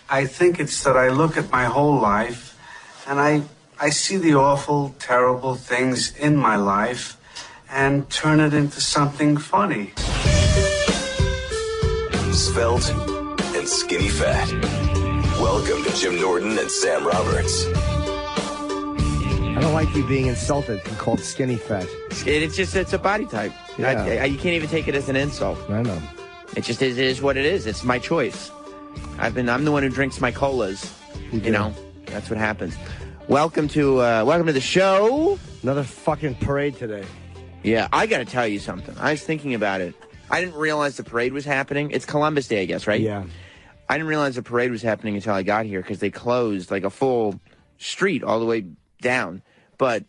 I think it's that I look at my whole life and I see the awful, terrible things in my life and turn it into something funny. Svelte and skinny fat. Welcome to Jim Norton and Sam Roberts. I don't like you being insulted and called skinny fat. It's a body type. Yeah. You can't even take it as an insult. I know. It is what it is. It's my choice. I'm the one who drinks my colas. You know, that's what happens. Welcome to the show. Another fucking parade today. Yeah, I got to tell you something. I was thinking about it. I didn't realize the parade was happening. It's Columbus Day, I guess, right? Yeah. I didn't realize the parade was happening until I got here because they closed like a full street all the way down. But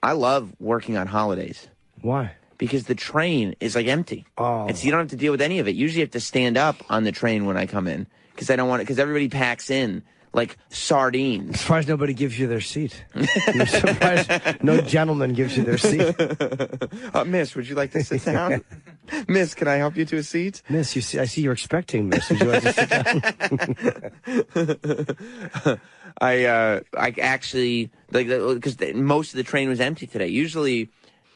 I love working on holidays. Why? Because the train is like empty. Oh. And so you don't have to deal with any of it. Usually you have to stand up on the train when I come in because I don't want it, because everybody packs in like sardines. I'm surprised nobody gives you their seat. I'm surprised no gentleman gives you their seat. Miss, would you like to sit down? Miss, can I help you to a seat? Miss, I see you're expecting, miss. Would you like to sit down? I actually, like, because most of the train was empty today. Usually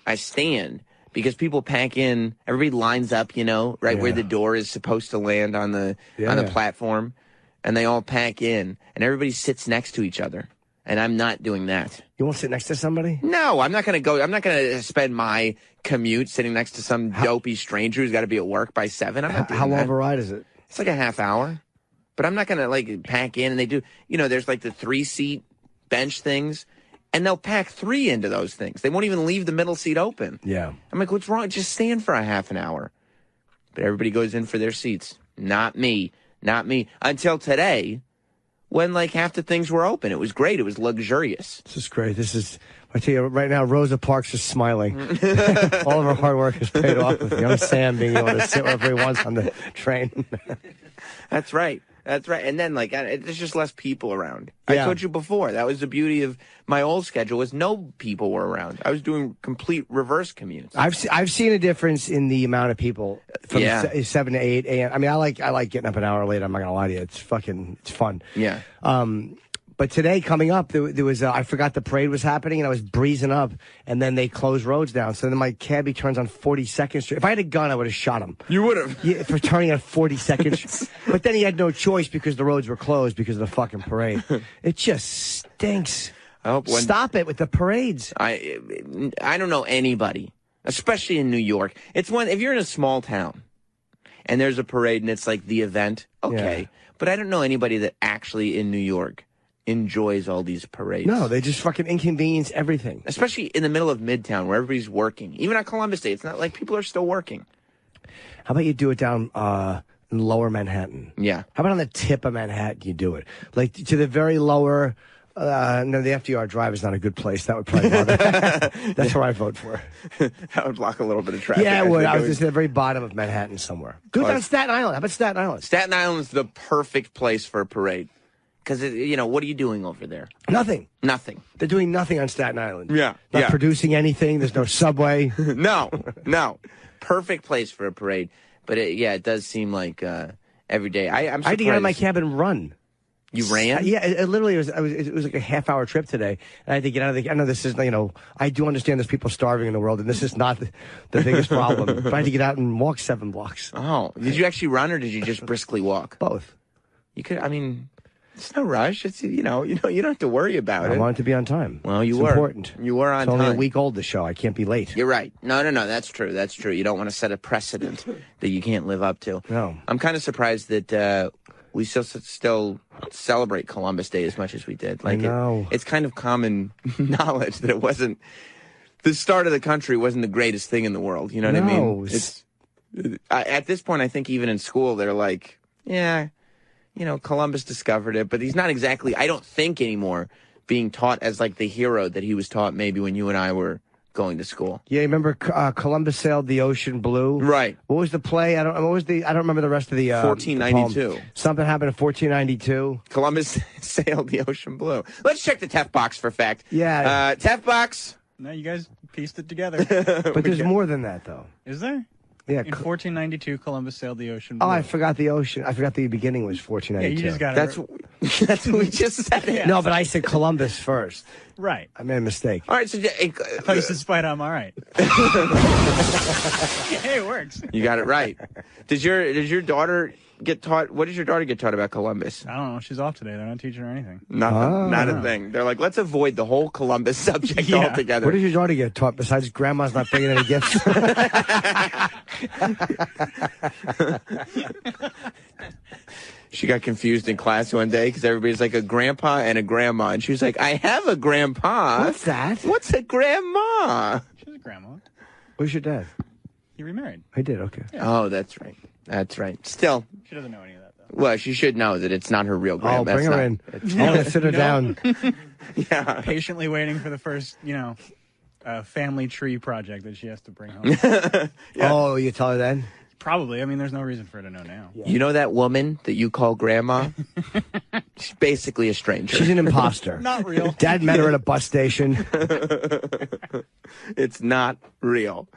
I stand because people pack in, everybody lines up, you know, right where the door is supposed to land on the platform. And they all pack in, and everybody sits next to each other. And I'm not doing that. You won't sit next to somebody? No, I'm not going to go. I'm not going to spend my commute sitting next to some dopey stranger who's got to be at work by 7. I'm not doing How long that. of a ride is it? It's like a half hour. But I'm not going to, like, pack in. And they do, you know, there's like the 3-seat bench things. And they'll pack 3 into those things. They won't even leave the middle seat open. Yeah. I'm like, what's wrong? Just stand for a half an hour. But everybody goes in for their seats. Not me. Not me. Until today, when like half the things were open. It was great. It was luxurious. This is great. I tell you right now, Rosa Parks is smiling. All of her hard work has paid off with young Sam being able to sit wherever he wants on the train. That's right. That's right. And then, like, there's just less people around. Yeah. I told you before, that was the beauty of my old schedule, was no people were around. I was doing complete reverse commutes. I've seen a difference in the amount of people from 7 to 8 a.m. I mean, I like getting up an hour later. I'm not going to lie to you. It's fun. Yeah. But today, coming up, there was I forgot the parade was happening, and I was breezing up, and then they closed roads down. So then my cabbie turns on 42nd Street. If I had a gun, I would have shot him. You would have? Yeah, for turning on 42nd Street. But then he had no choice because the roads were closed because of the fucking parade. It just stinks. Stop it with the parades. I don't know anybody, especially in New York. It's if you're in a small town, and there's a parade, and it's like the event, okay. Yeah. But I don't know anybody that actually in New York enjoys all these parades. No, they just fucking inconvenience everything. Especially in the middle of Midtown where everybody's working. Even on Columbus Day, it's not like people are still working. How about you do it down in lower Manhattan? Yeah. How about on the tip of Manhattan you do it? Like to the very lower... no, the FDR Drive is not a good place. That would probably bother. That's where I vote for. That would block a little bit of traffic. Yeah, it would. I was just at the very bottom of Manhattan somewhere. Do it on Staten Island. How about Staten Island? Staten Island's the perfect place for a parade. Because, you know, what are you doing over there? Nothing. Nothing. They're doing nothing on Staten Island. Yeah. Not producing anything. There's no subway. No. Perfect place for a parade. But, it does seem like every day. I'm surprised. I had to get out of my cab and run. You ran? Yeah, it literally was. It was like a half-hour trip today, and I had to get out of the. I know this is, I do understand there's people starving in the world, and this is not the biggest problem. But I had to get out and walk 7 blocks. Oh, did you actually run, or did you just briskly walk? Both. You could. I mean, it's no rush. It's you don't have to worry about it. I wanted to be on time. Well, it's important. You were on time. It's only a week old. The show. I can't be late. You're right. No. That's true. That's true. You don't want to set a precedent that you can't live up to. No. I'm kind of surprised that. We still celebrate Columbus Day as much as we did. Like, it's kind of common knowledge that it wasn't the start of the country wasn't the greatest thing in the world. You know what I mean? At this point, I think even in school, they're like, yeah, Columbus discovered it, but he's not exactly, I don't think anymore, being taught as like the hero that he was taught maybe when you and I were going to school. Yeah, remember Columbus sailed the ocean blue? Right. What was the play? I don't remember the rest of the 1492. Something happened in 1492. Columbus sailed the ocean blue. Let's check the Tef box for fact. Yeah. Tef box. No, you guys pieced it together. But there's more than that, though. Is there? Yeah. In 1492, Columbus sailed the ocean Oh, blue. I forgot the ocean. I forgot the beginning was 1492. Yeah, you just got it. That's what we just said. Yeah. No, but I said Columbus first. Right. I made a mistake. All right, so I thought you said Spider, I'm all right. Hey, it works. you got it right. Does your daughter get taught? What does your daughter get taught about Columbus? I don't know. She's off today. They're not teaching her anything. Nothing. Not a thing. They're like, let's avoid the whole Columbus subject Yeah. altogether. What did your daughter get taught besides grandma's not bringing any gifts? She got confused in class one day because everybody's like a grandpa and a grandma, and she was like, "I have a grandpa." What's that? What's a grandma? She's a grandma. Where's your dad? He remarried. I did, okay. Oh, that's right. That's right. Still, She doesn't know any of that, though. well, she should know that it's not her real grandma. Oh, bring her in. It's I'm going to sit her down. yeah. Patiently waiting for the first, family tree project that she has to bring home. Oh, you tell her then? Probably. I mean, there's no reason for her to know now. You know that woman that you call grandma? She's basically a stranger. She's an imposter. Not real. Dad met her at a bus station. It's not real.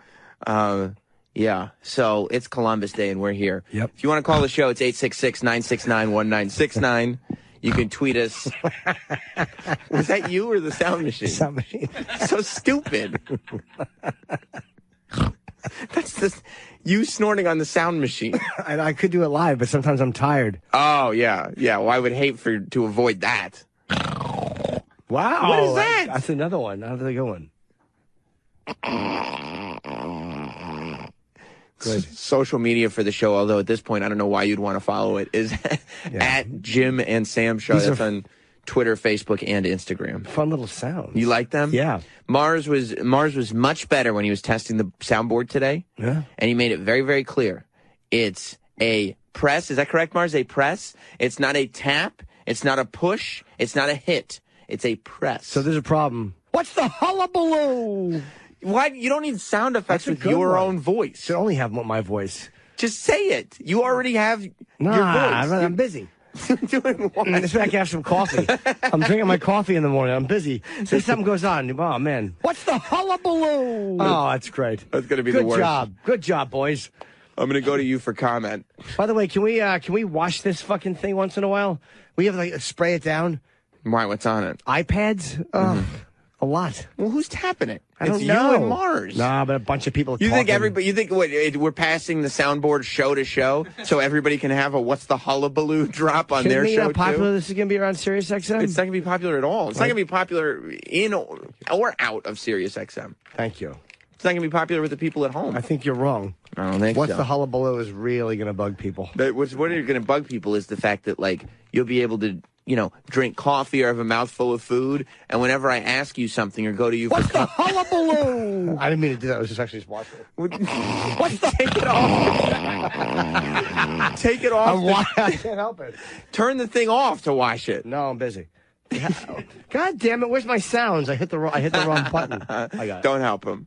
Yeah. So it's Columbus Day and we're here. Yep. If you want to call the show, it's 866-969-1969. You can tweet us. Was that you or the sound machine? Sound machine. So stupid. That's just you snorting on the sound machine. And I could do it live, but sometimes I'm tired. Oh, yeah. Yeah. Well, I would hate to avoid that. Wow. What is that? That's another one. Another good one. Good. Social media for the show, although at this point I don't know why you'd want to follow it, is at Jim and Sam Show. These That's are on Twitter, Facebook, and Instagram. Fun little sounds. You like them? Yeah. Mars was much better when he was testing the soundboard today. Yeah. And he made it very, very clear. It's a press. Is that correct, Mars? A press. It's not a tap. It's not a push. It's not a hit. It's a press. So there's a problem. What's the hullabaloo? Why you don't need sound effects That's a with good your one. own voice? Should only have my voice. Just say it. You already have Nah, your voice. I'm busy. You're doing what? This way I can have some coffee. I'm drinking my coffee in the morning. I'm busy. Say something goes on. Oh, man. What's the hullabaloo? Oh, that's great. That's going to be the worst. Good job. Good job, boys. I'm going to go to you for comment. By the way, can we wash this fucking thing once in a while? We have like spray it down. Why? What's on it? iPads? A lot. Well, who's tapping it? I don't it's know. you and Mars. Nah, but a bunch of people. You think talking. everybody? You think what? We're passing the soundboard show to show, so everybody can have a "What's the Hullabaloo" drop on their Shouldn't it be show not popular? too? This is gonna be around Sirius XM. It's not going to be popular at all. It's not going to be popular in or out of Sirius XM. Thank you. It's not going to be popular with the people at home. I think you're wrong. I don't think What's so. the hullabaloo is really gonna bug people. What are going to bug people is the fact that like you'll be able to drink coffee or have a mouthful of food, and whenever I ask you something or go to you What's for the hullabaloo? I didn't mean to do that. I was just actually watching it. What's the take it off? Take it off. I can't help it. Turn the thing off to wash it. No, I'm busy. God damn it! Where's my sounds? I hit the wrong button. I got it. Don't help him.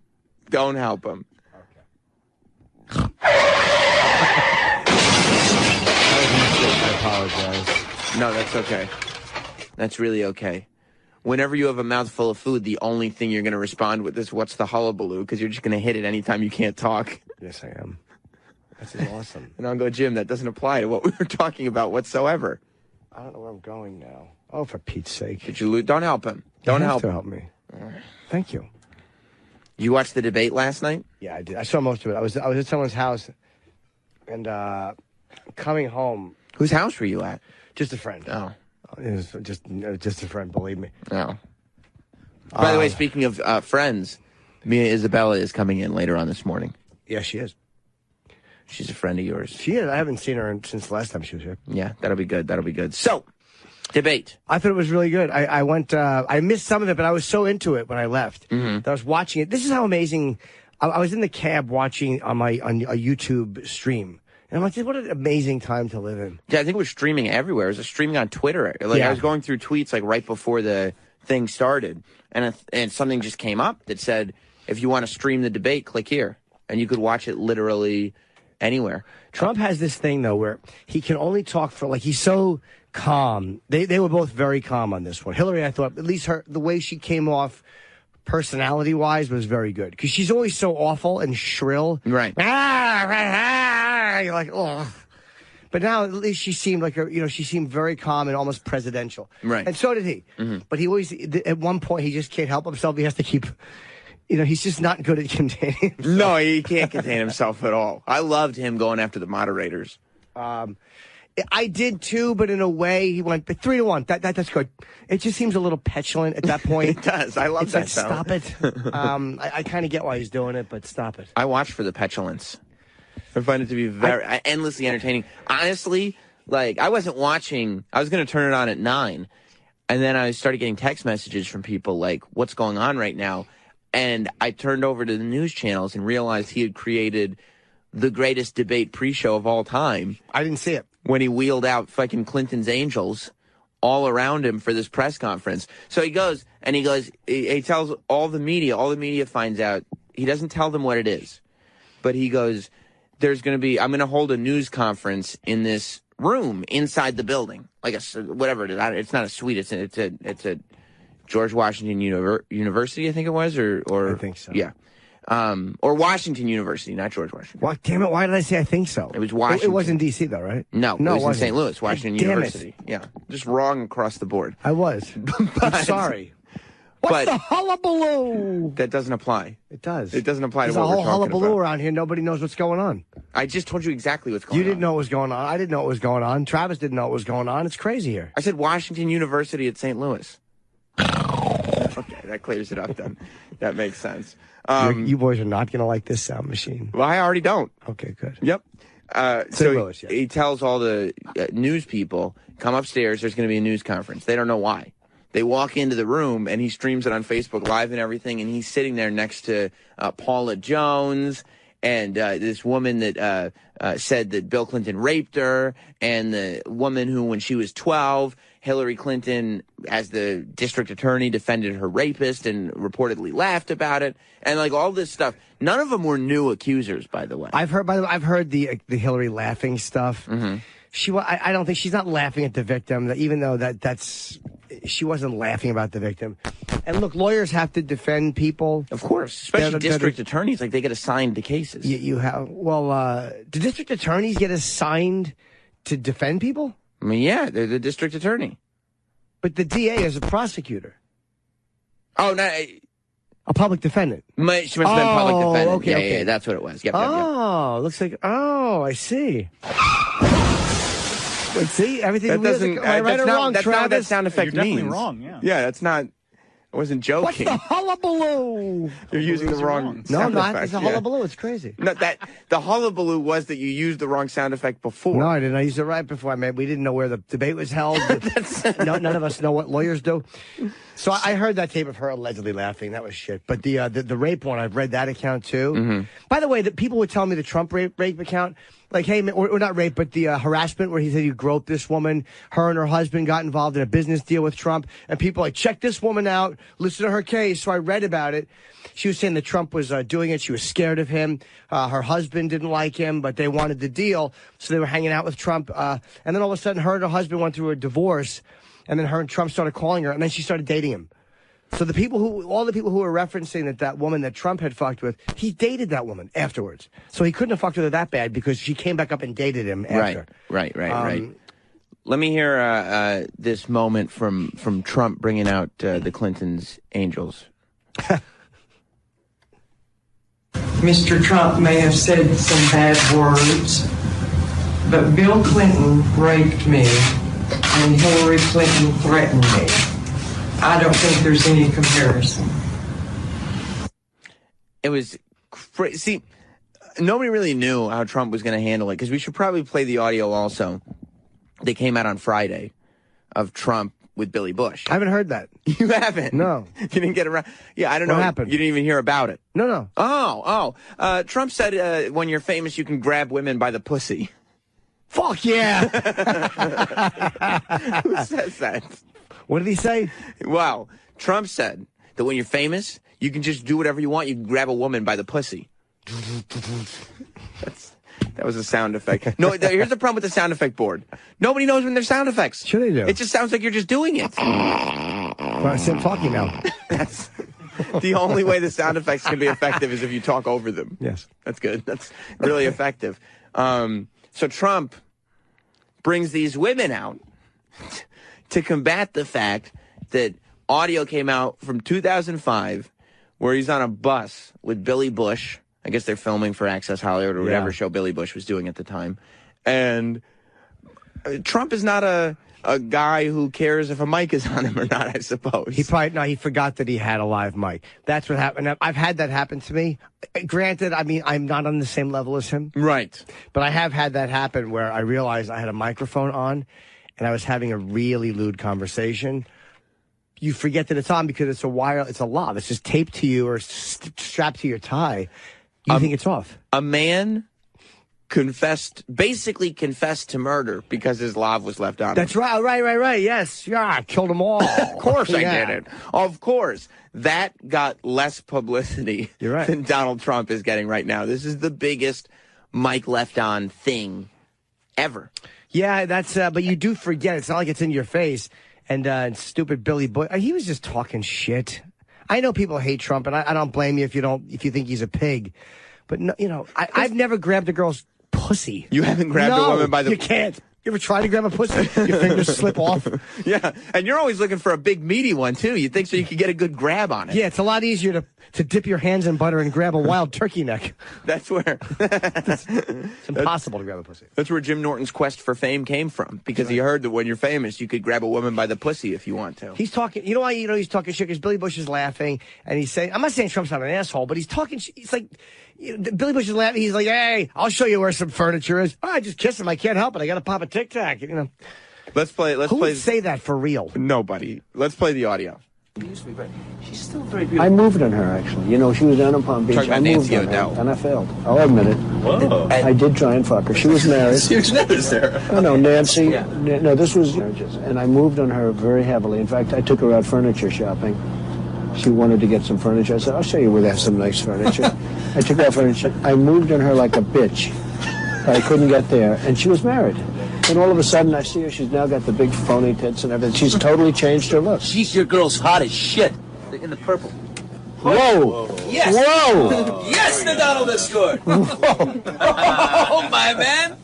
Don't help him. I apologize. No, that's okay. That's really okay. Whenever you have a mouthful of food, the only thing you're going to respond with is "What's the hullabaloo?" because you're just going to hit it anytime you can't talk. Yes, I am. This is awesome. And I'll go, Jim, that doesn't apply to what we were talking about whatsoever. I don't know where I'm going now. Oh, for Pete's sake! Did you lose? Don't help him. Don't You have help to him. help me. Thank you. You watched the debate last night? Yeah, I did. I saw most of it. I was at someone's house, and coming home. Whose house were you at? Just a friend. Oh. It was just a friend. Believe me. Oh. By the way, speaking of friends, Isabella is coming in later on this morning. Yeah, she is. She's a friend of yours. She is. I haven't seen her since the last time she was here. Yeah, that'll be good. That'll be good. So, debate. I thought it was really good. I went. I missed some of it, but I was so into it when I left. That I was watching it. This is how amazing. I was in the cab watching on a YouTube stream. And I'm like, what an amazing time to live in. Yeah, I think it was streaming everywhere. It was streaming on Twitter. Like Yeah. I was going through tweets like right before the thing started, and something just came up that said, if you want to stream the debate, click here, and you could watch it literally anywhere. Trump has this thing though where he can only talk for he's so calm. They were both very calm on this one. Hillary, I thought, at least the way she came off personality-wise, was very good. Because she's always so awful and shrill. Right. You're like, oh. But now at least she seemed like she seemed very calm and almost presidential. Right. And so did he. Mm-hmm. But he always, at one point, he just can't help himself. He has to keep, he's just not good at containing himself. No, he can't contain himself at all. I loved him going after the moderators. I did too, but in a way, he went 3-1. That's good. It just seems a little petulant at that point. It does. I love that. Stop it. I kind of get why he's doing it, but stop it. I watched for the petulance. I find it to be very endlessly entertaining. Honestly, I wasn't watching. I was going to turn it on at 9, and then I started getting text messages from people like, "What's going on right now?" And I turned over to the news channels and realized he had created the greatest debate pre-show of all time. I didn't see it. When he wheeled out fucking Clinton's angels all around him for this press conference. So he goes, he tells all the media finds out. He doesn't tell them what it is. But he goes, I'm going to hold a news conference in this room inside the building. Like whatever it is. It's not a suite. It's a George Washington University, I think it was, or I think so. Yeah. Or Washington University, not George Washington. Well, damn it, why did I say I think so? It was Washington. It was in D.C., though, right? No, it was in St. Louis, Washington University. It. Yeah, just wrong across the board. I was. I'm sorry. What's the hullabaloo? That doesn't apply. It does. It doesn't apply to what we're talking about. There's a whole hullabaloo around here. Nobody knows what's going on. I just told you exactly what's going on. You didn't know what was going on. I didn't know what was going on. Travis didn't know what was going on. It's crazy here. I said Washington University at St. Louis. Okay, that clears it up then. That makes sense. You boys are not going to like this sound machine. Well, I already don't. Okay, good. Yep. Louis, yes. He tells all the news people, come upstairs, there's going to be a news conference. They don't know why. They walk into the room, and he streams it on Facebook Live and everything, and he's sitting there next to Paula Jones and this woman that said that Bill Clinton raped her, and the woman who, when she was 12, Hillary Clinton, as the district attorney, defended her rapist and reportedly laughed about it, and all this stuff. None of them were new accusers, by the way. I've heard the Hillary laughing stuff. Mm-hmm. I don't think she's not laughing at the victim, even though she wasn't laughing about the victim. And look, lawyers have to defend people, of course, especially district attorneys. They get assigned to cases. You have do district attorneys get assigned to defend people? I mean, yeah, they're the district attorney. But the DA is a prosecutor. Oh, no. A public defendant. She must have been public defendant. Okay. Yeah, that's what it was. Yep, looks like, I see. Wait, see, everything that doesn't, am I right or wrong, that's Travis? not what that sound effect You're means. Definitely wrong, yeah. Yeah, that's not, I wasn't joking. What's the hullabaloo? You're using the wrong No, I'm not. effect. It's a hullabaloo. It's crazy. No, the hullabaloo was that you used the wrong sound effect before. No, I didn't. I used it right before. We didn't know where the debate was held. None of us know what lawyers do. So I heard that tape of her allegedly laughing. That was shit. But the rape one, I've read that account too. Mm-hmm. By the way, people would tell me the Trump rape account, like, hey, or not rape, but the harassment where he said you groped this woman. Her and her husband got involved in a business deal with Trump. And people check this woman out, listen to her case. So I read about it. She was saying that Trump was doing it. She was scared of him. Her husband didn't like him, but they wanted the deal. So they were hanging out with Trump. And then all of a sudden, her and her husband went through a divorce. And then her and Trump started calling her. And then she started dating him. So all the people who were referencing that woman that Trump had fucked with, he dated that woman afterwards. So he couldn't have fucked with her that bad because she came back up and dated him after. Right. Let me hear this moment from Trump bringing out the Clintons' angels. Mr. Trump may have said some bad words, but Bill Clinton raped me and Hillary Clinton threatened me. I don't think there's any comparison. It was crazy. See, nobody really knew how Trump was going to handle it, because we should probably play the audio also. They came out on Friday of Trump with Billy Bush. I haven't heard that. You haven't? No. You didn't get around? Yeah, I don't know. What happened? You didn't even hear about it? No. Trump said when you're famous, you can grab women by the pussy. Fuck yeah! Who says that? What did he say? Well, Trump said that when you're famous, you can just do whatever you want. You can grab a woman by the pussy. That was a sound effect. No, here's the problem with the sound effect board. Nobody knows when there's sound effects. Sure they do. It just sounds like you're just doing it. Well, I'm talking now. The only way the sound effects can be effective is if you talk over them. Yes. That's good. That's really effective. So Trump brings these women out to combat the fact that audio came out from 2005 where he's on a bus with Billy Bush. I guess they're filming for Access Hollywood or whatever show Billy Bush was doing at the time. And Trump is not a guy who cares if a mic is on him or not, I suppose. He forgot that he had a live mic. That's what happened. I've had that happen to me. Granted, I mean, I'm not on the same level as him. Right. But I have had that happen where I realized I had a microphone on and I was having a really lewd conversation. You forget that it's on because it's a lav. It's just taped to you or strapped to your tie. You think it's off. A man basically confessed to murder because his lav was left on. That's right, right. Yes, yeah, I killed them all. Of course I did it. Of course. That got less publicity than Donald Trump is getting right now. This is the biggest mic left on thing ever. Yeah, that's, but you do forget. It's not like it's in your face. And stupid Billy Bush, he was just talking shit. I know people hate Trump, and I don't blame you if you think he's a pig. But, no, you know, I've never grabbed a girl's pussy. You haven't grabbed a woman by the... you can't. You ever try to grab a pussy? Your fingers slip off? Yeah, and you're always looking for a big meaty one, too. You think so you could get a good grab on it. Yeah, it's a lot easier to dip your hands in butter and grab a wild turkey neck. That's where... It's impossible to grab a pussy. That's where Jim Norton's quest for fame came from, because he heard that when you're famous, you could grab a woman by the pussy if you want to. He's talking... You know why he's talking shit? Because Billy Bush is laughing, and he's saying... I'm not saying Trump's not an asshole, but he's talking... He's like... Billy Bush is laughing. He's like, "Hey, I'll show you where some furniture is." Oh, I just kiss him. I can't help it. I got to pop a Tic Tac. You know. Who would say that for real? Nobody. Let's play the audio. She's still very beautiful. I moved on her, actually. You know, she was down in Palm Beach. I moved on her, and I failed. I'll admit it. Whoa. I did try and fuck her. She was married. Sarah. No, Nancy. Yeah. No, this was... And I moved on her very heavily. In fact, I took her out furniture shopping. She wanted to get some furniture. I said, "I'll show you where they have some nice furniture." I took out furniture. I moved on her like a bitch. I couldn't get there. And she was married. And all of a sudden, I see her. She's now got the big phony tits and everything. She's totally changed her look. She's your girl's hot as shit. In the purple. Whoa! Yes! Whoa! Yes, the Donald has scored! Whoa! Oh, my man!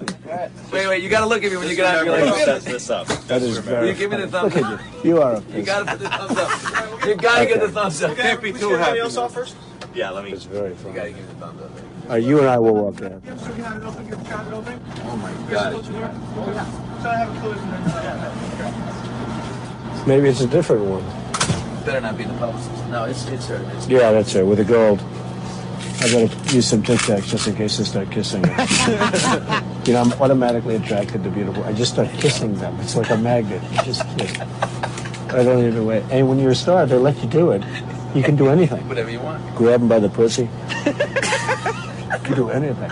Wait, you gotta look at me when you get out. You're like, set this up. That is very... You give me the thumbs up. Look at you. You are a... You gotta put the thumbs up. You gotta get the thumbs up. Can't be too happy. Else off first? Yeah, let me... It's very funny. You gotta give me the thumbs up. You and I will walk in. Oh, my God. Maybe it's a different one. Better not be the publicist. No, it's her. Yeah, that's her, with the gold. I gotta use some Tic Tacs just in case I start kissing her. You know, I'm automatically attracted to beautiful. I just start kissing them. It's like a magnet. You just kiss. I don't even wait. And when you're a star, they let you do it. You can do anything. Whatever you want. Grab them by the pussy. You can do anything.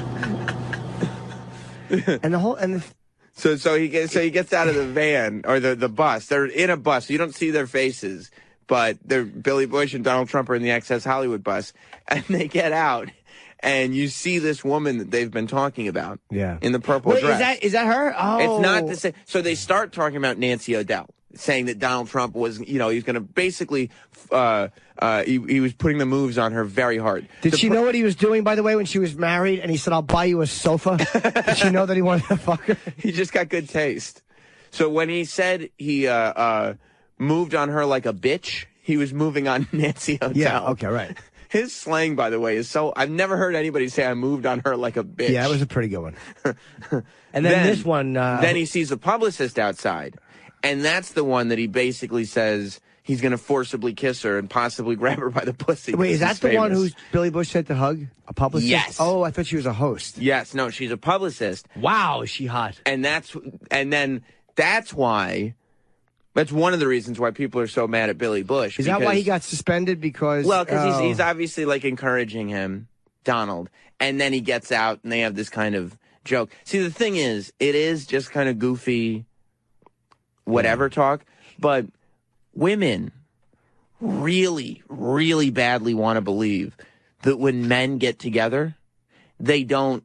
So he gets out of the van or the bus. They're in a bus. So you don't see their faces, but they're Billy Bush and Donald Trump are in the Access Hollywood bus, and they get out, and you see this woman that they've been talking about. Yeah. In the purple dress. Is that her? Oh. It's not the same. So they start talking about Nancy O'Dell, saying that Donald Trump was, he was going to basically, he was putting the moves on her very hard. Did she know what he was doing, by the way, when she was married and he said, "I'll buy you a sofa"? Did she know that he wanted to fuck her? He just got good taste. So when he said he moved on her like a bitch, he was moving on Nancy O'Dell. Yeah, okay, right. His slang, by the way, is so... I've never heard anybody say I moved on her like a bitch. Yeah, it was a pretty good one. And then this one... then he sees a publicist outside, and that's the one that he basically says he's going to forcibly kiss her and possibly grab her by the pussy. Wait, is that the one who Billy Bush said to hug? A publicist? Yes. Oh, I thought she was a host. Yes, no, she's a publicist. Wow, is she hot? And then that's why... That's one of the reasons why people are so mad at Billy Bush. Is that why he got suspended? Because... Well, because he's obviously, like, encouraging him, Donald. And then he gets out, and they have this kind of joke. See, the thing is, it is just kind of goofy, whatever talk. But women really, really badly want to believe that when men get together, they don't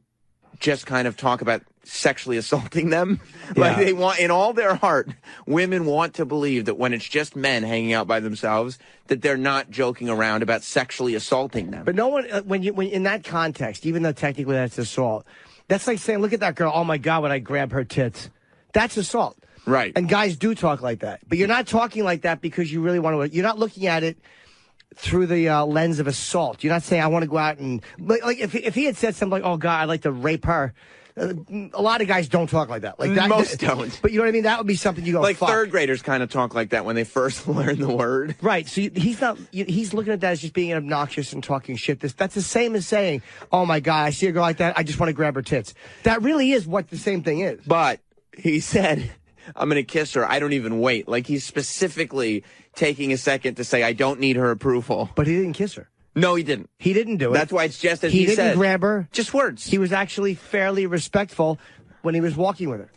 just kind of talk about sexually assaulting them. Like they want, in all their heart, women want to believe that when it's just men hanging out by themselves, that they're not joking around about sexually assaulting them. But no one, when in that context, even though technically that's assault, that's like saying, look at that girl, oh my God, when I grab her tits. That's assault. Right. And guys do talk like that. But you're not talking like that because you really want to, you're not looking at it through the lens of assault. You're not saying, I want to go out and, like if he had said something like, oh God, I'd like to rape her. A lot of guys don't talk like that. Like that, most don't. But you know what I mean? That would be something you go, like fuck. Third graders kind of talk like that when they first learn the word. Right. So he's not. He's looking at that as just being obnoxious and talking shit. That's the same as saying, "Oh my God, I see a girl like that. I just want to grab her tits." That really is what the same thing is. But he said, "I'm going to kiss her. I don't even wait." Like he's specifically taking a second to say, "I don't need her approval." But he didn't kiss her. No, he didn't. He didn't do it. That's why it's just as he said. He didn't grab her. Just words. He was actually fairly respectful when he was walking with her.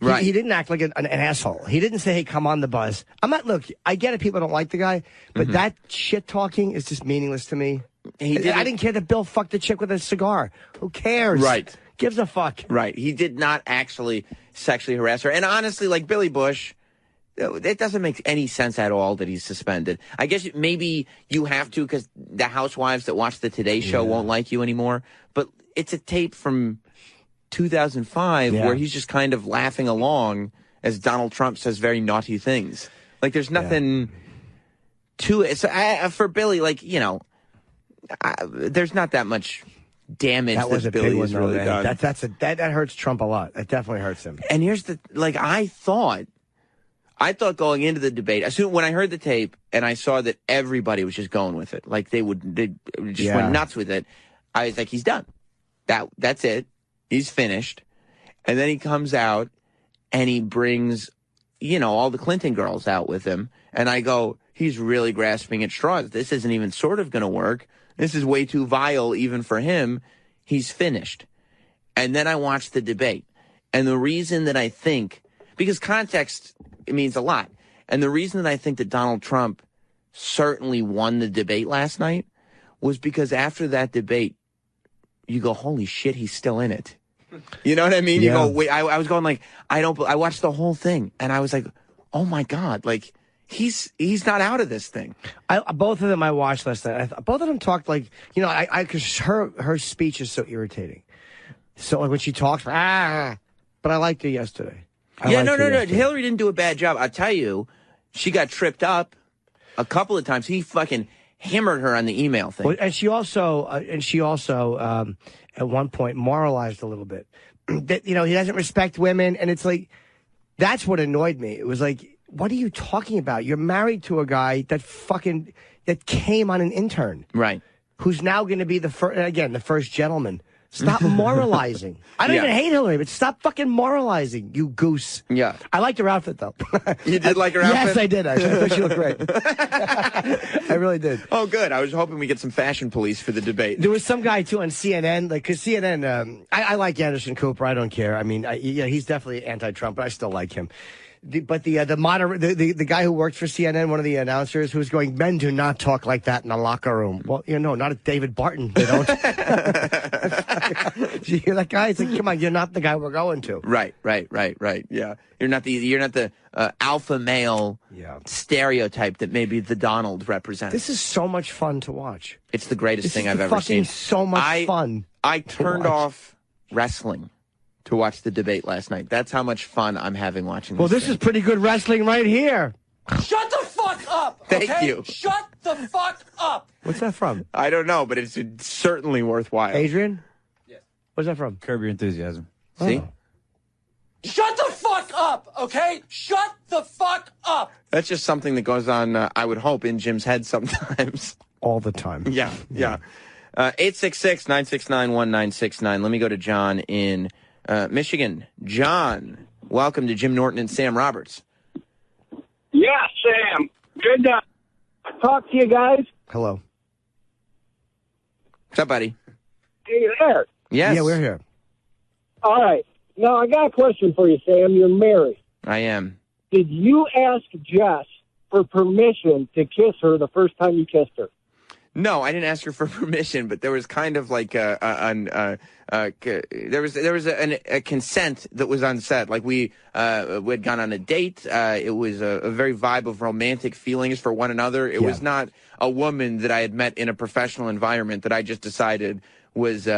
Right. He didn't act like an asshole. He didn't say, hey, come on the bus. I'm not, look, I get it, people don't like the guy, but that shit talking is just meaningless to me. I didn't care that Bill fucked the chick with a cigar. Who cares? Right. Gives a fuck. Right. He did not actually sexually harass her. And honestly, like Billy Bush, it doesn't make any sense at all that he's suspended. I guess maybe you have to because the housewives that watch the Today Show won't like you anymore. But it's a tape from 2005 where he's just kind of laughing along as Donald Trump says very naughty things. Like there's nothing to it. So for Billy, like, you know, there's not that much damage that Billy has really done. That hurts Trump a lot. That definitely hurts him. And here's the, like, I thought going into the debate, when I heard the tape and I saw that everybody was just going with it, like they just went nuts with it, I was like, he's done. That's it. He's finished. And then he comes out and he brings, you know, all the Clinton girls out with him. And I go, he's really grasping at straws. This isn't even sort of going to work. This is way too vile even for him. He's finished. And then I watched the debate. And the reason that I think, because context, it means a lot. And the reason that I think that Donald Trump certainly won the debate last night was because after that debate, you go, holy shit, he's still in it. You know what I mean? You go, wait, I was going like, I watched the whole thing and I was like, oh my God, like he's not out of this thing. Both of them I watched last night. Both of them talked like, you know, cause her speech is so irritating. So like when she talks, but I liked her yesterday. No. Hillary didn't do a bad job. I'll tell you, she got tripped up a couple of times. He fucking hammered her on the email thing. Well, and she also at one point moralized a little bit that, you know, he doesn't respect women. And it's like, that's what annoyed me. It was like, what are you talking about? You're married to a guy that came on an intern. Right. Who's now going to be the first gentleman. Stop moralizing. I don't even hate Hillary, but stop fucking moralizing, you goose. Yeah. I liked her outfit, though. You did like her outfit? Yes, I did, actually. I thought she looked great. I really did. Oh, good. I was hoping we get some fashion police for the debate. There was some guy, too, on CNN, like, because CNN, I like Anderson Cooper. I don't care. I mean, he's definitely anti-Trump, but I still like him. But the guy who worked for CNN, one of the announcers, who was going, men do not talk like that in the locker room. Well, you know, not at David Barton. They don't. Did you hear that guy? It's like, come on, you're not the guy we're going to. Right. Yeah, you're not the alpha male stereotype that maybe the Donald represents. This is so much fun to watch. It's the greatest thing I've ever seen. So much fun. I turned off wrestling to watch the debate last night. That's how much fun I'm having watching this. Well, this is pretty good wrestling right here. Shut the fuck up! Okay? Thank you. Shut the fuck up! What's that from? I don't know, but it's certainly worthwhile. Adrian? Yes. What's that from? Curb Your Enthusiasm. See? Shut the fuck up, okay? Shut the fuck up! That's just something that goes on, I would hope, in Jim's head sometimes. All the time. Yeah. 866-969-1969. Let me go to John in Michigan. John, welcome to Jim Norton and Sam Roberts. Yeah, Sam. Good to talk to you guys. Hello. What's up, buddy? Are you there? Yes. Yeah, we're here. All right. Now, I got a question for you, Sam. You're married. I am. Did you ask Jess for permission to kiss her the first time you kissed her? No, I didn't ask her for permission, but there was kind of like there was a consent that was unsaid. Like we had gone on a date. It was a very vibe of romantic feelings for one another. It was not a woman that I had met in a professional environment that I just decided was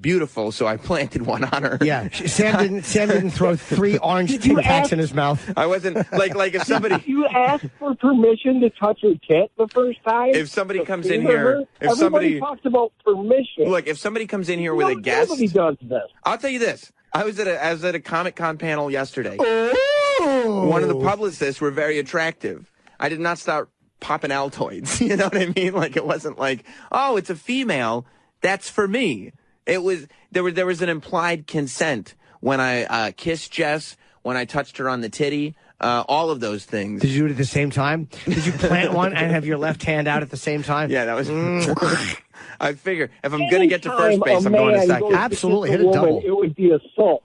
beautiful, so I planted one on her. Yeah, Sam didn't throw 3 orange Tic Tacs in his mouth. I wasn't like if somebody. You asked for permission to touch her tit the first time. If somebody comes in here, everybody talks about permission. Look, if somebody comes in here with a guest, nobody does this. I'll tell you this. I was at a Comic-Con panel yesterday. Oh. One of the publicists were very attractive. I did not start popping Altoids. You know what I mean? Like it wasn't like, oh, it's a female. That's for me. It was there was an implied consent when I kissed Jess, when I touched her on the titty, all of those things. Did you do it at the same time? Did you plant one and have your left hand out at the same time? Yeah, that was. I figure if I'm going to get to first base, I'm going to second. Absolutely, hit a double. It would be assault.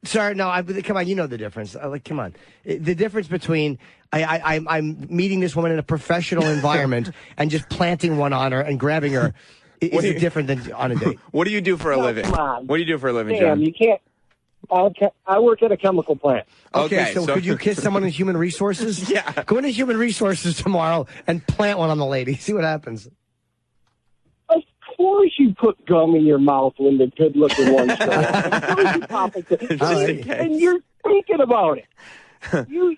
Sorry, no, come on, you know the difference. Come on. The difference between I'm meeting this woman in a professional environment and just planting one on her and grabbing her is different than on a date. What do you do for a living? Come on. What do you do for a living, Damn, John? you can't. I work at a chemical plant. Okay, so could you kiss someone in human resources? Yeah. Go into human resources tomorrow and plant one on the lady. See what happens. Of course you put gum in your mouth when the good-looking one's going. Of course you pop it. And you're thinking about it. You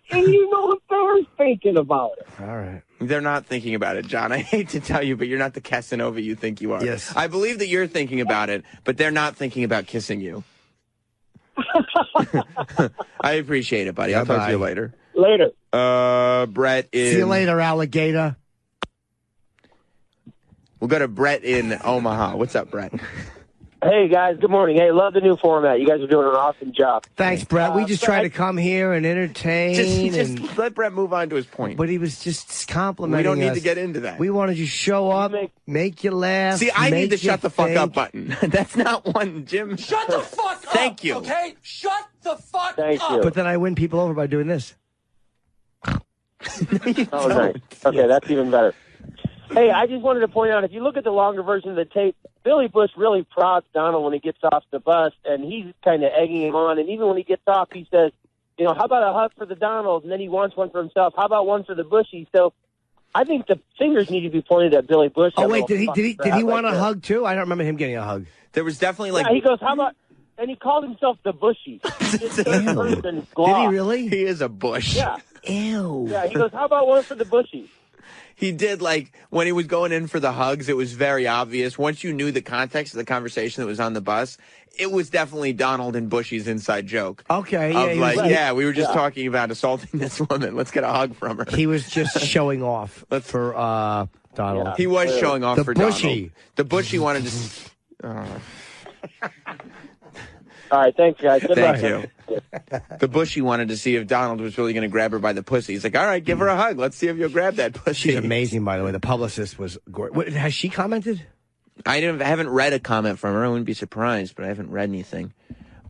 know they're thinking about it. All right. They're not thinking about it, John. I hate to tell you, but you're not the Casanova you think you are. Yes. I believe that you're thinking about it, but they're not thinking about kissing you. I appreciate it, buddy. I'll talk to you later. Later. Brett in... See you later, alligator. We'll go to Brett in Omaha. What's up, Brett? Hey, guys. Good morning. Hey, love the new format. You guys are doing an awesome job. Thanks, Brett. We just try to come here and entertain. Just let Brett move on to his point. But he was just complimenting We don't need us. to get into that. We wanted you to show up, make you laugh. See, I need the you shut the fuck think. up button. That's not one, Jim. Shut the fuck up! Thank you. Okay? Shut the fuck Thank up! you. But then I win people over by doing this. Oh, nice. Okay, that's even better. Hey, I just wanted to point out, if you look at the longer version of the tape, Billy Bush really prods Donald when he gets off the bus, and he's kind of egging him on. And even when he gets off, he says, you know, how about a hug for the Donalds? And then he wants one for himself. How about one for the Bushies? So I think the fingers need to be pointed at Billy Bush. Oh, wait, did he want a hug, too? I don't remember him getting a hug. There was definitely like... Yeah, he goes, how about... And he called himself the Bushy. Did he really? He is a Bush. Yeah. Ew. Yeah, he goes, how about one for the Bushies? He did, like, when he was going in for the hugs, it was very obvious. Once you knew the context of the conversation that was on the bus, it was definitely Donald and Bushy's inside joke. Okay, of yeah. like, we were just talking about assaulting this woman. Let's get a hug from her. He was just showing off for Donald. Yeah. He was showing off for Bushy. Donald. The Bushy wanted to... All right, thanks, guys. Good luck. Thank you. The Bushy wanted to see if Donald was really going to grab her by the pussy. He's like, all right, give her a hug. Let's see if you'll grab that pussy. She's amazing, by the way. The publicist was gorgeous. Has she commented? I haven't read a comment from her. I wouldn't be surprised, but I haven't read anything.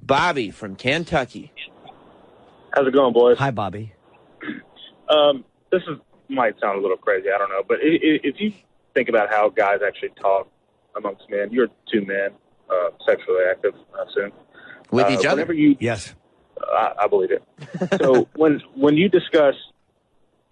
Bobby from Kentucky. How's it going, boys? Hi, Bobby. This might sound a little crazy. I don't know. But if you think about how guys actually talk amongst men, you're two men, sexually active, I assume. With each other? Yes. I believe it. So when you discuss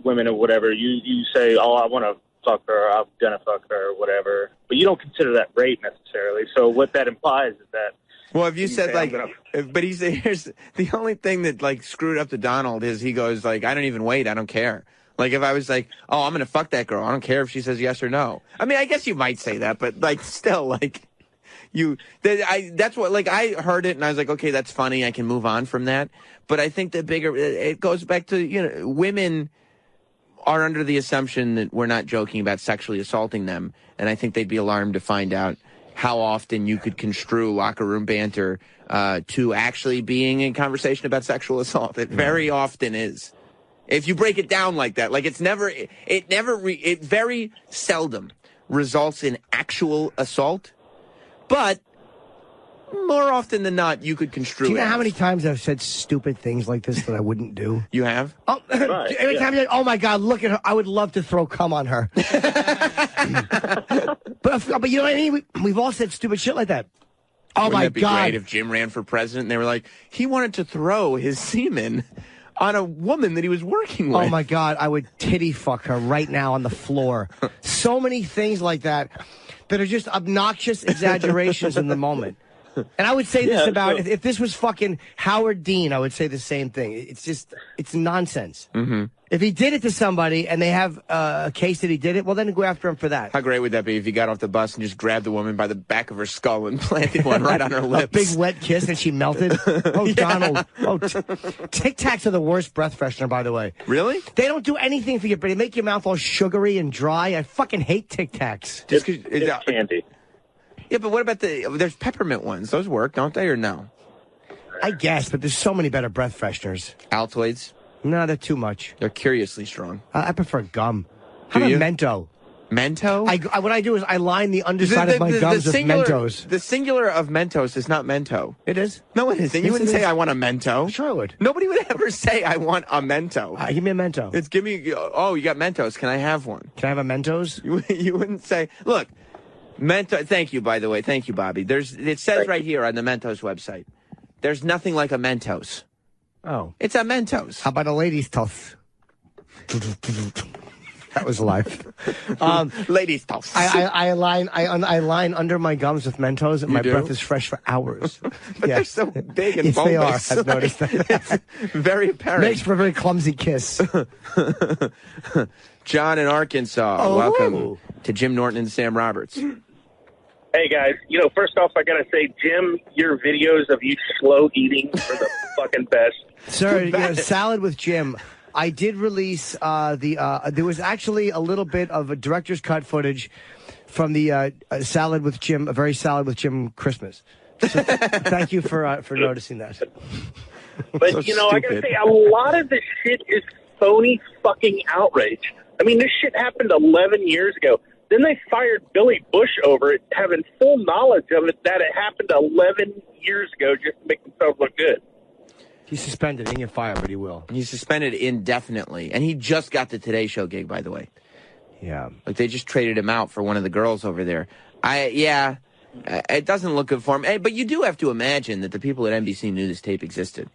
women or whatever, you say, oh, I want to fuck her, I'm going to fuck her, or whatever. But you don't consider that rape necessarily. So what that implies is that... Well, if you said, like... But here's the only thing that, like, screwed up to Donald is he goes, like, I don't even wait, I don't care. Like, if I was like, oh, I'm going to fuck that girl, I don't care if she says yes or no. I mean, I guess you might say that, but, like, still, like... That's what, like, I heard it and I was like, okay, that's funny. I can move on from that. But I think it goes back to, you know, women are under the assumption that we're not joking about sexually assaulting them. And I think they'd be alarmed to find out how often you could construe locker room banter to actually being in conversation about sexual assault. It very often is. If you break it down like that, like it very seldom results in actual assault. But more often than not, you could construe it. Do you know how many times I've said stupid things like this that I wouldn't do? You have? Oh, Right, every time you're like, oh my God, look at her. I would love to throw cum on her. But you know what I mean? We've all said stupid shit like that. Oh Wouldn't my that be God. great if Jim ran for president and they were like, he wanted to throw his semen on a woman that he was working with. Oh my God, I would titty fuck her right now on the floor. So many things like that are just obnoxious exaggerations in the moment. And I would say this about, if this was fucking Howard Dean, I would say the same thing. It's nonsense. Mm-hmm. If he did it to somebody and they have a case that he did it, well, then go after him for that. How great would that be if he got off the bus and just grabbed the woman by the back of her skull and planted one right on her lips? A big wet kiss and she melted. Oh, yeah. Donald. Oh, Tic Tacs are the worst breath freshener, by the way. Really? They don't do anything for you, but they make your mouth all sugary and dry. I fucking hate Tic Tacs. It's candy. Yeah, but what about there's peppermint ones. Those work, don't they, or no? I guess, but there's so many better breath fresheners. Altoids? No, they're too much. They're curiously strong. I prefer gum. How about Mento? Mento? What I do is I line the underside of my gums with Mentos. The singular of Mentos is not Mento. It is? No, it isn't. You wouldn't say, I want a Mento. Sure I would. Nobody would ever say, I want a Mento. Give me a Mento. It's give me, oh, you got Mentos. Can I have one? Can I have a Mentos? You wouldn't say, look, Mentos, thank you, by the way. Thank you, Bobby. It says right here on the Mentos website, there's nothing like a Mentos. Oh. It's a Mentos. How about a lady's toast? That was live. Ladies' toast. I line under my gums with Mentos, and my breath is fresh for hours. But they're so big and yes, they are. bulbous. I've noticed that. Very apparent. Makes for a very clumsy kiss. John in Arkansas, welcome to Jim Norton and Sam Roberts. Hey, guys. First off, I got to say, Jim, your videos of you slow eating are the fucking best. Sir, Salad with Jim. I did release there was actually a little bit of a director's cut footage from the Salad with Jim, a very Salad with Jim Christmas. So thank you for noticing that. But, So I got to say, a lot of this shit is phony fucking outrage. I mean, this shit happened 11 years ago. Then they fired Billy Bush over it, having full knowledge of it, that it happened 11 years ago just to make themselves look good. He's suspended. He can get fired, but he will. He's suspended indefinitely. And he just got the Today Show gig, by the way. Yeah. Like, they just traded him out for one of the girls over there. It doesn't look good for him. But you do have to imagine that the people at NBC knew this tape existed.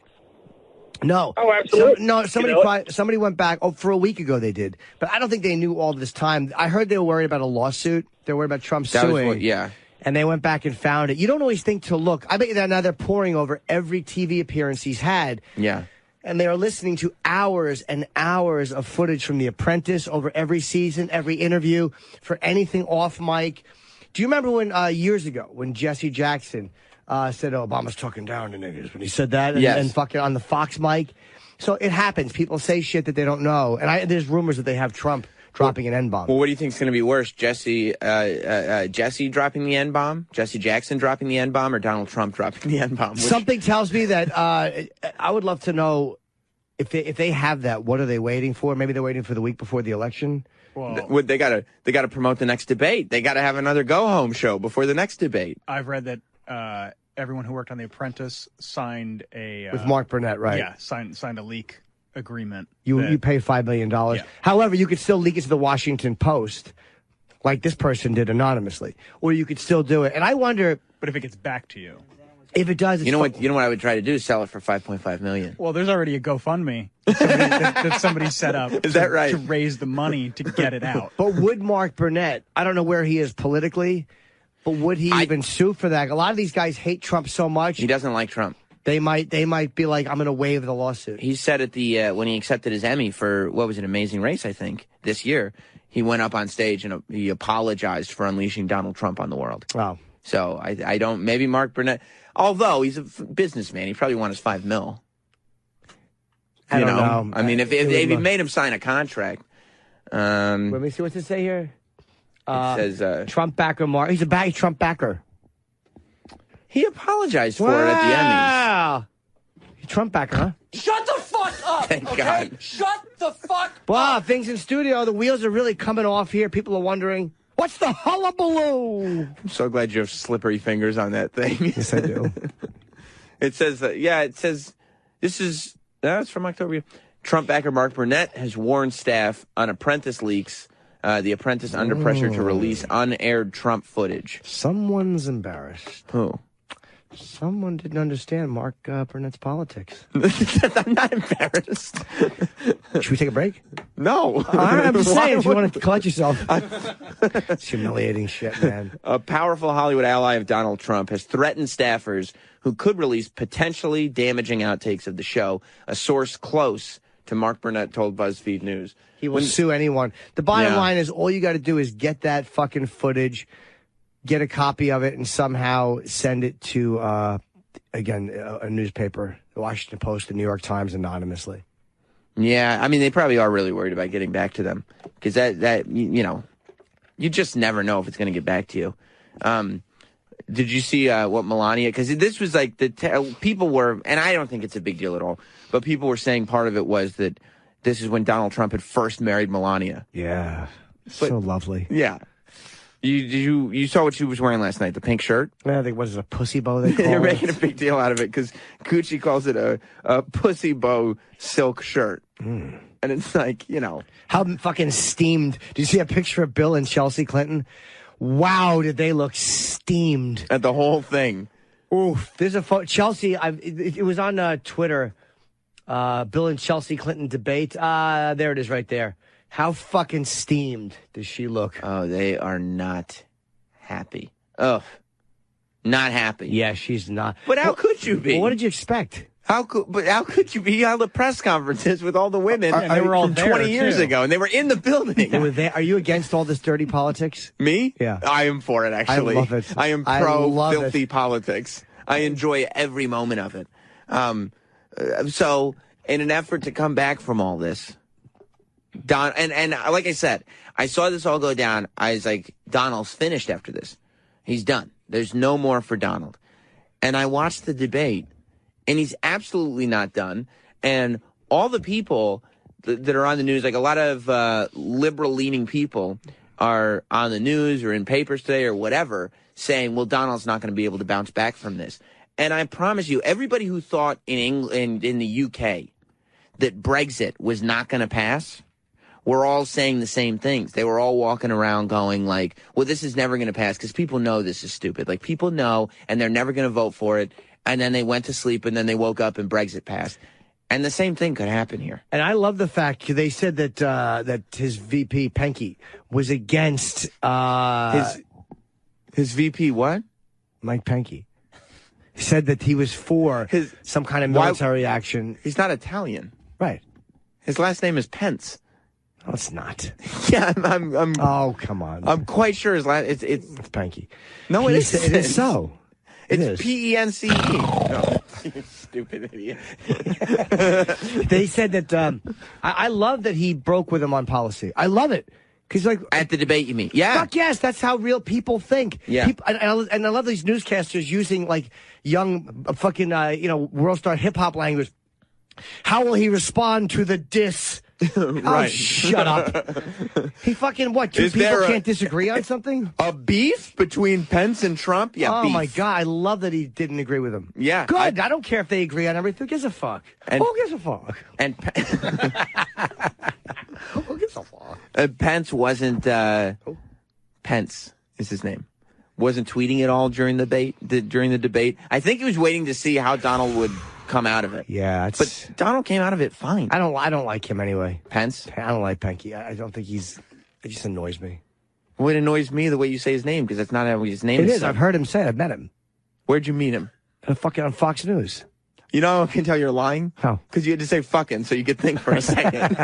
No. Oh, absolutely. Somebody went back. Oh, for a week ago they did. But I don't think they knew all this time. I heard they were worried about a lawsuit. They were worried about Trump suing. Yeah. And they went back and found it. You don't always think to look. I bet you that now they're pouring over every TV appearance he's had. Yeah. And they are listening to hours and hours of footage from The Apprentice over every season, every interview, for anything off mic. Do you remember when years ago when Jesse Jackson said, Obama's talking down to niggas, when he said that and fucking on the Fox mic? So it happens. People say shit that they don't know. And there's rumors that they have Trump dropping an N-bomb. Well, what do you think is going to be worse? Jesse dropping the N-bomb? Jesse Jackson dropping the N-bomb? Or Donald Trump dropping the N-bomb? Something tells me that I would love to know if they have that, what are they waiting for? Maybe they're waiting for the week before the election. Well, they gotta promote the next debate. They gotta have another go-home show before the next debate. I've read that everyone who worked on The Apprentice signed a... with Mark Burnett, right? Yeah, signed a leak agreement. You pay $5 million. Yeah. However, you could still leak it to the Washington Post, like this person did anonymously. Or you could still do it. And I wonder... But if it gets back to you... If it does... You know what I would try to do? Sell it for $5.5 million. Well, there's already a GoFundMe that somebody set up. Is that right? To raise the money to get it out. But would Mark Burnett, I don't know where he is politically, but would he even sue for that? A lot of these guys hate Trump so much. He doesn't like Trump. They might be like, I'm going to waive the lawsuit. He said at the when he accepted his Emmy for, what was it, Amazing Race, I think, this year, he went up on stage and he apologized for unleashing Donald Trump on the world. Wow. So I don't, maybe Mark Burnett, although he's a businessman, he probably wants his $5 million. I don't know. I mean, if he made him sign a contract. Let me see what's it say here. It says Trump backer Mark. He's a Trump backer. He apologized for it at the Emmys. Trump backer, huh? Shut the fuck up! Thank God. Shut the fuck Wow, up! things in studio. The wheels are really coming off here. People are wondering. What's the hullabaloo? I'm so glad you have slippery fingers on that thing. Yes, I do. It says, this is, that's from October. Trump backer Mark Burnett has warned staff on Apprentice leaks, The Apprentice under pressure to release unaired Trump footage. Someone's embarrassed. Who? Someone didn't understand Mark Burnett's politics. I'm not embarrassed. Should we take a break? No. I'm just saying, if you want to collect yourself. It's humiliating shit, man. A powerful Hollywood ally of Donald Trump has threatened staffers who could release potentially damaging outtakes of the show. A source close to Mark Burnett told BuzzFeed News. He will sue anyone. The bottom line is all you got to do is get that fucking footage, get a copy of it, and somehow send it to, a newspaper, the Washington Post, the New York Times, anonymously. Yeah, I mean, they probably are really worried about getting back to them. Because you just never know if it's going to get back to you. Did you see what Melania, because this was like, people were, and I don't think it's a big deal at all, but people were saying part of it was that this is when Donald Trump had first married Melania. Yeah, so lovely. Yeah. You saw what she was wearing last night, the pink shirt? Yeah, I think, was it a pussy bow they call They're it? making a big deal out of it because Gucci calls it a pussy bow silk shirt. And it's like, How fucking steamed. Do you see a picture of Bill and Chelsea Clinton? Wow, did they look steamed. At the whole thing. Oof. There's a photo. Chelsea, it was on Twitter. Bill and Chelsea Clinton debate. There it is right there. How fucking steamed does she look? Oh, they are not happy. Oh, not happy. Yeah, she's not. But how could you be? Well, what did you expect? How could you be? You held the press conferences with all the women. They were all there, 20 years too. ago, and they were in the building. They were there. Are you against all this dirty politics? Me? Yeah. I am for it, actually. I love it. I am pro filthy politics. I enjoy every moment of it. So, in an effort to come back from all this, and like I said, I saw this all go down. I was like, Donald's finished after this. He's done. There's no more for Donald. And I watched the debate, and he's absolutely not done. And all the people that are on the news, like a lot of liberal-leaning people are on the news or in papers today or whatever, saying, well, Donald's not going to be able to bounce back from this. And I promise you, everybody who thought in England, in the UK, that Brexit was not going to pass, were all saying the same things. They were all walking around going like, well, this is never going to pass because people know this is stupid. Like, people know, and they're never going to vote for it. And then they went to sleep, and then they woke up, and Brexit passed. And the same thing could happen here. And I love the fact they said that that his VP, Penke, was against... His VP what? Mike Penke. He said that he was for some kind of military action. He's not Italian. Right. His last name is Pence. No, it's not. Yeah, I'm oh, come on. I'm quite sure his last... It's Penke. No, it isn't. It is so. It's P-E-N-C-E. Oh, you stupid idiot. They said that... I love that he broke with him on policy. I love it. Because like at the debate, you mean? Yeah. Fuck yes, that's how real people think. Yeah. And I love these newscasters using like young fucking world star hip hop language. How will he respond to the diss? Right. Oh, shut up. He fucking what? Two people can't disagree on something? A beef between Pence and Trump? Yeah. Oh beef. my God, I love that he didn't agree with him. Yeah. Good. I don't care if they agree on everything. Who gives a fuck? Who gives a fuck? And who gives a fuck? Pence wasn't. Pence is his name. Wasn't tweeting at all during the debate. I think he was waiting to see how Donald would come out of it. Yeah, but Donald came out of it fine. I don't like him anyway. Pence? I don't like Penke. I don't think it just annoys me. Well, it annoys me the way you say his name, because that's not how his name is. It is. I've heard him say it. I've met him. Where'd you meet him? Fucking on Fox News. You know, I can tell you're lying. How? Because you had to say fucking, so you could think for a second.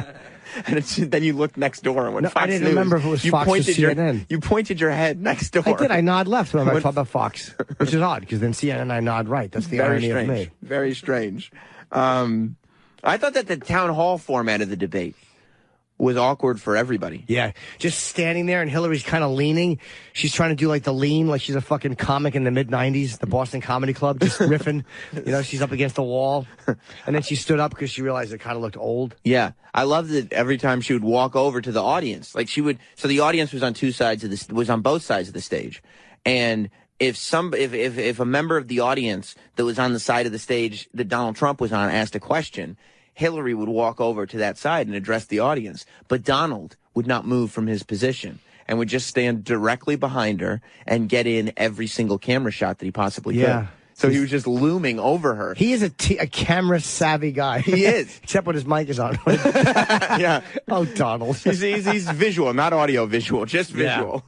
And then you looked next door and went Fox I didn't News. remember if it was Fox or CNN. You pointed your head next door. I did. I nod left when I thought about Fox, which is odd because then CNN I nod right. That's the irony of me. Very strange. I thought that the town hall format of the debate was awkward for everybody. Yeah, just standing there, and Hillary's kind of leaning. She's trying to do like the lean, like she's a fucking comic in the mid-'90s, the Boston Comedy Club, just riffing. You know, she's up against the wall. And then she stood up because she realized it kind of looked old. Yeah. I loved that every time she would walk over to the audience, like she would, so the audience was on both sides of the stage. And if a member of the audience that was on the side of the stage that Donald Trump was on asked a question, Hillary would walk over to that side and address the audience. But Donald would not move from his position and would just stand directly behind her and get in every single camera shot that he possibly could. So he was just looming over her. He is a camera-savvy guy. He is. Except when his mic is on. Yeah. Oh, Donald. He's visual, not audio visual, just visual.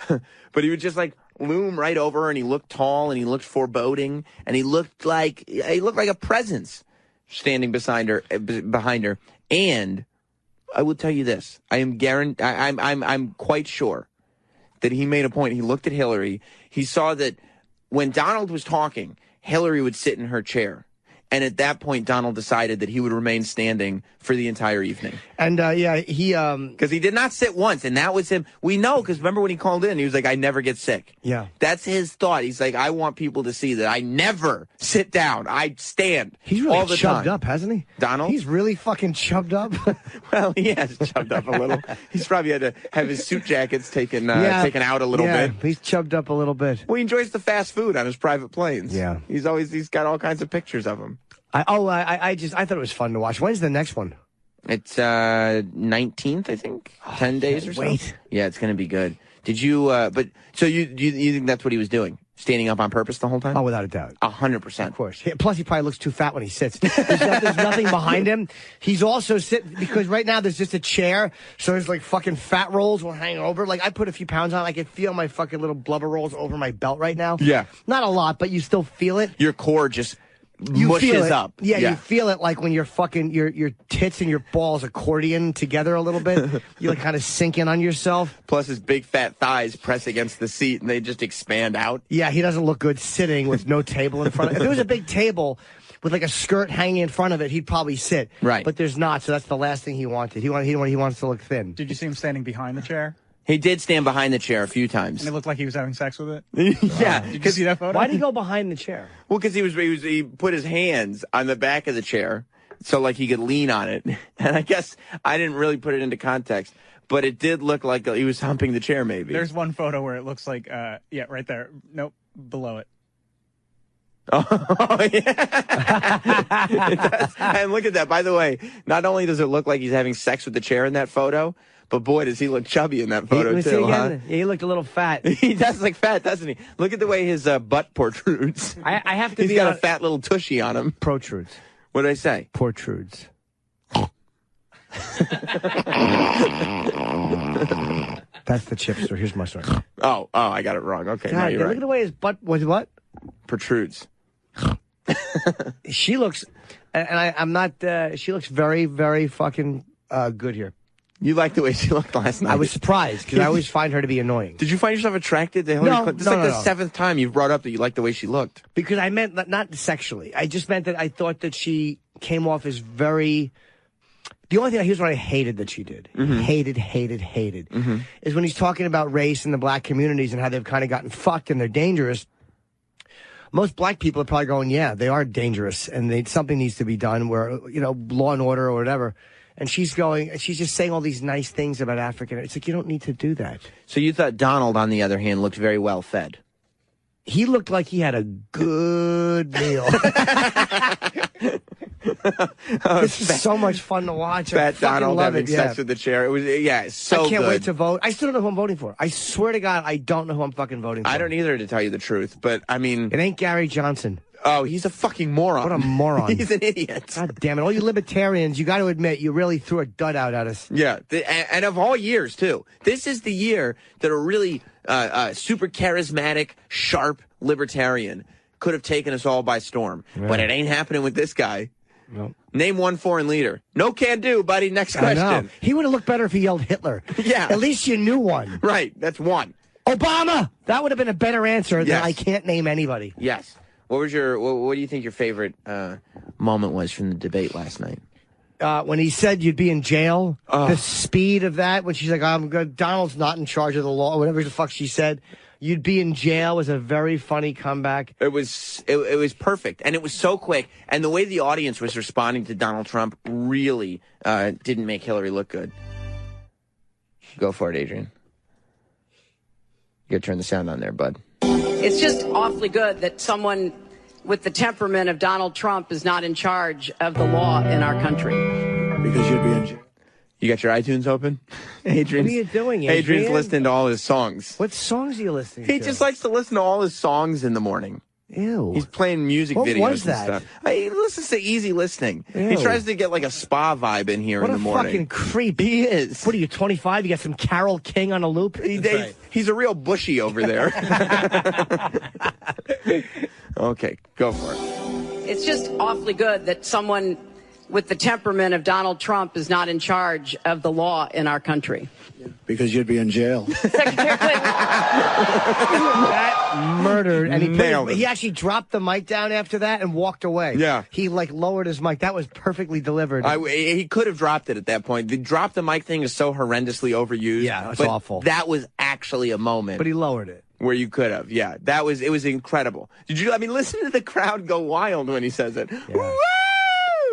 Yeah. But he would just like loom right over her, and he looked tall and he looked foreboding, and he looked like a presence standing behind her. And I will tell you this: I'm quite sure that he made a point. He looked at Hillary. He saw that when Donald was talking, Hillary would sit in her chair. And at that point, Donald decided that he would remain standing for the entire evening. And, he... Because he did not sit once, and that was him. We know, because remember when he called in, he was like, I never get sick. Yeah. That's his thought. He's like, I want people to see that I never sit down. I stand He's really all the chubbed time. up, hasn't he? Donald? He's really fucking chubbed up. Well, he has chubbed up a little. He's probably had to have his suit jackets taken out a little bit. He's chubbed up a little bit. Well, he enjoys the fast food on his private planes. Yeah. He's got all kinds of pictures of him. I thought it was fun to watch. When's the next one? It's 19th, I think. 10 days or so. Wait. Yeah, it's going to be good. Did you? So you think that's what he was doing? Standing up on purpose the whole time? Oh, without a doubt. 100%. Of course. Plus, he probably looks too fat when he sits. There's nothing behind him. He's also sitting, because right now there's just a chair, so there's like fucking fat rolls will hang over. Like, I put a few pounds on, I can feel my fucking little blubber rolls over my belt right now. Yeah. Not a lot, but you still feel it. Your core just You mushes feel it. up. Yeah, you feel it like when you're fucking your tits and your balls accordion together a little bit. You like kind of sink in on yourself. Plus his big fat thighs press against the seat and they just expand out. Yeah, he doesn't look good sitting with no table in front of him. If there was a big table with like a skirt hanging in front of it, he'd probably sit. Right. But there's not, so that's the last thing he wanted. He wants to look thin. Did you see him standing behind the chair? He did stand behind the chair a few times. And it looked like he was having sex with it? Yeah. Did you see that photo? Why did he go behind the chair? Well, because he put his hands on the back of the chair so like he could lean on it. And I guess I didn't really put it into context, but it did look like he was humping the chair maybe. There's one photo where it looks like, yeah, right there. Nope, below it. Oh, yeah. It does. And look at that. By the way, not only does it look like he's having sex with the chair in that photo, but boy, does he look chubby in that photo, too, huh? Yeah, he looked a little fat. He does look fat, doesn't he? Look at the way his butt protrudes. I have to He's be got a fat little tushy on him. Protrudes. What did I say? Protrudes. That's the chipster. Here's my story. Oh, I got it wrong. Okay, God, no, you're look right. at the way his butt was what? Protrudes. She looks, and I'm not, she looks very, very fucking good here. You liked the way she looked last night. I was surprised, because I always find her to be annoying. Did you find yourself attracted to Hillary Clinton? This is like the seventh time you've brought up that you liked the way she looked. Because I meant, not sexually, I just meant that I thought that she came off as very... The only thing, here's what I hated that she did. Hated, is when he's talking about race and the black communities and how they've kind of gotten fucked and they're dangerous. Most black people are probably going, yeah, they are dangerous and something needs to be done where, law and order or whatever. And she's just saying all these nice things about African. It's like, you don't need to do that. So you thought Donald, on the other hand, looked very well fed. He looked like he had a good meal. This is so much fun to watch. Fat Donald having sex with the chair. It was, so I can't good. wait to vote. I still don't know who I'm voting for. I swear to God, I don't know who I'm fucking voting for. I don't either, to tell you the truth. But, I mean... It ain't Gary Johnson. Oh, he's a fucking moron. What a moron. He's an idiot. God damn it. All you libertarians, you got to admit, you really threw a dud out at us. Yeah, and of all years, too. This is the year that a really super charismatic, sharp libertarian could have taken us all by storm. Yeah. But it ain't happening with this guy. Nope. Name one foreign leader. No can do, buddy. Next question. I know. He would have looked better if he yelled Hitler. Yeah. At least you knew one. Right, that's one. Obama! That would have been a better answer than I can't name anybody. Yes. What do you think your favorite moment was from the debate last night? when he said you'd be in jail, the speed of that, when she's like, I'm good, Donald's not in charge of the law, whatever the fuck she said, you'd be in jail was a very funny comeback. It was perfect, and it was so quick, and the way the audience was responding to Donald Trump really didn't make Hillary look good. Go for it, Adrian. You gotta turn the sound on there, bud. It's just awfully good that someone with the temperament of Donald Trump is not in charge of the law in our country. Because you'd be in jail. You got your iTunes open? Adrian's, what are you doing, Adrian? Adrian's listening to all his songs. What songs are you listening to? He just likes to listen to all his songs in the morning. Ew. He's playing music What videos was that? and stuff. He listens to easy listening. Ew. He tries to get like a spa vibe in here in the morning. What a fucking creep. He is. What are you, 25? You got some Carole King on a loop? He's a real bushy over there. Okay, go for it. It's just awfully good that someone with the temperament of Donald Trump is not in charge of the law in our country. Because you'd be in jail. Secretary Clinton. That murdered. And Nailed it. he actually dropped the mic down after that and walked away. Yeah. He like lowered his mic. That was perfectly delivered. He could have dropped it at that point. The drop the mic thing is so horrendously overused. Yeah, that's but awful. That was actually a moment. But he lowered it. Where you could have. Yeah, it was incredible. Listen to the crowd go wild when he says it. Yeah. Woo!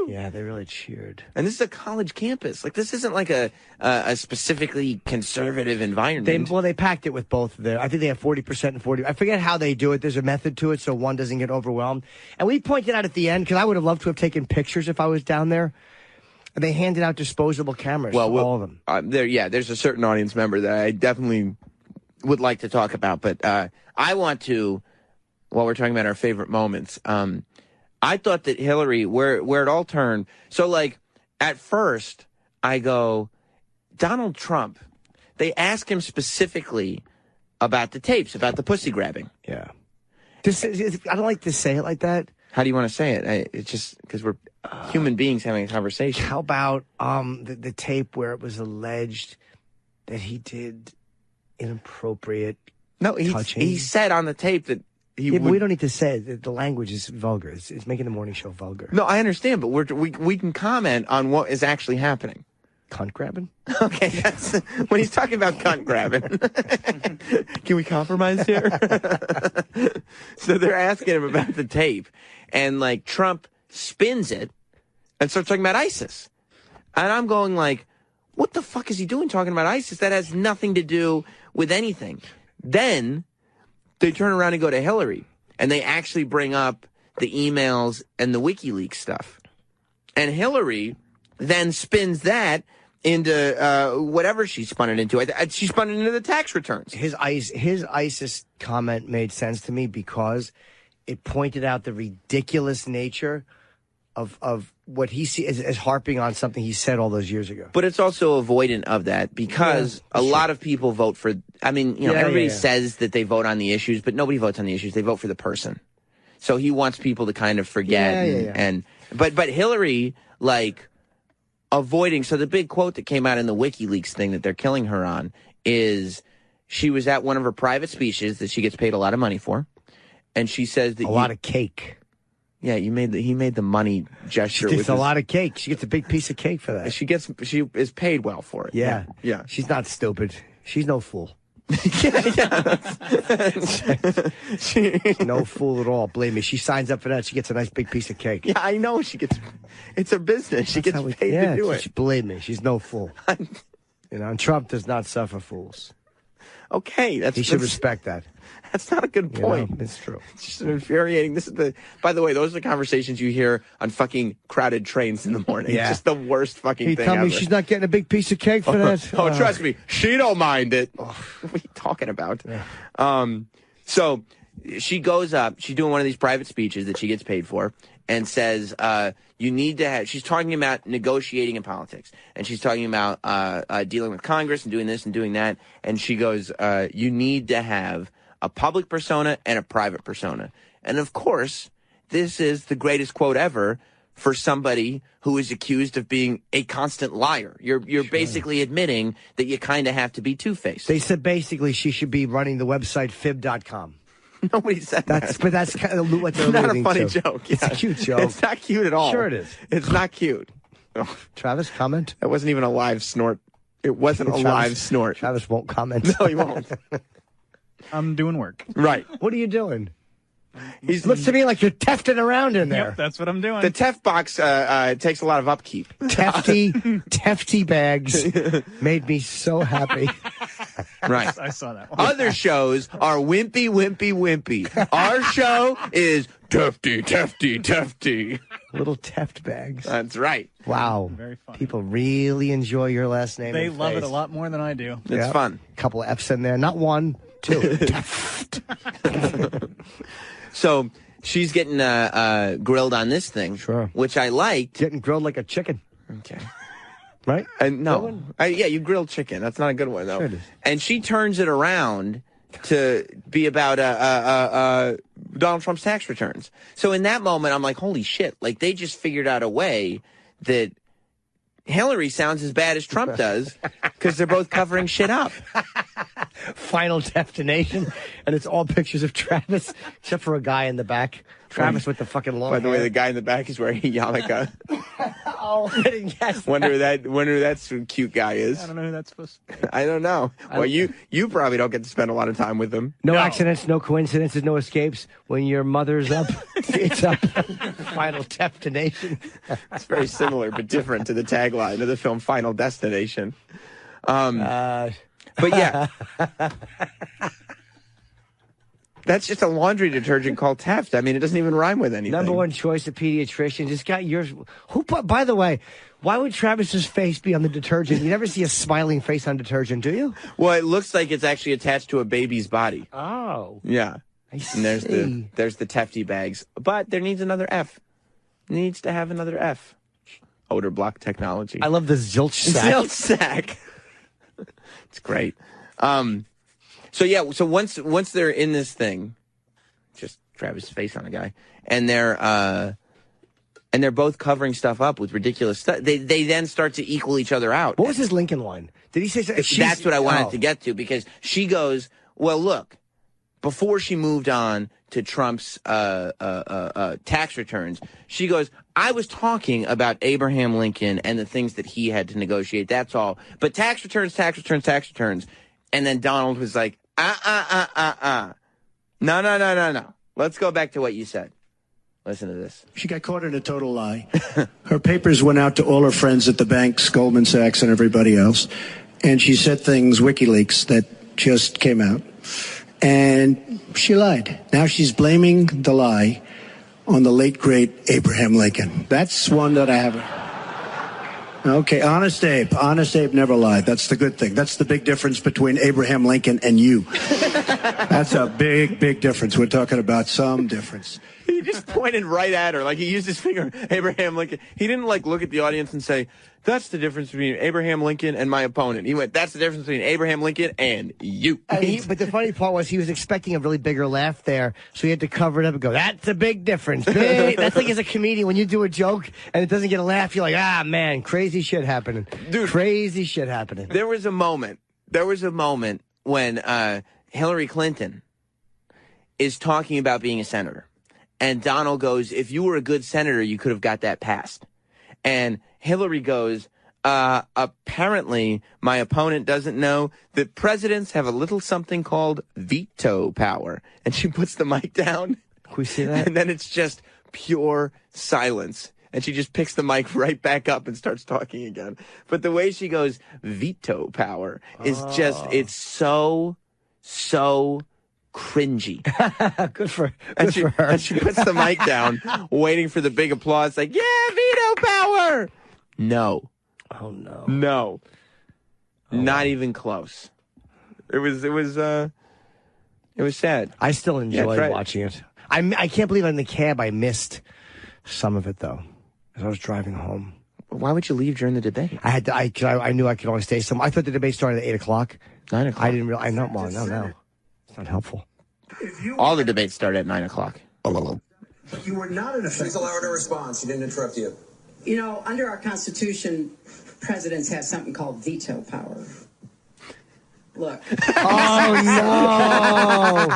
Yeah, they really cheered. And this is a college campus. Like, this isn't like a specifically conservative environment. They packed it with both of their. I think they have 40% and 40%. I forget how they do it. There's a method to it so one doesn't get overwhelmed. And we pointed out at the end, because I would have loved to have taken pictures if I was down there. And they handed out disposable cameras to all of them. There's a certain audience member that I definitely would like to talk about. But I want to, while we're talking about our favorite moments, I thought that Hillary, where it all turned, so like at first I go, Donald Trump, they ask him specifically about the tapes, about the pussy grabbing. Yeah. I don't like to say it like that. How do you want to say it? It's just because we're human beings having a conversation. How about the tape where it was alleged that he did inappropriate touching? He said on the tape that but we don't need to say it. The language is vulgar. It's making the morning show vulgar. No, I understand, but we can comment on what is actually happening. Cunt grabbing? Okay, that's when he's talking about cunt grabbing. Can we compromise here? So they're asking him about the tape, and like Trump spins it and starts talking about ISIS. And I'm going like, what the fuck is he doing talking about ISIS? That has nothing to do with anything. Then they turn around and go to Hillary, and they actually bring up the emails and the WikiLeaks stuff. And Hillary then spins that into whatever she spun it into. She spun it into the tax returns. His ISIS comment made sense to me because it pointed out the ridiculous nature of what he sees as harping on something he said all those years ago. But it's also avoidant of that because a lot of people vote for, everybody says that they vote on the issues, but nobody votes on the issues. They vote for the person. So he wants people to kind of forget. But Hillary, like, avoiding. So the big quote that came out in the WikiLeaks thing that they're killing her on is she was at one of her private speeches that she gets paid a lot of money for. And she says that a lot of cake. Yeah, he made the money gesture. She gets a lot of cake. She gets a big piece of cake for that. She is paid well for it. Yeah. Yeah. She's not stupid. She's no fool. She's no fool at all. Believe me. She signs up for that. She gets a nice big piece of cake. Yeah, I know. It's her business. She gets paid to do it. Believe me. She's no fool. And Trump does not suffer fools. Okay. He should respect that. That's not a good point. It's true. It's just infuriating. By the way, those are the conversations you hear on fucking crowded trains in the morning. Yeah. It's just the worst fucking thing tell ever. me she's not getting a big piece of cake for that? Oh, trust me. She don't mind it. What are you talking about? Yeah. So she goes up. She's doing one of these private speeches that she gets paid for and says, you need to have, she's talking about negotiating in politics. And she's talking about dealing with Congress and doing this and doing that. And she goes, you need to have a public persona and a private persona. And of course, this is the greatest quote ever for somebody who is accused of being a constant liar. You're basically admitting that you kind of have to be two-faced. They said basically she should be running the website fib.com. Nobody said that. But that's kind of what they're It's not a alluding funny to. joke. It's a cute joke. It's not cute at all. Sure it is. It's not cute. Travis, comment? That wasn't even a live snort. It wasn't a live snort. Travis won't comment. No, he won't. I'm doing work. Right. What are you doing? He looks to me like you're tefting around in there. Yep, that's what I'm doing. The Teft box takes a lot of upkeep. Tefty bags made me so happy. Right. I saw that one. Other shows are wimpy, wimpy, wimpy. Our show is Tefty, Tefty, Tefty. Little Teft bags. That's right. Wow. Very funny. People really enjoy your last name. They love it a lot more than I do. It's fun. A couple of F's in there. Not one, two. Teft. So she's getting grilled on this thing. Sure. Which I liked. Getting grilled like a chicken. Okay. Right? No. Yeah, you grilled chicken. That's not a good one, though. Sure it is. And she turns it around to be about Donald Trump's tax returns. So in that moment, I'm like, holy shit. Like, they just figured out a way that Hillary sounds as bad as Trump does because they're both covering shit up. Final destination, and it's all pictures of Travis, except for a guy in the back. Travis with the fucking long By the hair. way, the guy in the back is wearing a yarmulke. Oh, I didn't guess Wonder who that cute guy is. I don't know who that's supposed to be. I don't know. Well, you probably don't get to spend a lot of time with him. No accidents, no coincidences, no escapes. When your mother's up, it's up. Final destination. It's very similar but different to the tagline of the film Final Destination. But yeah. That's just a laundry detergent called Taft. I mean, it doesn't even rhyme with anything. Number one choice of pediatrician. Just got yours. Who put? By the way, why would Travis's face be on the detergent? You never see a smiling face on detergent, do you? Well, it looks like it's actually attached to a baby's body. Oh, yeah. I see. And there's the Tefty bags, but there needs another F. Needs to have another F. Odor block technology. I love the zilch sack. Zilch sack. It's great. So yeah, so once they're in this thing, just Travis' face on a guy, and they're both covering stuff up with ridiculous stuff. They then start to equal each other out. What was his Lincoln line? Did he say something? That's what I wanted to get to, because she goes, well, look, before she moved on to Trump's tax returns, she goes, I was talking about Abraham Lincoln and the things that he had to negotiate. That's all. But tax returns. And then Donald was like, No. Let's go back to what you said. Listen to this. She got caught in a total lie. Her papers went out to all her friends at the banks, Goldman Sachs and everybody else. And she said things, WikiLeaks, that just came out. And she lied. Now she's blaming the lie on the late, great Abraham Lincoln. That's one that I haven't. Okay, Honest Abe. Honest Abe never lied. That's the good thing. That's the big difference between Abraham Lincoln and you. That's a big, big difference. We're talking about some difference. He just pointed right at her. Like, he used his finger, Abraham Lincoln. He didn't, like, look at the audience and say, that's the difference between Abraham Lincoln and my opponent. He went, that's the difference between Abraham Lincoln and you. But the funny part was he was expecting a really bigger laugh there, so he had to cover it up and go, that's a big difference. That's like as a comedian, when you do a joke and it doesn't get a laugh, you're like, ah, man, crazy shit happening. Dude, crazy shit happening. There was a moment when Hillary Clinton is talking about being a senator. And Donald goes, if you were a good senator, you could have got that passed. And Hillary goes, apparently my opponent doesn't know that presidents have a little something called veto power. And she puts the mic down. Can we see that? And then it's just pure silence. And she just picks the mic right back up and starts talking again. But the way she goes, veto power, is just, it's so cringy. Good for her. And she puts the mic down, waiting for the big applause, like, yeah, veto power. No. Oh, no. No. Not even close. It was sad. I still enjoyed watching it. I can't believe in the cab I missed some of it, though, as I was driving home. Why would you leave during the debate? I knew I could only stay some. I thought the debate started at 8 o'clock. 9 o'clock. I didn't realize. No. It's not helpful. All the debates start at 9 o'clock. You were not an effective. Please allow her to respond. She didn't interrupt you. You know, under our Constitution, presidents have something called veto power. Look. Oh, no.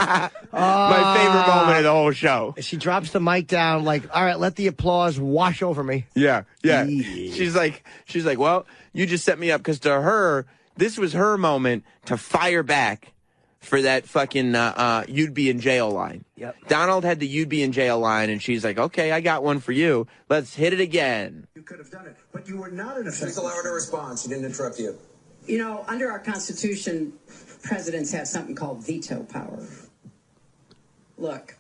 My favorite moment of the whole show. She drops the mic down like, all right, let the applause wash over me. Yeah. She's like, well, you just set me up, because to her, this was her moment to fire back for that fucking you'd be in jail line. Yep. Donald had the you'd be in jail line, and she's like, okay, I got one for you. Let's hit it again. You could have done it, but you were not an effective. Please allow her to respond. She didn't interrupt you. You know, under our Constitution, presidents have something called veto power. Look.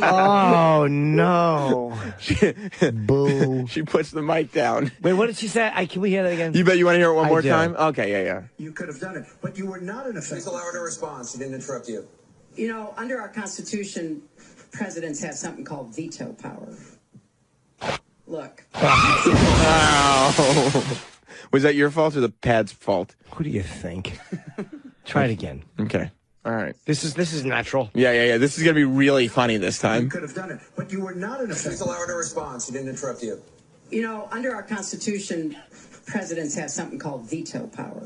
Oh, no. Boo. She puts the mic down. Wait, what did she say? Can we hear that again? You bet you want to hear it one I more do. time? Okay, yeah. You could have done it, but you were not an effective. Please allow her to respond. She didn't interrupt you. You know, under our Constitution, presidents have something called veto power. Look. Oh. Was that your fault or the pad's fault? Who do you think? Try it again. Okay. All right. This is natural. Yeah. This is going to be really funny this time. You could have done it, but you were not an effective. Please allow her to respond. She didn't interrupt you. You know, under our Constitution, presidents have something called veto power.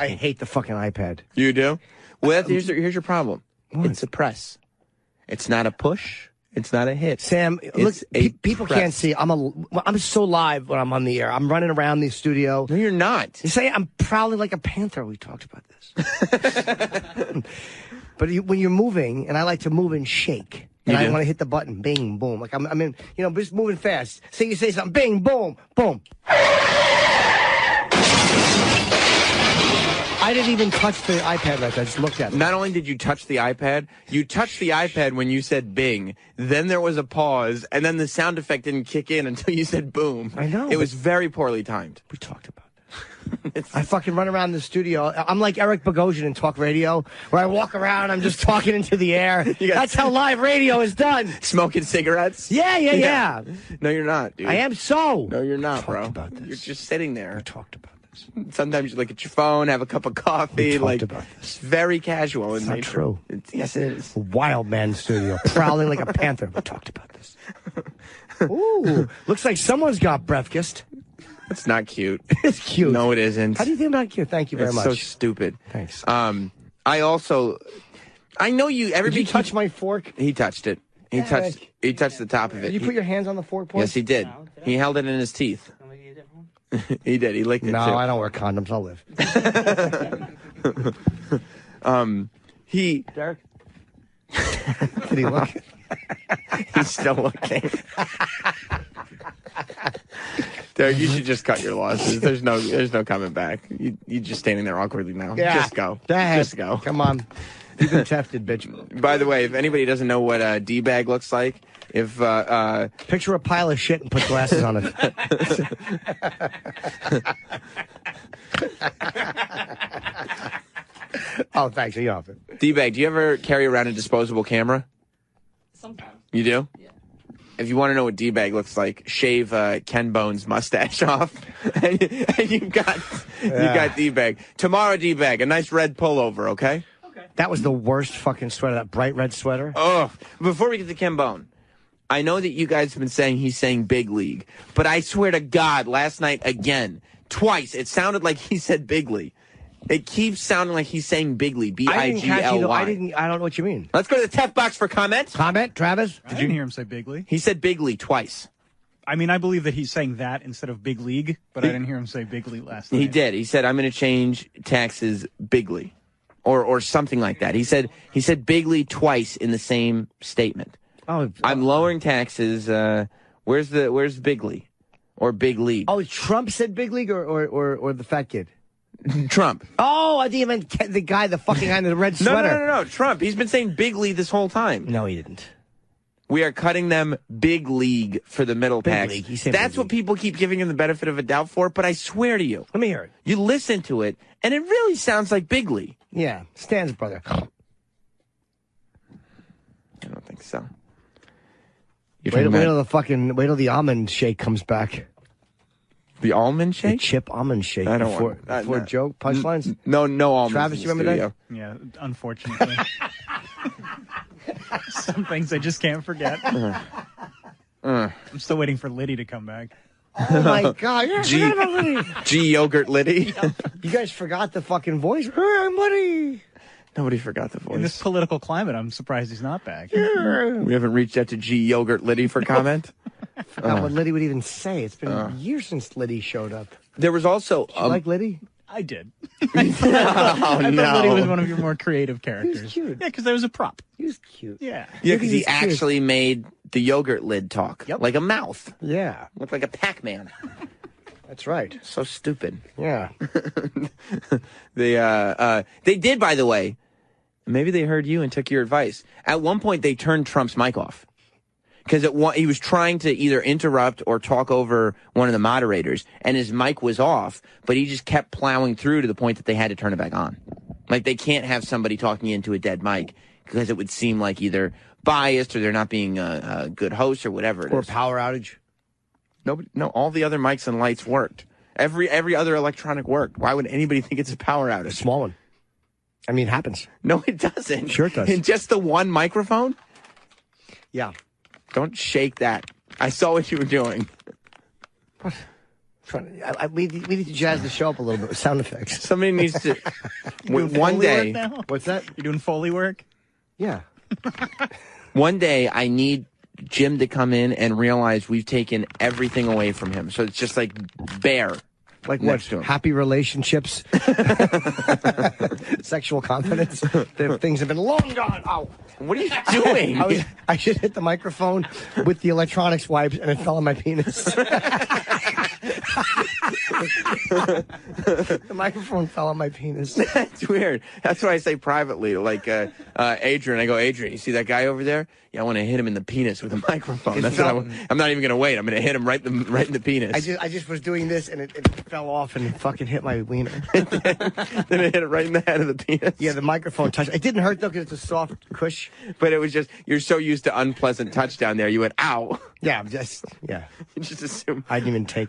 I hate the fucking iPad. You do? Well, here's your problem. It's a press. It's not a push. It's not a hit. Sam, look, people can't see. I'm so live when I'm on the air. I'm running around the studio. No, you're not. You say I'm prowling like a panther. We talked about this. But when you're moving, and I like to move and shake, and I want to hit the button, bing, boom. Like I'm in, just moving fast. Say you say something, bing, boom, boom. I didn't even touch the iPad right there. I just looked at it. Not only did you touch the iPad, you touched the iPad when you said bing. Then there was a pause, and then the sound effect didn't kick in until you said boom. I know. It was very poorly timed. We talked about this. I fucking run around the studio. I'm like Eric Bogosian in talk radio, where I walk around, I'm just talking into the air. That's how live radio is done. Smoking cigarettes? Yeah. No, you're not, dude. I am so. No, you're not, bro. About this. You're just sitting there. We talked about this. Sometimes you look at your phone, have a cup of coffee. We talked about this. It's very casual in nature. Not true. Yes, it is. Wild man studio, prowling like a panther. We talked about this. Ooh, looks like someone's got breakfast. It's not cute. It's cute. No, it isn't. How do you think about cute? Thank you very much. It's so stupid. Thanks. I know you. Everybody. Did you touch my fork? He touched it. He touched the top of it. Did you put your hands on the fork? Yes, he did. He held it in his teeth. He did. He licked it. No, too. I don't wear condoms. I'll live. Derek? Did he look? He's still looking. Derek, you should just cut your losses. There's no coming back. You're just standing there awkwardly now. Yeah. Just go. Just go. Come on. You've been tested, bitch. By the way, if anybody doesn't know what a D-bag looks like, picture a pile of shit and put glasses on it. Oh, thanks. You're off it. D-bag, do you ever carry around a disposable camera? Sometimes. You do? Yeah. If you want to know what D-bag looks like, shave Ken Bone's mustache off, and you've got D-bag. Tomorrow, D-bag, a nice red pullover, okay? Okay. That was the worst fucking sweater, that bright red sweater. Oh, before we get to Ken Bone, I know that you guys have been saying he's saying big league, but I swear to God, last night again, twice, it sounded like he said bigly. It keeps sounding like he's saying bigly, B-I-G-L-Y. I don't know what you mean. Let's go to the tech box for comment. Comment, Travis? Did you hear him say bigly? He said bigly twice. I mean, I believe that he's saying that instead of big league, but I didn't hear him say bigly last night. He did. He said, I'm going to change taxes bigly, or something like that. He said bigly twice in the same statement. Oh, I'm lowering taxes. Where's bigly or big league? Oh, Trump said big league or the fat kid? Trump. Oh, I didn't even the guy, the fucking guy in the red sweater. No. Trump. He's been saying big league this whole time. No, he didn't. We are cutting them big league for the middle Big packs. league. He said That's big what league. people keep giving him the benefit of a doubt for, but I swear to you. Let me hear it. You listen to it, and it really sounds like big league. Yeah, Stan's brother. I don't think so. Wait till the almond shake comes back. The almond shake? The chip almond shake. I don't before want joke punchlines. No almonds. Travis, you remember that? Yeah, unfortunately. Some things I just can't forget. I'm still waiting for Liddy to come back. Oh, my God. Yeah, G, forgot about Liddy. G Yogurt Liddy. You guys forgot the fucking voice. Hey, I'm Liddy. Nobody forgot the voice. In this political climate, I'm surprised he's not back. We haven't reached out to G Yogurt Liddy for comment. I forgot what Liddy would even say. It's been years since Liddy showed up. There was also... Did you like Liddy? I did. I thought Liddy was one of your more creative characters. He was cute. Yeah, because there was a prop. He was cute. Yeah. Yeah, because he actually made the yogurt lid talk. Yep. Like a mouth. Yeah. Looked like a Pac-Man. That's right. So stupid. Yeah. They did, by the way. Maybe they heard you and took your advice. At one point, they turned Trump's mic off. Because he was trying to either interrupt or talk over one of the moderators, and his mic was off, but he just kept plowing through to the point that they had to turn it back on. Like, they can't have somebody talking into a dead mic, because it would seem like either biased or they're not being a good host or whatever it is. Or power outage. No, all the other mics and lights worked. Every other electronic worked. Why would anybody think it's a power outage? A small one. I mean, it happens. No, it doesn't. Sure it does. In just the one microphone? Yeah. Don't shake that. I saw what you were doing. We need to jazz the show up a little bit with sound effects. Somebody needs to... one day... What's that? You doing Foley work? Yeah. One day, I need Jim to come in and realize we've taken everything away from him. So it's just like bare. Like what? Happy relationships? Sexual confidence? Things have been long gone. Ow. What are you doing? I should hit the microphone with the electronics wipes and it fell on my penis. The microphone fell on my penis. That's weird. That's what I say privately to Adrian. I go, Adrian, you see that guy over there? Yeah, I want to hit him in the penis with a microphone. That's what I'm not even going to wait. I'm going to hit him right in the penis. I just was doing this and it fell off and it fucking hit my wiener. Then I hit it right in the head of the penis. Yeah, the microphone touched. It didn't hurt though because it's a soft cush. But it was just, you're so used to unpleasant touch down there. You went, ow. Yeah, You just assume. I didn't even try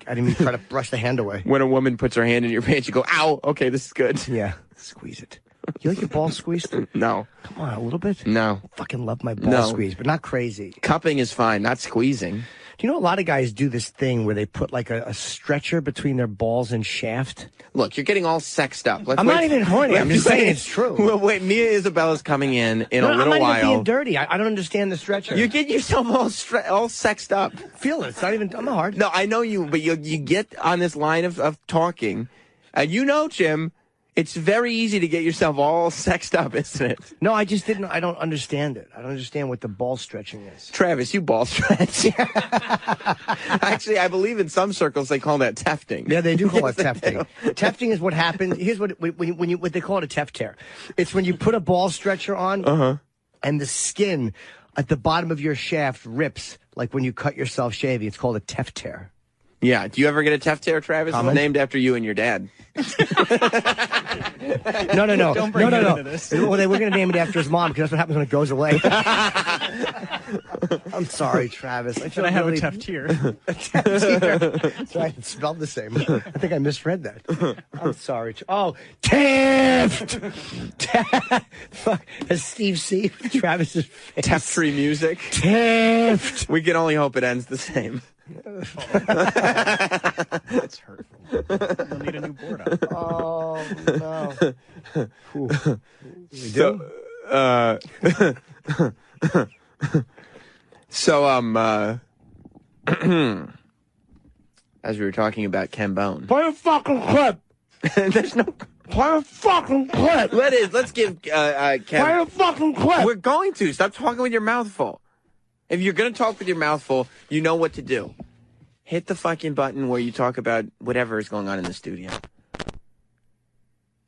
to brush the hand away. When a woman puts her hand in your pants, you go, ow, okay, this is good. Yeah, squeeze it. You like your balls squeezed? No. Come on, a little bit? No. I fucking love my balls squeezed, but not crazy. Cupping is fine, not squeezing. Do you know a lot of guys do this thing where they put like a stretcher between their balls and shaft? Look, you're getting all sexed up. I'm not even horny. I'm just saying it's true. Well, wait, Mia Isabella's coming in a little while. I'm not even being dirty. I don't understand the stretcher. You get yourself all sexed up. Feel it. It's not even. I'm not hard. No, I know you, but you get on this line of talking, and you know, Jim, it's very easy to get yourself all sexed up, isn't it? No, I just didn't. I don't understand it. I don't understand what the ball stretching is. Travis, you ball stretch. Actually, I believe in some circles they call that tefting. Yeah, they do call it tefting. Tefting is what happens. Here's what they call it a teft tear. It's when you put a ball stretcher on, and the skin at the bottom of your shaft rips, like when you cut yourself shaving. It's called a teft tear. Yeah. Do you ever get a teft tear, Travis? It's named after you and your dad. No. Don't bring it into this. Well, they were going to name it after his mom because that's what happens when it goes away. I'm sorry, Travis. I have a teft tear. A teft tear. That's right. It's spelled the same. I think I misread that. I'm sorry. Oh, Taft! Fuck. As Steve C. Travis's face. Teft tree music. Taft! We can only hope it ends the same. That's hurtful. You'll need a new board up. Oh, no. We do? As we were talking about Ken Bone. Play a fucking clip. There's no... Play a fucking clip. Let's give Ken... Play a fucking clip. We're going to. Stop talking with your mouth full. If you're going to talk with your mouth full, you know what to do. Hit the fucking button where you talk about whatever is going on in the studio.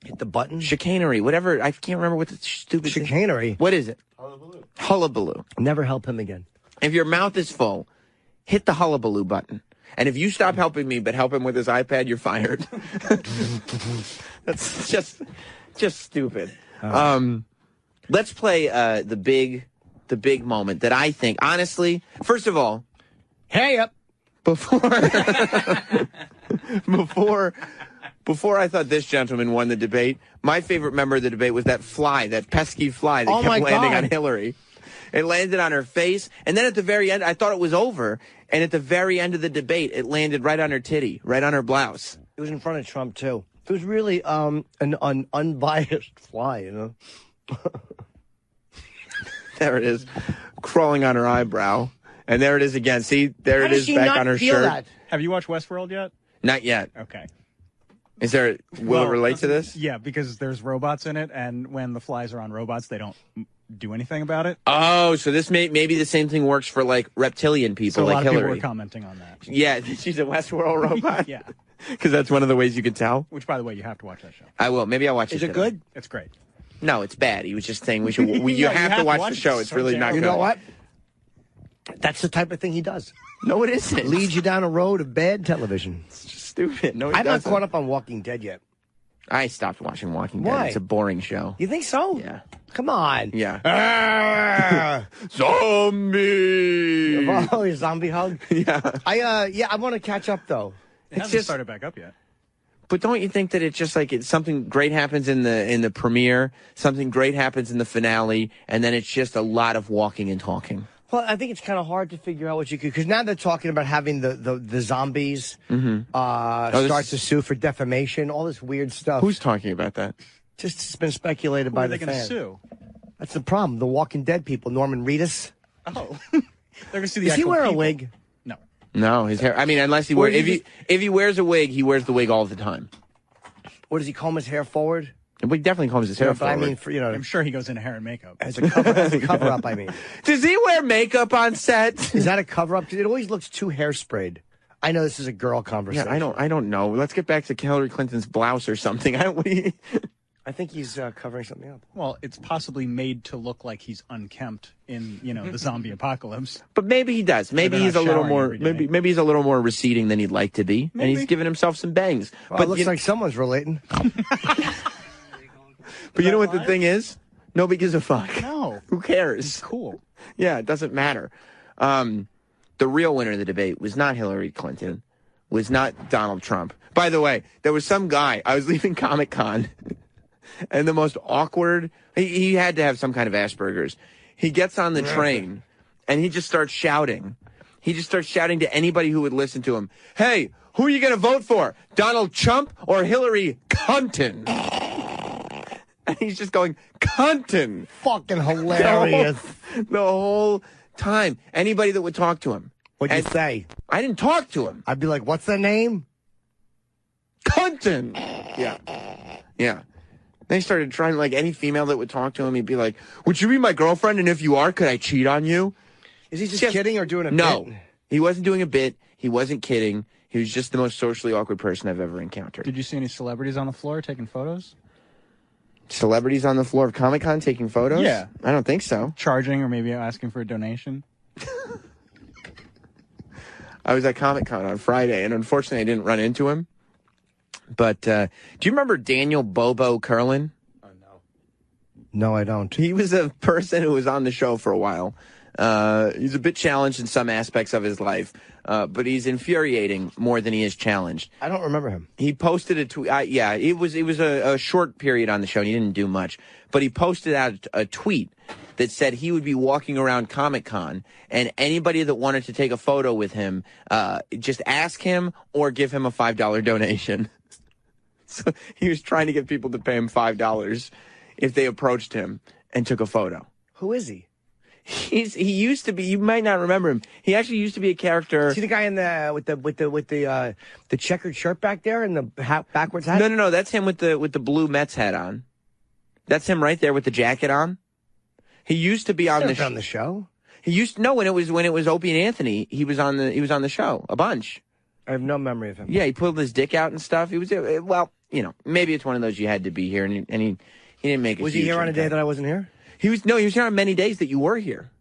Hit the button? Chicanery, whatever. I can't remember what the stupid Chicanery? What is it? Hullabaloo. Hullabaloo. Never help him again. If your mouth is full, hit the hullabaloo button. And if you stop helping me but help him with his iPad, you're fired. That's just stupid. Let's play the big moment that I think, honestly, first of all, hey up. Before I thought this gentleman won the debate, my favorite member of the debate was that pesky fly that kept landing on Hillary. It landed on her face. And then at the very end, I thought it was over. And at the very end of the debate, it landed right on her titty, right on her blouse. It was in front of Trump, too. It was really an unbiased fly, you know? There it is, crawling on her eyebrow. And there it is again. See, there it is back on her shirt. That? Have you watched Westworld yet? Not yet. Okay. Is there? Will it relate to this? Yeah, because there's robots in it, and when the flies are on robots, they don't do anything about it. Oh, so this maybe the same thing works for like reptilian people, so like a lot of Hillary. people were commenting on that. Yeah, she's a Westworld robot. Yeah, because that's one of the ways you can tell. Which, by the way, you have to watch that show. I will. Maybe I'll watch it. Is it good? It's great. No, it's bad. He was just saying we should. You have to watch the show. It's really not good. You know what? That's the type of thing he does. No, it isn't. Leads you down a road of bad television. It's just stupid. No, I'm not caught up on Walking Dead yet. I stopped watching Walking Dead. Why? It's a boring show. You think so? Yeah. Come on. Yeah. Zombie. Oh, your zombie hug? Yeah. I want to catch up, though. It hasn't started back up yet. But don't you think that it's just like something great happens in the premiere, something great happens in the finale, and then it's just a lot of walking and talking? Well, I think it's kind of hard to figure out what you could, because now they're talking about having the zombies start to sue for defamation, all this weird stuff. Who's talking about that? Just it's been speculated by the fans. Who are they going to sue? That's the problem. The Walking Dead people, Norman Reedus. Oh, they're going to sue the Does he wear people. a wig? No. No, his hair. I mean, unless he wears. If he wears a wig, he wears the wig all the time. Or does he comb his hair forward? We definitely combs his hair But forward. I mean, for, I'm sure he goes into hair and makeup. as a cover up, I mean. Does he wear makeup on set? Is that a cover up? Because it always looks too hairsprayed. I know this is a girl conversation. Yeah, I don't know. Let's get back to Hillary Clinton's blouse or something. I think he's covering something up. Well, it's possibly made to look like he's unkempt in, the zombie apocalypse. But maybe he does. Maybe he's a little more. Maybe he's a little more receding than he'd like to be, and he's giving himself some bangs. Well, but it looks like someone's relating. But you know what the thing is? Nobody gives a fuck. No. Who cares? It's cool. Yeah, it doesn't matter. The real winner of the debate was not Hillary Clinton, was not Donald Trump. By the way, there was some guy. I was leaving Comic-Con, and the most awkward. He had to have some kind of Asperger's. He gets on the train, and he just starts shouting. He just starts shouting to anybody who would listen to him. Hey, who are you going to vote for? Donald Trump or Hillary Clinton? And he's just going, Clinton. Fucking hilarious. The whole time. Anybody that would talk to him. What'd you say? I didn't talk to him. I'd be like, what's their name? Clinton. Yeah. Yeah. Then he started trying, like, any female that would talk to him, he'd be like, would you be my girlfriend? And if you are, could I cheat on you? Is he just kidding or doing a bit? No. He wasn't doing a bit. He wasn't kidding. He was just the most socially awkward person I've ever encountered. Did you see any celebrities on the floor taking photos? Celebrities on the floor of Comic-Con taking photos? Yeah. I don't think so. Charging or maybe asking for a donation? I was at Comic-Con on Friday, and unfortunately I didn't run into him. But do you remember Daniel Bobo Curlin? No, I don't. He was a person who was on the show for a while. He's a bit challenged in some aspects of his life, but he's infuriating more than he is challenged. I don't remember him. He posted a tweet. Yeah, it was a short period on the show, and he didn't do much. But he posted out a tweet that said he would be walking around Comic-Con, and anybody that wanted to take a photo with him, just ask him or give him a $5 donation. So he was trying to get people to pay him $5 if they approached him and took a photo. Who is he? He used to be. You might not remember him. He actually used to be a character. See the guy in the with the checkered shirt back there and the backwards hat? No. That's him with the blue Mets hat on. That's him right there with the jacket on. He used to be on the show. He used to, no, when it was Opie and Anthony, he was on the show a bunch. I have no memory of him. Yeah, he pulled his dick out and stuff. He was maybe it's one of those you had to be here, and he didn't make it. Was he here on a day that I wasn't here? He was here on many days that you were here.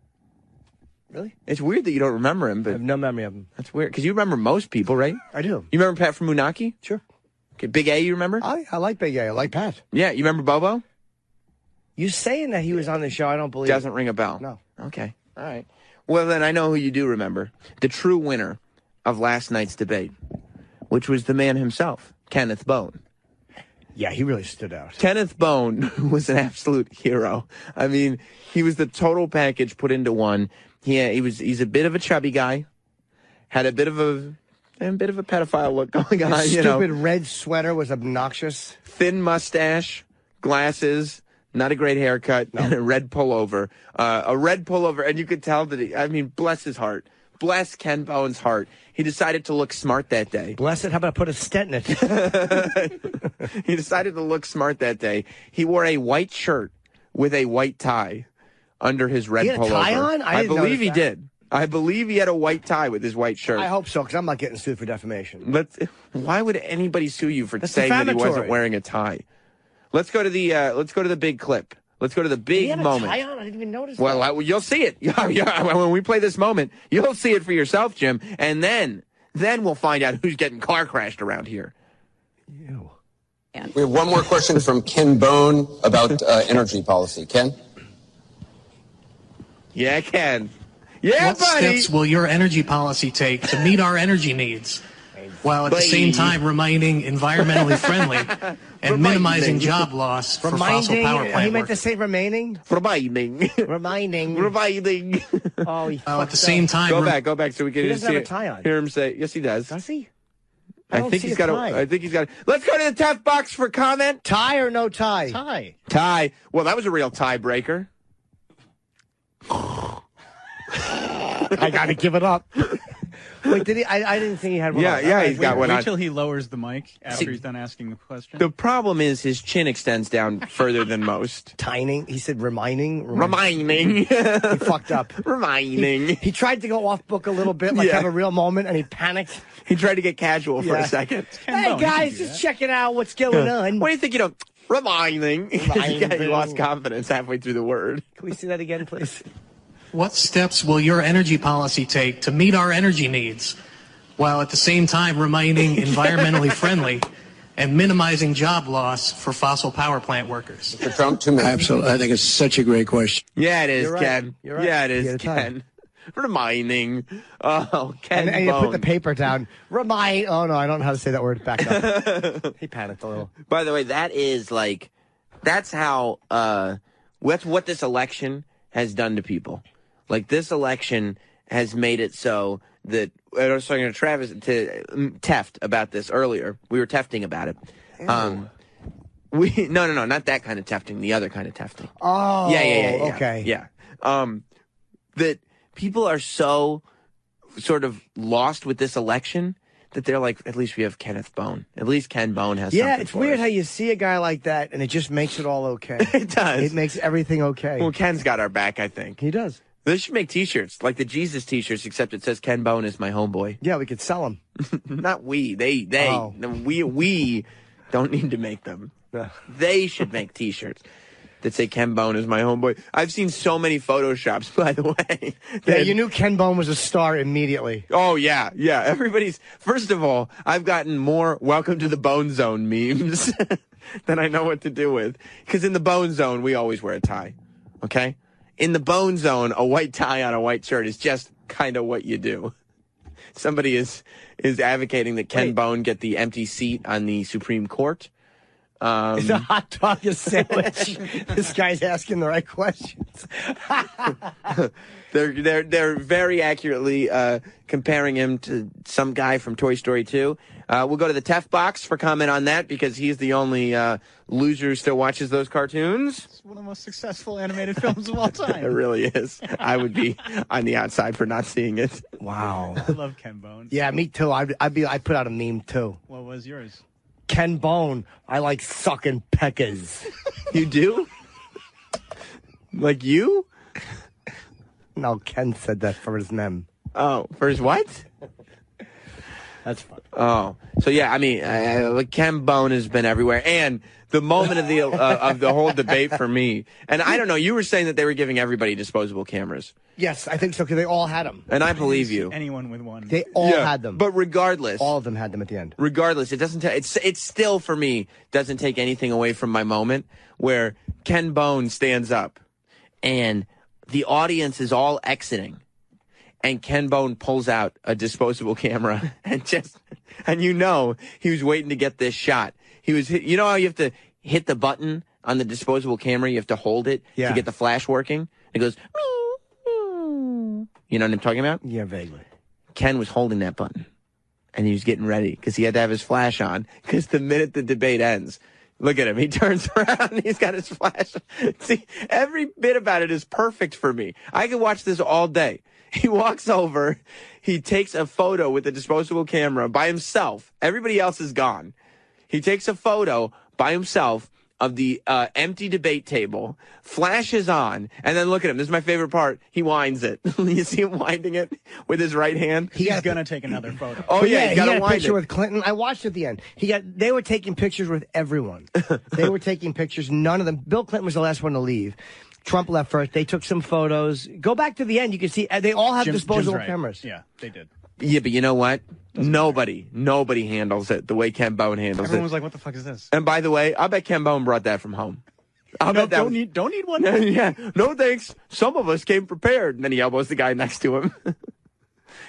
Really? It's weird that you don't remember him, but I have no memory of him. That's weird because you remember most people, right? I do. You remember Pat from Moonaki? Sure. Okay, Big A, you remember? I like Big A. I like Pat. Yeah, you remember Bobo? You saying that he was on the show? I don't believe. Doesn't ring a bell. No. Okay. All right. Well, then I know who you do remember. The true winner of last night's debate, which was the man himself, Kenneth Bone. Yeah, he really stood out. Kenneth Bone was an absolute hero. I mean, he was the total package put into one. He's a bit of a chubby guy, had a bit of a pedophile look going on. His stupid red sweater was obnoxious. Thin mustache, glasses, not a great haircut, and a red pullover. And you could tell that bless his heart. Bless Ken Bone's heart. He decided to look smart that day. Bless it. How about I put a stent in it? He decided to look smart that day. He wore a white shirt with a white tie under his red pullover. He had a tie on? I believe he did. I believe he had a white tie with his white shirt. I hope so, because I'm not getting sued for defamation. Why would anybody sue you for saying that he wasn't wearing a tie? Let's go to the big clip. Let's go to the big moment. He had a tie on? I didn't even notice that. Well, you'll see it. When we play this moment, you'll see it for yourself, Jim. And then we'll find out who's getting car crashed around here. Ew. We have one more question from Ken Bone about energy policy. Ken? Yeah, Ken. Yeah, what buddy. steps will your energy policy take to meet our energy needs, while at the same time remaining environmentally friendly and minimizing job loss for fossil power plant He meant to say remaining? Reminding. Oh, at the same time... Go back so we can doesn't have a tie on. Hear him say, yes, he does. Does he? I think he's got a... Let's go to the tough box for comment. Tie or no tie? Tie. Well, that was a real tiebreaker. I got to give it up. Wait, did he? I didn't think he had one. Yeah, he's got one on. Wait till he lowers the mic after he's done asking the question. The problem is his chin extends down further than most. Tining. He said reminding. Reminding. He fucked up. Reminding. He tried to go off book a little bit, have a real moment, and he panicked. He tried to get casual for a second. Hey, guys, just checking out what's going on. What do you think, reminding? He lost confidence halfway through the word. Can we see that again, please? What steps will your energy policy take to meet our energy needs, while at the same time remaining environmentally friendly and minimizing job loss for fossil power plant workers? Mr. Trump, 2 minutes. Absolutely. I think it's such a great question. Yeah, it is, You're right. Ken. You're right. Yeah, it is, Ken. Reminding. Oh, Ken And you put the paper down. Oh, no, I don't know how to say that word. Back up. He panicked a little. By the way, that's how, that's what this election has done to people. Like, this election has made it so that, I was talking to Travis, to Teft about this earlier. We were Tefting about it. No, not that kind of Tefting, the other kind of Tefting. Oh, yeah. Okay. Yeah. That people are so sort of lost with this election that they're like, at least we have Kenneth Bone. At least Ken Bone has something. Yeah, it's weird how you see a guy like that and it just makes it all okay. It does. It makes everything okay. Well, Ken's got our back, I think. He does. They should make T-shirts, like the Jesus T-shirts, except it says Ken Bone is my homeboy. Yeah, we could sell them. Not we. They. Oh. We don't need to make them. They should make T-shirts that say Ken Bone is my homeboy. I've seen so many Photoshops, by the way. Yeah, you knew Ken Bone was a star immediately. Oh, yeah. First of all, I've gotten more Welcome to the Bone Zone memes than I know what to do with. Because in the Bone Zone, we always wear a tie. Okay? In the Bone Zone, a white tie on a white shirt is just kind of what you do. Somebody is advocating that Ken Bone get the empty seat on the Supreme Court. Is a hot dog a sandwich? This guy's asking the right questions. They're very accurately comparing him to some guy from Toy Story 2. We'll go to the Tef box for comment on that because he's the only loser who still watches those cartoons. It's one of the most successful animated films of all time. It really is. I would be on the outside for not seeing it. Wow. I love Ken Bone. Yeah, me too. I'd put out a meme too. What was yours? Ken Bone, I like sucking peckers. You do? Like you? No, Ken said that for his mem. Oh, for his what? That's fun. Oh, so yeah, I mean, Ken Bone has been everywhere, and the moment of the whole debate for me, and I don't know, you were saying that they were giving everybody disposable cameras. Yes, I think so, because they all had them. And I believe you. Anyone with one. They all had them. But regardless. All of them had them at the end. Regardless, it doesn't it still, for me, doesn't take anything away from my moment where Ken Bone stands up, and the audience is all exiting. And Ken Bone pulls out a disposable camera and you know he was waiting to get this shot. You know how you have to hit the button on the disposable camera? You have to hold it to get the flash working. It goes, you know what I'm talking about? Yeah, vaguely. Ken was holding that button, and he was getting ready because he had to have his flash on because the minute the debate ends, look at him. He turns around and he's got his flash. See, every bit about it is perfect for me. I could watch this all day. He walks over. He takes a photo with a disposable camera by himself. Everybody else is gone. He takes a photo by himself of the empty debate table, flashes on, and then look at him. This is my favorite part. He winds it. You see him winding it with his right hand? He's going to take another photo. Oh, yeah, he got a wind picture it. with Clinton. I watched at the end. They were taking pictures with everyone. They were taking pictures. None of them. Bill Clinton was the last one to leave. Trump left first. They took some photos. Go back to the end. You can see they all have disposable cameras. Yeah, they did. Yeah, but you know what? Nobody handles it the way Ken Bone handles Everyone it. was like, what the fuck is this? And by the way, I bet Ken Bone brought that from home. Don't need one? Yeah, no thanks. Some of us came prepared. And then he elbows the guy next to him.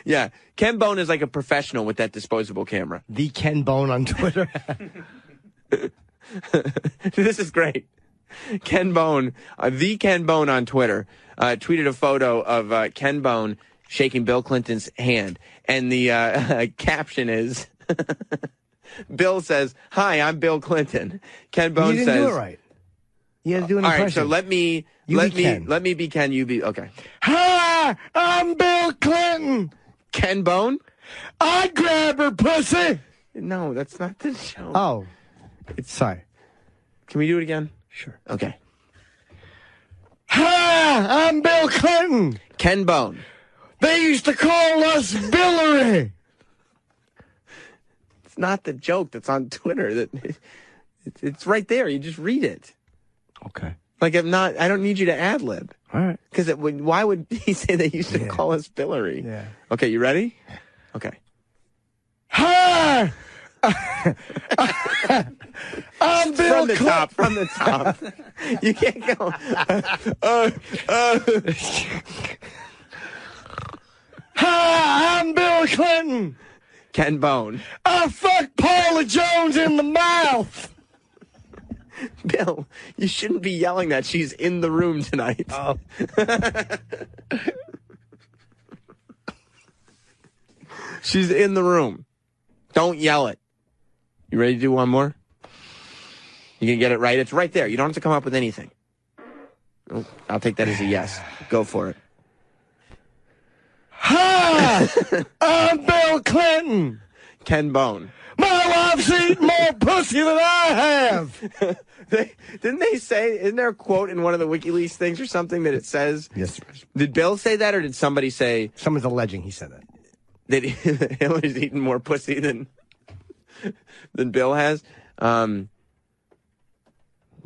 Yeah, Ken Bone is like a professional with that disposable camera. The Ken Bone on Twitter. This is great. Ken Bone, the Ken Bone on Twitter, tweeted a photo of Ken Bone shaking Bill Clinton's hand. And the caption is, Bill says, "Hi, I'm Bill Clinton." Ken Bone you says, didn't do it right. You had to do an all impression. right, so let me be Ken, you be, okay. Hi, I'm Bill Clinton. Ken Bone? I grab her pussy. No, that's not the show. Oh, sorry. Can we do it again? Sure. Okay. Hi, I'm Bill Clinton. Ken Bone. They used to call us Billary. It's not the joke that's on Twitter. It's right there. You just read it. Okay. Like I don't need you to ad lib. All right. Because why would he say they used to call us Billary? Yeah. Okay, you ready? Okay. Hi. I'm Bill From the top. From the top. You can't go. Hi, I'm Bill Clinton. Ken Bone. I fucked Paula Jones in the mouth. Bill, you shouldn't be yelling that. She's in the room tonight. Oh. She's in the room. Don't yell it. You ready to do one more? You can get it right? It's right there. You don't have to come up with anything. Oh, I'll take that as a yes. Go for it. Hi, I'm Bill Clinton. Ken Bone. My wife's eating more pussy than I have. Didn't they say, isn't there a quote in one of the WikiLeaks things or something that it says? Yes. Did Bill say that or did somebody say? Someone's alleging he said that. That Hillary's eaten more pussy than Bill has?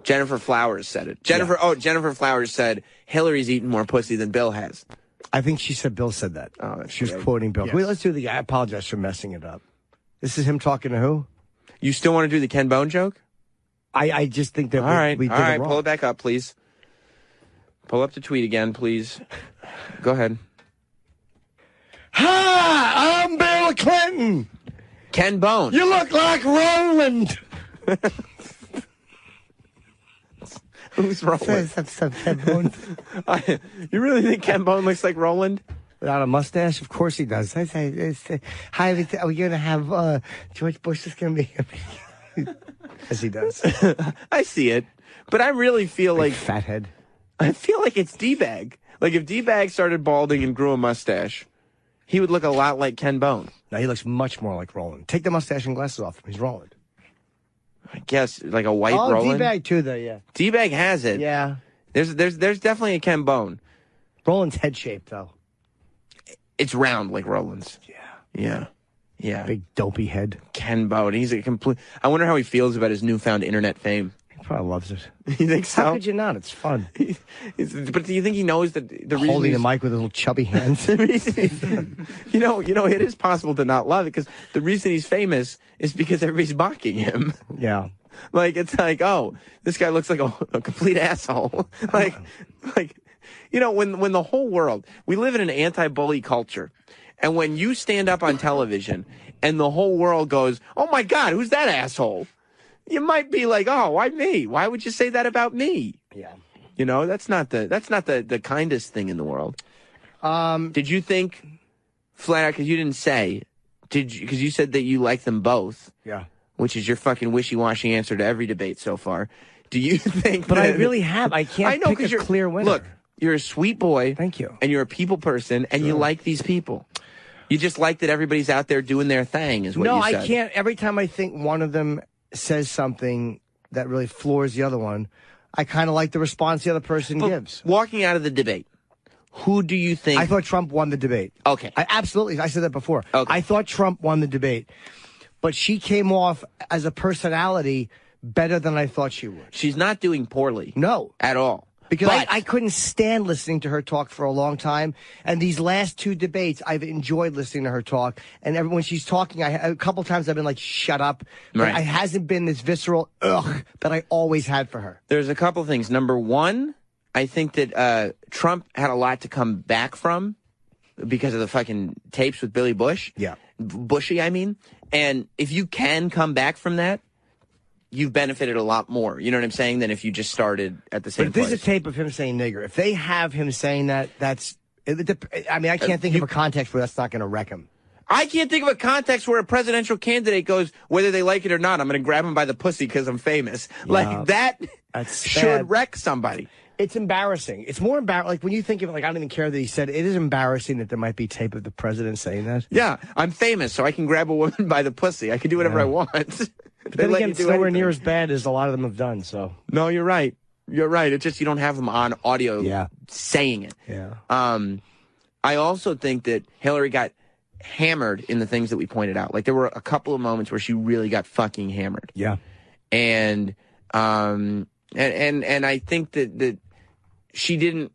Jennifer Flowers said it. Jennifer Flowers said Hillary's eaten more pussy than Bill has. I think she said Bill said that. Oh, that's she was great. quoting Bill. Yes. Wait, let's do the. I apologize for messing it up. This is him talking to who? You still want to do the Ken Bone joke? I just think that all right, we did all right. it wrong. Pull it back up, please. Pull up the tweet again, please. Go ahead. Hi, I'm Bill Clinton. Ken Bone. You look like Roland. Who's Roland? Ken Bone. You really think Ken Bone looks like Roland? Without a mustache? Of course he does. Hi, are we going to have George Bush is going to be... As he does. I see it. But I really feel like... Fathead. I feel like it's D-Bag. Like if D-Bag started balding and grew a mustache, he would look a lot like Ken Bone. No, he looks much more like Roland. Take the mustache and glasses off him. He's Roland. I guess like a white Roland. D-Bag too, though. Yeah. D-Bag has it. Yeah. There's definitely a Ken Bone. Roland's head shape though. It's round like Roland's. Yeah. Big dopey head. Ken Bone. He's a complete. I wonder how he feels about his newfound internet fame. He probably loves it. You think so? How could you not? It's fun. But do you think he knows that the reason holding the mic with his little chubby hands? you know, it is possible to not love it because the reason he's famous is because everybody's mocking him. Yeah. Like it's like, oh, this guy looks like a complete asshole. like, you know, when the whole world, we live in an anti-bully culture. And when you stand up on television and the whole world goes, oh my God, who's that asshole? you might be like, oh, why me? Why would you say that about me? Yeah. You know, that's not the kindest thing in the world. Did you think, flat out, because you didn't say, because you said that you like them both. Yeah. Which is your fucking wishy-washy answer to every debate so far. Do you think But I really have. I can't pick a clear winner. Look, you're a sweet boy. Thank you. And you're a people person, and you like these people. You just like that everybody's out there doing their thing, is what you said. No, I can't. Every time I think one of them says something that really floors the other one, I kind of like the response the other person gives. Walking out of the debate, who do you think... I thought Trump won the debate. Okay. I said that before. Okay. I thought Trump won the debate. But she came off as a personality better than I thought she would. She's not doing poorly. No. At all. Because I couldn't stand listening to her talk for a long time. And these last two debates, I've enjoyed listening to her talk. And when she's talking, a couple times I've been like, shut up. But it hasn't been this visceral ugh that I always had for her. There's a couple things. Number one, I think that Trump had a lot to come back from because of the fucking tapes with Billy Bush. Yeah. Bushy, I mean. And if you can come back from that, you've benefited a lot more. You know what I'm saying? Than if you just started at the same place. But if there's a tape of him saying nigger, if they have him saying that, I mean, I can't think of a context where that's not going to wreck him. I can't think of a context where a presidential candidate goes, whether they like it or not, I'm going to grab him by the pussy because I'm famous. Yeah, like, that's should wreck somebody. It's embarrassing. It's more embarrassing. Like, when you think of it, like, I don't even care that he said it is embarrassing that there might be tape of the president saying that. Yeah, I'm famous, so I can grab a woman by the pussy. I can do whatever I want. Then again, it's nowhere near as bad as a lot of them have done, so. No, you're right. You're right. It's just you don't have them on audio saying it. Yeah. I also think that Hillary got hammered in the things that we pointed out. Like, there were a couple of moments where she really got fucking hammered. Yeah. And I think that she didn't,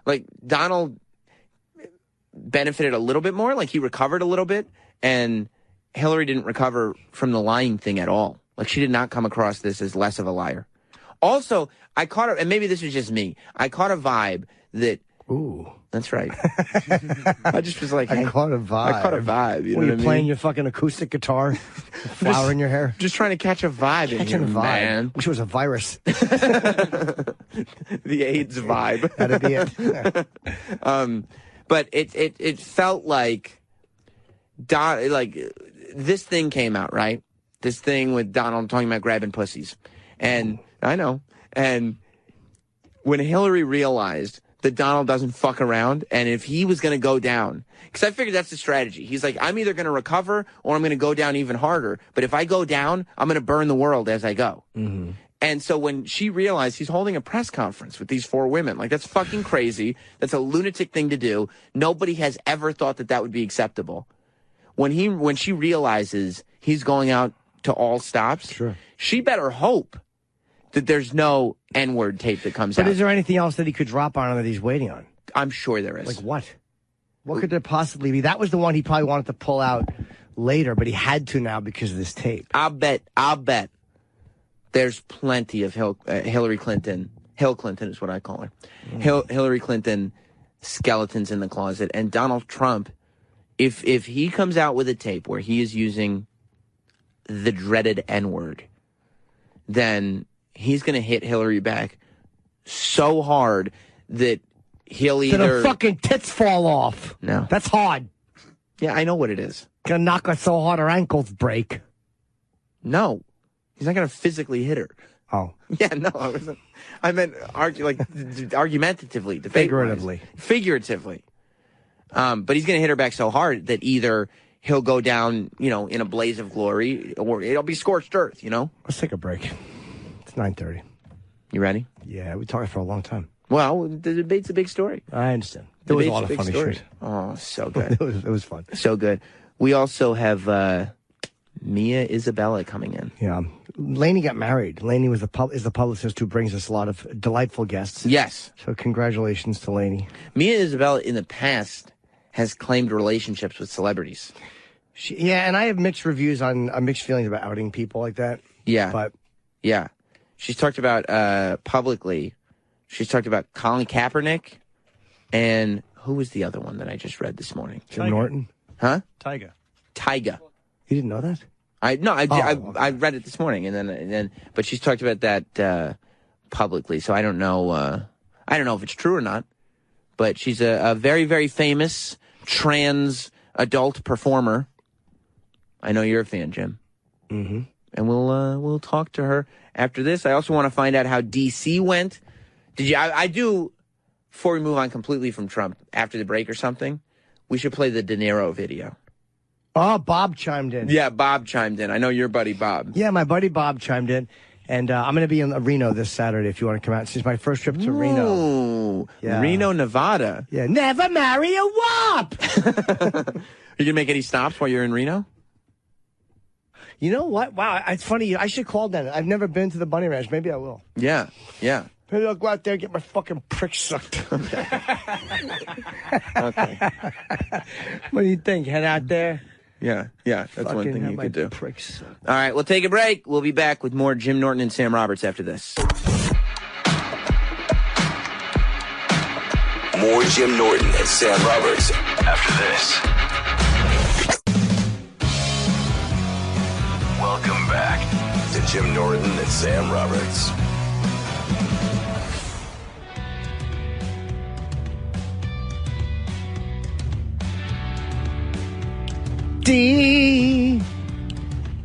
like, Donald benefited a little bit more, like he recovered a little bit, and Hillary didn't recover from the lying thing at all. Like, she did not come across this as less of a liar. Also, I caught and maybe this was just me, I caught a vibe that, ooh, that's right. I just was like, hey, I caught a vibe. I caught a vibe. You know Were you what I playing mean? your fucking acoustic guitar, flower in your hair? Just trying to catch a vibe in here, man. Wish it was a virus. The AIDS vibe. That'd be it. But it felt like this thing came out, right? This thing with Donald talking about grabbing pussies. And I know. And when Hillary realized that Donald doesn't fuck around, and if he was going to go down, because I figured that's the strategy. He's like, I'm either going to recover or I'm going to go down even harder. But if I go down, I'm going to burn the world as I go. Mm-hmm. And so when she realized he's holding a press conference with these 4 women, like, that's fucking crazy. That's a lunatic thing to do. Nobody has ever thought that that would be acceptable. When she realizes he's going out to all stops, she better hope that there's no N-word tape that comes out. But is there anything else that he could drop on that he's waiting on? I'm sure there is. Like what? What could there possibly be? That was the one he probably wanted to pull out later, but he had to now because of this tape. I'll bet there's plenty of Hillary Clinton. Hill Clinton is what I call her. Hillary Clinton skeletons in the closet. And Donald Trump, if he comes out with a tape where he is using the dreaded N-word, then he's going to hit Hillary back so hard that he'll either... That her fucking tits fall off. No. That's hard. Yeah, I know what it is. Gonna knock her so hard her ankles break. No. He's not going to physically hit her. Oh. Yeah, no, I wasn't. I meant argumentatively. Figuratively. But he's going to hit her back so hard that either he'll go down, in a blaze of glory, or it'll be scorched earth, Let's take a break. It's 9:30. You ready? Yeah, we talked for a long time. Well, the debate's a big story. I understand. There was a lot of funny shit. Oh, so good. It was fun. So good. We also have Mia Isabella coming in. Yeah. Lainey got married. Lainey is the publicist who brings us a lot of delightful guests. Yes. So congratulations to Lainey. Mia Isabella in the past has claimed relationships with celebrities. And I have mixed reviews mixed feelings about outing people like that. Yeah. Yeah. She's talked about, publicly, she's talked about Colin Kaepernick, and who was the other one that I just read this morning? Jim Norton? Huh? Tyga. You didn't know that? I read it this morning, and then, but she's talked about that publicly, so I don't know. I don't know if it's true or not. But she's a very, very famous trans adult performer. I know you're a fan, Jim. Mm-hmm. And we'll talk to her after this. I also want to find out how D.C. went. Did you? I do. Before we move on completely from Trump, after the break or something, we should play the De Niro video. Oh, Bob chimed in. Yeah, Bob chimed in. I know your buddy Bob. Yeah, my buddy Bob chimed in. And I'm going to be in Reno this Saturday if you want to come out. This is my first trip to Reno. Yeah. Reno, Nevada. Yeah, never marry a wop! Are you going to make any stops while you're in Reno? You know what? Wow, it's funny. I should call them. I've never been to the Bunny Ranch. Maybe I will. Yeah. Maybe I'll go out there and get my fucking prick sucked. Okay. What do you think? Head out there? Yeah, that's fucking one thing you could do. Prick sucked. All right, we'll take a break. We'll be back with more Jim Norton and Sam Roberts after this. More Jim Norton and Sam Roberts after this. Welcome back to Jim Norton and Sam Roberts.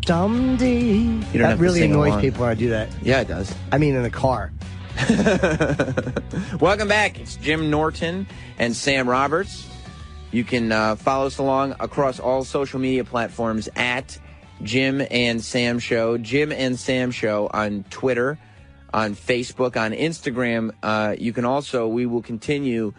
Dum dee. That really annoys people when I do that. Yeah, it does. I mean, in the car. Welcome back. It's Jim Norton and Sam Roberts. You can follow us along across all social media platforms at Jim and Sam Show. Jim and Sam Show on Twitter, on Facebook, on Instagram. You can also, we will continue.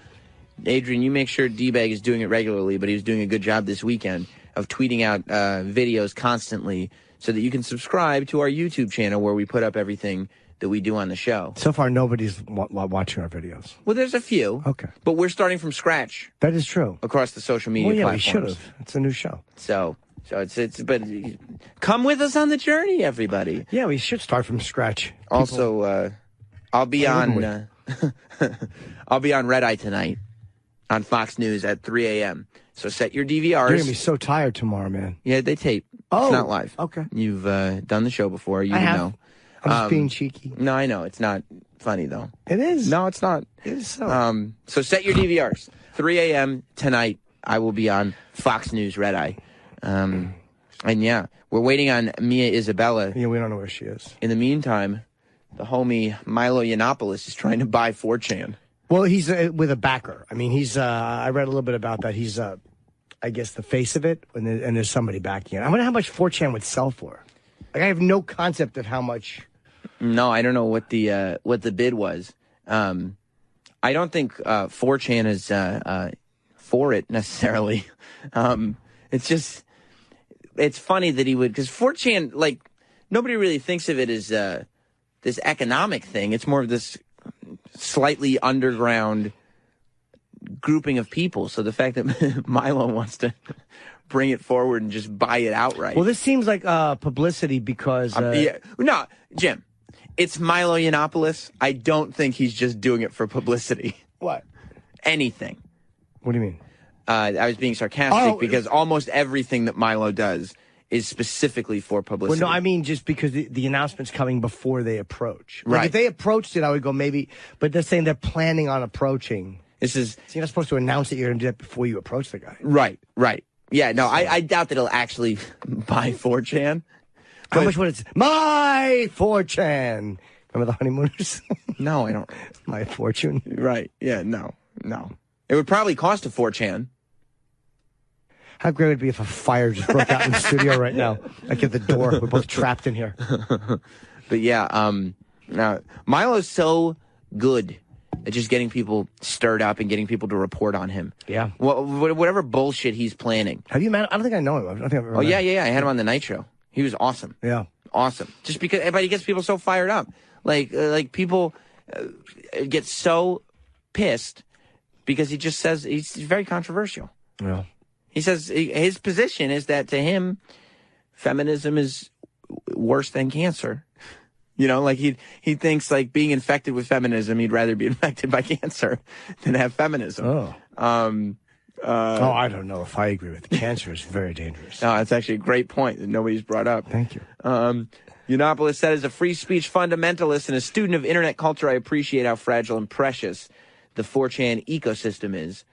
Adrian, you make sure D-Bag is doing it regularly, but he was doing a good job this weekend of tweeting out videos constantly so that you can subscribe to our YouTube channel where we put up everything that we do on the show. So far, nobody's watching our videos. Well, there's a few. Okay. But we're starting from scratch. That is true. Across the social media platforms. We should have. It's a new show. So but come with us on the journey, everybody. Yeah, we should start from scratch. Also, I'll be on I'll be on Red Eye tonight on Fox News at 3 a.m. So set your DVRs. You're going to be so tired tomorrow, man. Yeah, they tape. Oh. It's not live. Okay. You've done the show before. You know. I'm just being cheeky. No, I know. It's not funny, though. It is. No, it's not. It is so. So set your DVRs. 3 a.m. tonight, I will be on Fox News Red Eye. And yeah, we're waiting on Mia Isabella. Yeah, we don't know where she is. In the meantime, the homie Milo Yiannopoulos is trying to buy 4chan. Well, he's with a backer. I mean, he's, I read a little bit about that. He's, I guess, the face of it, and there's somebody backing it. I wonder how much 4chan would sell for. Like, I have no concept of how much. No, I don't know what the bid was. I don't think 4chan is for it necessarily. It's just, it's funny that he would, because 4chan, like, nobody really thinks of it as this economic thing. It's more of this slightly underground grouping of people. So the fact that Milo wants to bring it forward and just buy it outright. Well, this seems like publicity because... No, Jim, it's Milo Yiannopoulos. I don't think he's just doing it for publicity. What? Anything. What do you mean? I was being sarcastic because almost everything that Milo does is specifically for publicity. Well, no, I mean just because the announcement's coming before they approach. Like, right. if they approached it, I would go maybe, but they're saying they're planning on approaching. So you're not supposed to announce that you're going to do that before you approach the guy. Right. Yeah, no, I doubt that he'll actually buy 4chan. How much would it? My 4chan. Remember the honeymooners? No, I don't. My fortune. Right. Yeah, no. It would probably cost a 4chan. How great would it be if a fire just broke out in the studio right now? Like at the door. We're both trapped in here. But yeah, now Milo's so good at just getting people stirred up and getting people to report on him. Yeah. Well, whatever bullshit he's planning. Have you met? I don't think I know him. I don't think I've ever met him. Yeah. I had him on the Night Show. He was awesome. Yeah. Awesome. Just because everybody gets people so fired up. Like people get so pissed because he just says he's very controversial. Yeah. He says his position is that to him, feminism is worse than cancer. You know, like he thinks like being infected with feminism, he'd rather be infected by cancer than have feminism. Oh. I don't know if I agree with it. Cancer is very dangerous. No, that's actually a great point that nobody's brought up. Thank you. Yiannopoulos said, as a free speech fundamentalist and a student of internet culture, I appreciate how fragile and precious the 4chan ecosystem is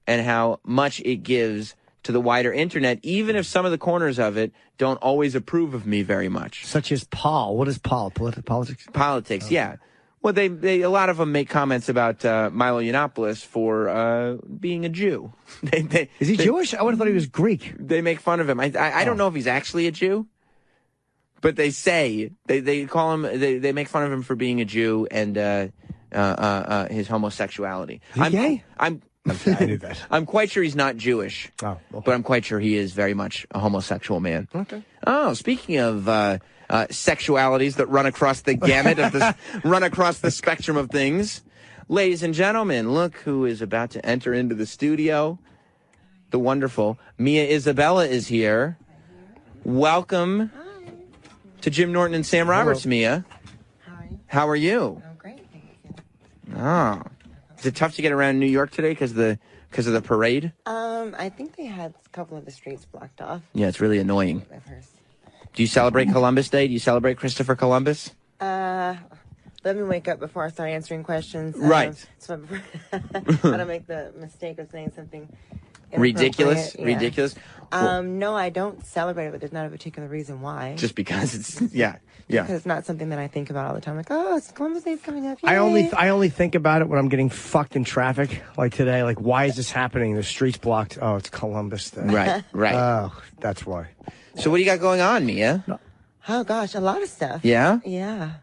and how much it gives to the wider internet, even if some of the corners of it don't always approve of me very much. Such as Paul. What is Paul? Politics? Politics, yeah. Well, they a lot of them make comments about Milo Yiannopoulos for being a Jew. Is he Jewish? I would have thought he was Greek. They make fun of him. I don't know if he's actually a Jew, but they say they call him. They make fun of him for being a Jew and his homosexuality. Is he gay? I knew that. I'm quite sure he's not Jewish, okay. But I'm quite sure he is very much a homosexual man. Okay. Oh, speaking of sexualities that run across the gamut of this, run across the spectrum of things, ladies and gentlemen, look who is about to enter into the studio. The wonderful Mia Isabella is here. Welcome to Jim Norton and Sam Roberts, Mia. Hi. How are you? I'm great, thank you. Oh. Is it tough to get around New York today because of the parade? I think they had a couple of the streets blocked off. Yeah, it's really annoying. Do you celebrate Columbus Day? Do you celebrate Christopher Columbus? Let me wake up before I start answering questions. Right. So I don't make the mistake of saying something ridiculous. Yeah. Ridiculous. No, I don't celebrate it, but there's not a particular reason why. Just because it's yeah. Because it's not something that I think about all the time. Like, oh, it's Columbus Day's coming up. Yay. I only think about it when I'm getting fucked in traffic, like today. Like, why is this happening? The street's blocked. Oh, it's Columbus Day. Right. Oh, that's why. So what do you got going on, Mia? Oh gosh, a lot of stuff. Yeah. Yeah.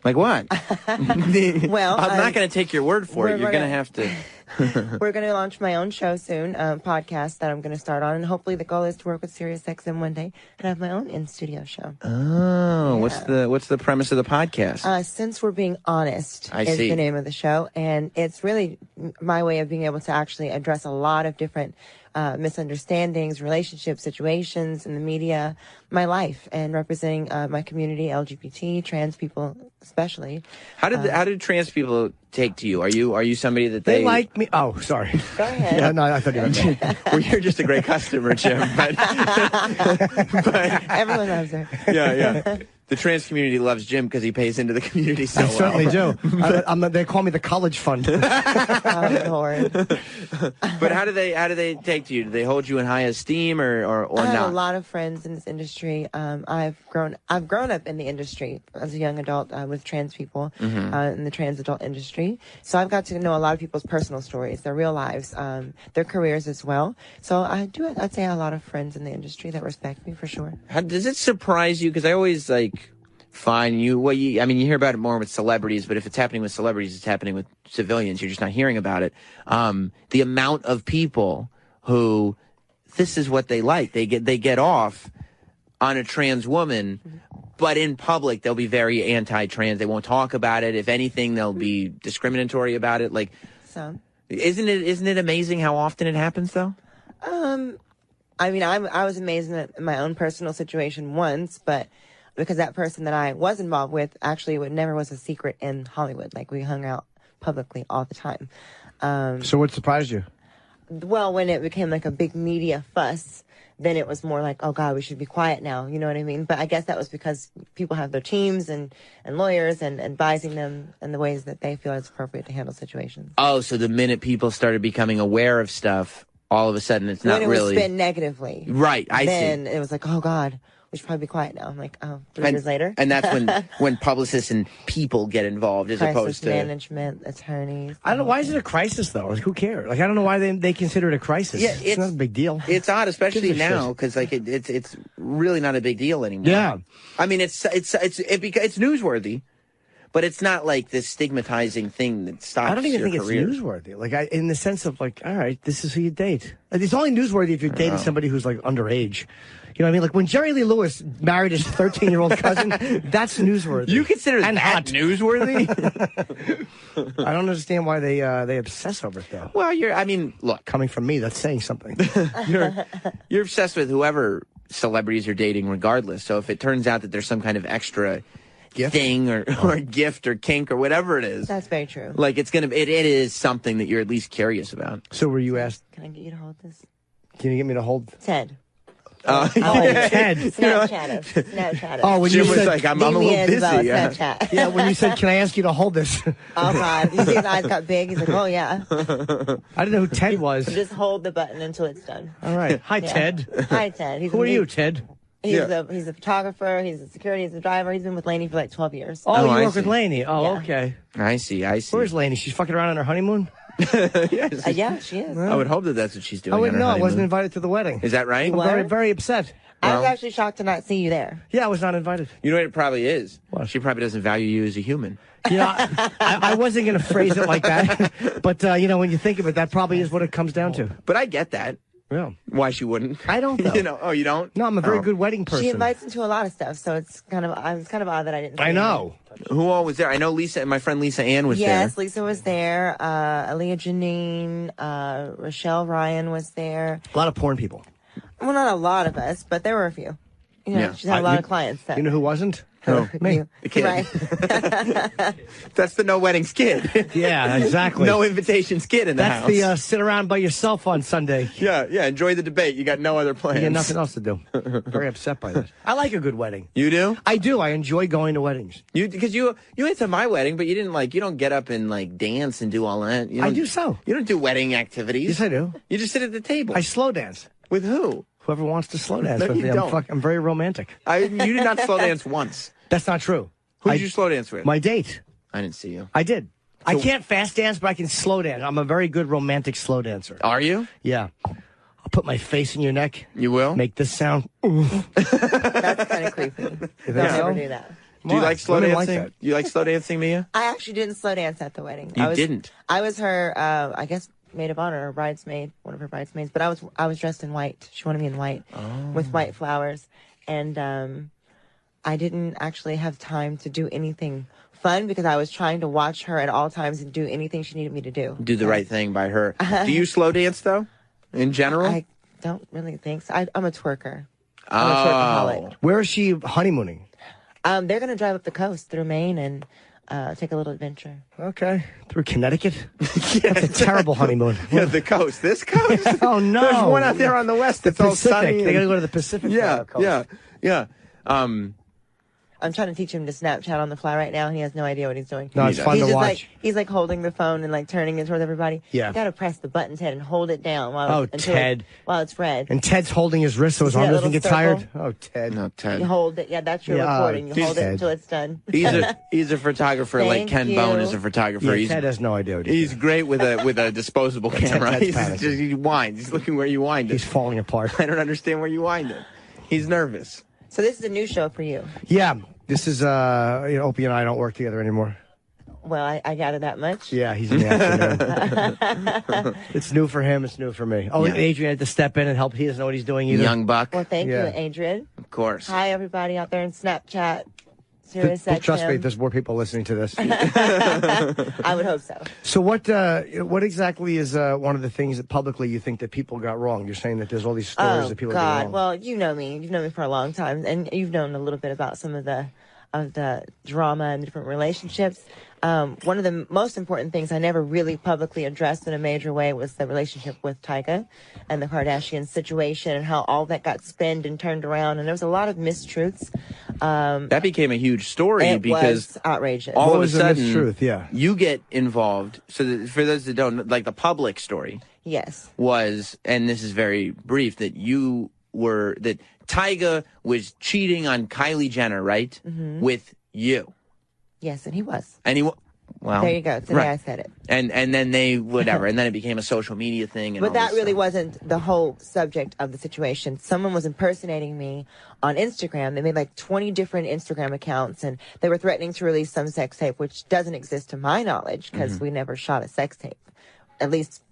Like what? Well, I'm not going to take your word for it. You're going to have to. We're going to launch my own show soon, podcast that I'm going to start on, and hopefully the goal is to work with SiriusXM one day and have my own in-studio show. Oh, yeah. What's the premise of the podcast? Since We're Being Honest I is see. the name of the show, and it's really my way of being able to actually address a lot of different misunderstandings, relationship situations in the media, my life, and representing my community, LGBT, trans people especially. How did trans people take to you? Are you somebody that they like me? Oh, sorry. Go ahead. Yeah, no, I thought you were right. Well, you're just a great customer, Jim. But everyone loves her. Yeah. The trans community loves Jim because he pays into the community so well. I certainly do. They call me the college fund. Oh, Lord. But how do they take to you? Do they hold you in high esteem or I not? have a lot of friends in this industry. I've grown up in the industry as a young adult with trans people in the trans adult industry. So I've got to know a lot of people's personal stories, their real lives, their careers as well. So I'd say a lot of friends in the industry that respect me for sure. How does it surprise you? Because I always find you hear about it more with celebrities, but if it's happening with celebrities, it's happening with civilians. You're just not hearing about it. The amount of people who this is what they like. They get off on a trans woman, but in public they'll be very anti-trans. They won't talk about it. If anything, they'll be discriminatory about it. Isn't it amazing how often it happens though? I was amazed at my own personal situation once, but because that person that I was involved with actually never was a secret in Hollywood. Like, we hung out publicly all the time. So what surprised you? Well, when it became like a big media fuss, then it was more like, oh God, we should be quiet now. You know what I mean? But I guess that was because people have their teams and lawyers and advising them in the ways that they feel is appropriate to handle situations. Oh, so the minute people started becoming aware of stuff, all of a sudden it's not really... When it was spent negatively. Right, I see. Then it was like, oh God, we should probably be quiet now. I'm like, oh, 3 years later. And that's when publicists and people get involved as opposed to... management, attorneys. I don't know. Why is it a crisis, though? Like, who cares? Like, I don't know why they consider it a crisis. Yeah, it's not a big deal. It's odd, especially now, because it's really not a big deal anymore. Yeah. I mean, it's newsworthy, but it's not like this stigmatizing thing that stops your career. I don't even think it's newsworthy. Like, in the sense of, like, all right, this is who you date. It's only newsworthy if you're dating somebody who's, like, underage. You know what I mean? Like, when Jerry Lee Lewis married his 13-year-old cousin, that's newsworthy. You consider that newsworthy? I don't understand why they obsess over it, though. Well, look. Coming from me, that's saying something. You're obsessed with whoever celebrities you're dating regardless. So if it turns out that there's some kind of extra thing or gift or kink or whatever it is. That's very true. Like it is something that you're at least curious about. So were you asked? Can I get you to hold this? Can you get me to hold? Ted. Ted. Snapchat. Oh, when Jim you was said, like, I'm a little busy. Snapchat. Yeah, when you said, can I ask you to hold this? Oh, God. You see his eyes got big. He's like, oh, yeah. I didn't know who Ted was. Just hold the button until it's done. All right. Hi, Ted. Hi, Ted. Who are you, Ted? He's a photographer. He's a security. He's a driver. He's been with Lainey for like 12 years. Oh, you work with Lainey. Oh, okay. I see. Where's Lainey? She's fucking around on her honeymoon? Yes. Yeah, she is. I would hope that that's what she's doing. I wouldn't on her know. I honeymoon. wasn't invited to the wedding. Is that right? I'm very, very upset. I was actually shocked to not see you there. Yeah, I was not invited. You know what it probably is? What? She probably doesn't value you as a human. I wasn't going to phrase it like that. But, when you think of it, that probably is what it comes down to. But I get that. Yeah. Why she wouldn't? I don't know. Oh, you don't? No, I'm a very good wedding person. She invites him to a lot of stuff, so it's kind of odd that I didn't. I know. Who all was there? I know Lisa and my friend Lisa Ann was there. Yes, Lisa was there. Aaliyah Janine, Rochelle Ryan was there. A lot of porn people. Well, not a lot of us, but there were a few. She's had a lot of clients. You know who wasn't? Me. The kid. Right. That's the no weddings kid. Yeah, exactly. No invitations kid in the house. That's the sit around by yourself on Sunday. Yeah, enjoy the debate. You got no other plans. You got nothing else to do. Very upset by that. I like a good wedding. You do? I do. I enjoy going to weddings. Because you went to my wedding, but you didn't you don't get up and dance and do all that. I do so. You don't do wedding activities. Yes, I do. You just sit at the table. I slow dance. With who? Whoever wants to slow dance No, with you me. don't. I'm very romantic. You did not slow dance once. That's not true. Who did you slow dance with? My date. I didn't see you. I did. I can't fast dance, but I can slow dance. I'm a very good romantic slow dancer. Are you? Yeah. I'll put my face in your neck. You will? Make this sound. That's kind of creepy. Don't ever do that. Do you like slow Women dancing? like You like slow dancing, Mia? I actually didn't slow dance at the wedding. You didn't? I was her, I guess, maid of honor or bridesmaid, one of her bridesmaids. But I was dressed in white. She wanted me in white with white flowers, and I didn't actually have time to do anything fun because I was trying to watch her at all times and do anything she needed me to do. Do the right thing by her. Do you slow dance though? In general? I don't really think so. I'm a twerker. I'm a twerkaholic. Where is she honeymooning? They're going to drive up the coast through Maine and take a little adventure. Okay. Through Connecticut? That's a terrible honeymoon. Yeah, the coast. This coast? Oh, no. There's one out there on the west that's all sunny. They got to go to the Pacific. Yeah. I'm trying to teach him to Snapchat on the fly right now, and he has no idea what he's doing. No, it's fun to watch. He's holding the phone and turning it towards everybody. Yeah. You got to press the button, Ted, and hold it down while while it's red. And Ted's holding his wrist so his arm doesn't get tired. Oh, Ted. No, Ted. You hold it. Yeah, that's your recording. You hold it until it's done. He's a photographer like Ken Bone is a photographer. Yeah, Ted has no idea what he's doing. Great with a disposable camera. He winds. He's looking where you wind it. He's falling apart. I don't understand where you wind it. He's nervous. So this is a new show for you. Yeah. This is, Opie and I don't work together anymore. Well, I gathered that much. Yeah, he's in the afternoon. It's new for him. It's new for me. Oh, yeah. Adrian had to step in and help. He doesn't know what he's doing either. Young buck. Well, thank you, Adrian. Of course. Hi, everybody out there in Snapchat. Trust me, there's more people listening to this. I would hope so. So what exactly is one of the things that publicly you think that people got wrong? You're saying that there's all these stories that people got wrong. Well, you know me. You've known me for a long time, and you've known a little bit about some of the drama and the different relationships. One of the most important things I never really publicly addressed in a major way was the relationship with Tyga and the Kardashian situation and how all that got spun and turned around. And there was a lot of mistruths. That became a huge story because was outrageous. All of a sudden, mistruth? You get involved. So for those that don't, the public story was, and this is very brief, that Tyga was cheating on Kylie Jenner, right? Mm-hmm. With you. Yes, and he was. Well, there you go. Today I said it. And then they whatever, and then it became a social media thing. And but that really wasn't the whole subject of the situation. Someone was impersonating me on Instagram. They made 20 different Instagram accounts, and they were threatening to release some sex tape, which doesn't exist to my knowledge because we never shot a sex tape, at least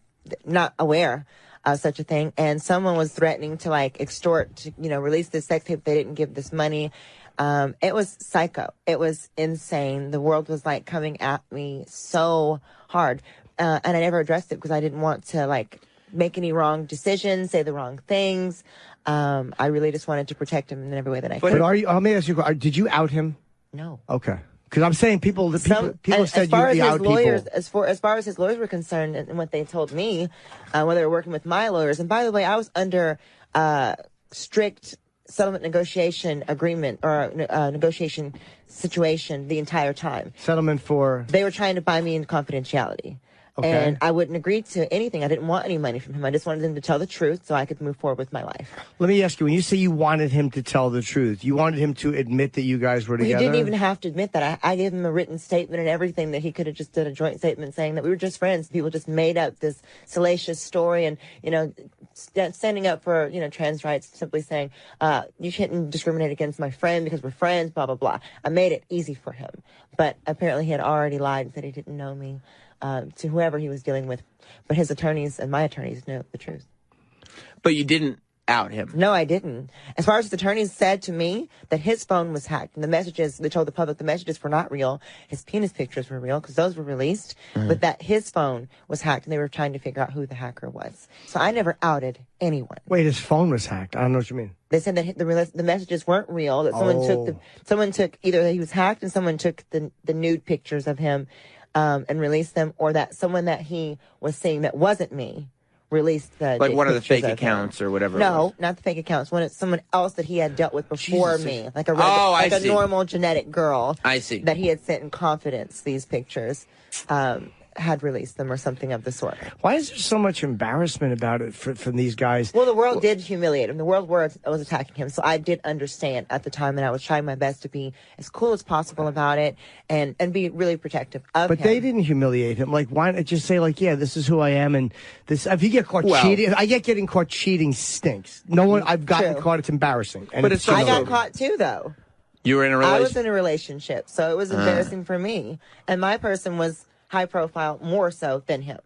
not aware of such a thing. And someone was threatening to extort to release this sex tape. They didn't give this money. It was psycho. It was insane. The world was coming at me so hard. And I never addressed it because I didn't want to make any wrong decisions, say the wrong things. I really just wanted to protect him in every way that I could. But let me ask you, did you out him? No. Okay. Because I'm saying people said you out lawyers, people. As far as his lawyers were concerned, and what they told me, when they were working with my lawyers, and by the way, I was under strict settlement negotiation agreement or negotiation situation the entire time. Settlement for? They were trying to buy me in confidentiality. Okay. And I wouldn't agree to anything. I didn't want any money from him. I just wanted him to tell the truth so I could move forward with my life. Let me ask you, when you say you wanted him to tell the truth, you wanted him to admit that you guys were together? He didn't even have to admit that. I gave him a written statement and everything that he could have just did a joint statement saying that we were just friends. People just made up this salacious story and, standing up for, trans rights, simply saying, you shouldn't discriminate against my friend because we're friends, blah, blah, blah. I made it easy for him. But apparently he had already lied and said he didn't know me. To whoever he was dealing with. But his attorneys and my attorneys know the truth. But you didn't out him? No, I didn't. As far as his attorneys said to me that his phone was hacked and the messages, they told the public the messages were not real. His penis pictures were real because those were released. Mm-hmm. But that his phone was hacked and they were trying to figure out who the hacker was. So I never outed anyone. Wait, his phone was hacked? I don't know what you mean. They said that the messages weren't real, that someone took either that he was hacked and someone took the nude pictures of him and released them, or that someone that he was seeing that wasn't me released the like one of the fake accounts or whatever. No, not the fake accounts. Someone else that he had dealt with before me, like a normal genetic girl. I see. That he had sent in confidence these pictures. Had released them or something of the sort. Why is there so much embarrassment about it from these guys? Well, the world did humiliate him. The world was attacking him. So I did understand at the time, and I was trying my best to be as cool as possible about it and be really protective of him. But they didn't humiliate him. Like, why not just say, like, yeah, this is who I am, and this. If you get caught cheating, I get getting caught cheating stinks. No one, I've gotten caught. It's embarrassing. And but I got caught too, though. You were in a relationship. I was in a relationship, so it was embarrassing for me, and my person was high profile, more so than him.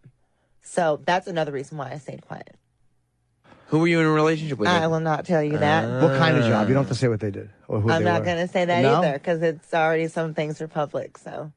So that's another reason why I stayed quiet. Who were you in a relationship with? I will not tell you that. What kind of job? You don't have to say what they did or who I'm they not were. going to say that either because it's already some things are public. So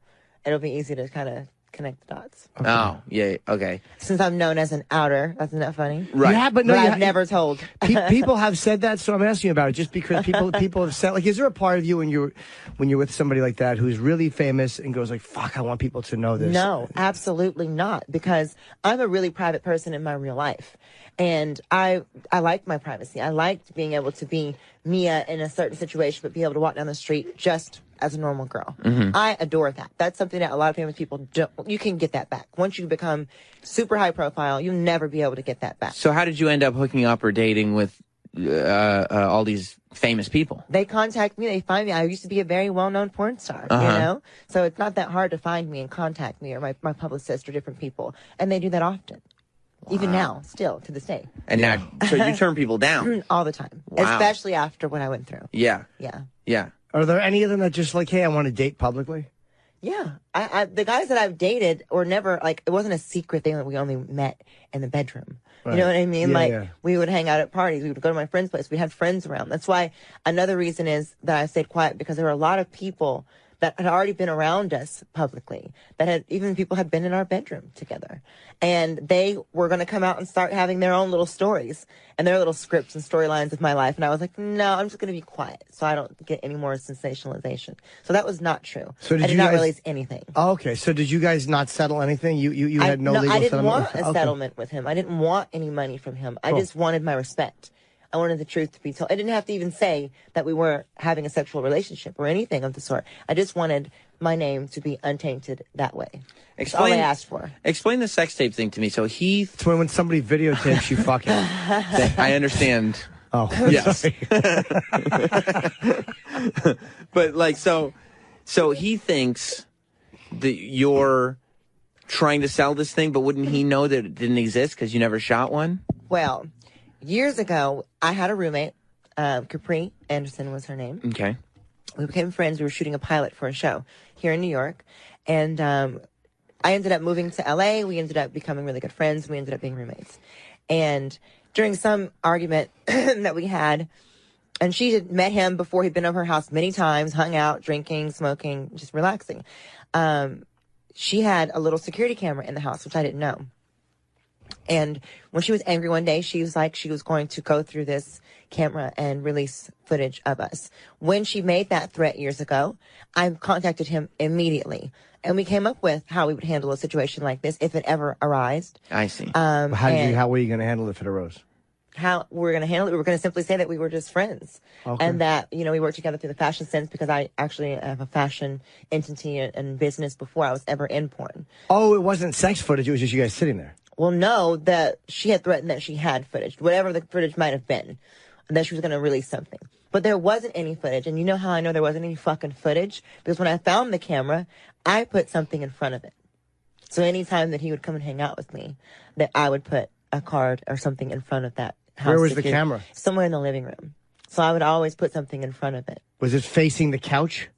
it'll be easy to kind of connect the dots. Okay. Oh, yeah, okay. Since I'm known as an outer, isn't that funny? Right. Yeah, but no, I've never told. People have said that, so I'm asking you about it. Just because people have said, like, is there a part of you when you're with somebody like that who's really famous and goes like, "Fuck, I want people to know this"? No, absolutely not. Because I'm a really private person in my real life, and I like my privacy. I liked being able to be Mia in a certain situation, but be able to walk down the street just as a normal girl. Mm-hmm. I adore that. That's something that a lot of famous people don't. You can get that back. Once you become super high profile, you'll never be able to get that back. So how did you end up hooking up or dating with all these famous people? They contact me. They find me. I used to be a very well-known porn star, you know? So it's not that hard to find me and contact me or my publicist or different people. And they do that often. Wow. Even now, still, to this day. And now, so you turn people down? All the time. Wow. Especially after what I went through. Yeah. Yeah. Yeah. Are there any of them that just like, hey, I want to date publicly? Yeah. The guys that I've dated were never, like, it wasn't a secret thing that we only met in the bedroom. Right. You know what I mean? We would hang out at parties. We would go to my friend's place. We had friends around. That's why another reason is that I stayed quiet, because there were a lot of people that had already been around us publicly, even people had been in our bedroom together. And they were going to come out and start having their own little stories and their little scripts and storylines of my life. And I was like, no, I'm just going to be quiet so I don't get any more sensationalization. So that was not true. So I did not release anything. Oh, okay. So did you guys not settle anything? You had no legal settlement? I didn't want a settlement with him. I didn't want any money from him. Cool. I just wanted my respect. I wanted the truth to be told. I didn't have to even say that we weren't having a sexual relationship or anything of the sort. I just wanted my name to be untainted that way. That's all I asked for. Explain the sex tape thing to me. So it's when somebody videotapes you fucking. I understand. Oh, yes. But like, so he thinks that you're trying to sell this thing, but wouldn't he know that it didn't exist because you never shot one? Well, years ago, I had a roommate, Capri Anderson was her name. Okay. We became friends. We were shooting a pilot for a show here in New York. And I ended up moving to L.A. We ended up becoming really good friends. We ended up being roommates. And during some argument that we had, and she had met him before, he'd been over her house many times, hung out, drinking, smoking, just relaxing. She had a little security camera in the house, which I didn't know. And when she was angry one day, she was like she was going to go through this camera and release footage of us. When she made that threat years ago, I contacted him immediately. And we came up with how we would handle a situation like this if it ever arose. I see. How were you going to handle it if it arose? How we're going to handle it? We were going to simply say that we were just friends. Okay. And that, we worked together through the fashion sense because I actually have a fashion entity and business before I was ever in porn. Oh, it wasn't sex footage. It was just you guys sitting there. Well, no, that she had threatened that she had footage, whatever the footage might have been, and that she was going to release something. But there wasn't any footage. And you know how I know there wasn't any fucking footage? Because when I found the camera, I put something in front of it. So anytime that he would come and hang out with me, that I would put a card or something in front of that house. Where was the camera? Somewhere in the living room. So I would always put something in front of it. Was it facing the couch?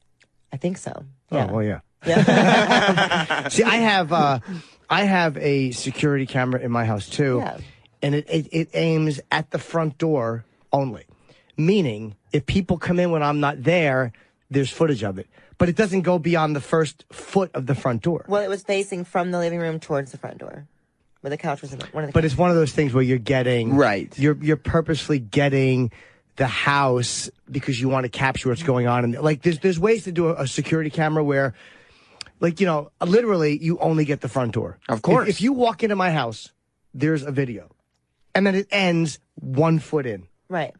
I think so. Yeah. Oh, well, yeah. Yeah. See, I have a security camera in my house too, and it aims at the front door only. Meaning, if people come in when I'm not there, there's footage of it. But it doesn't go beyond the first foot of the front door. Well, it was facing from the living room towards the front door. Where the couch was in one of the But it's one of those things where you're getting... Right. You're purposely getting the house because you want to capture what's going on. And like, there's ways to do a security camera where, like, literally you only get the front door. Of course. If you walk into my house, there's a video. And then it ends 1 foot in. Right.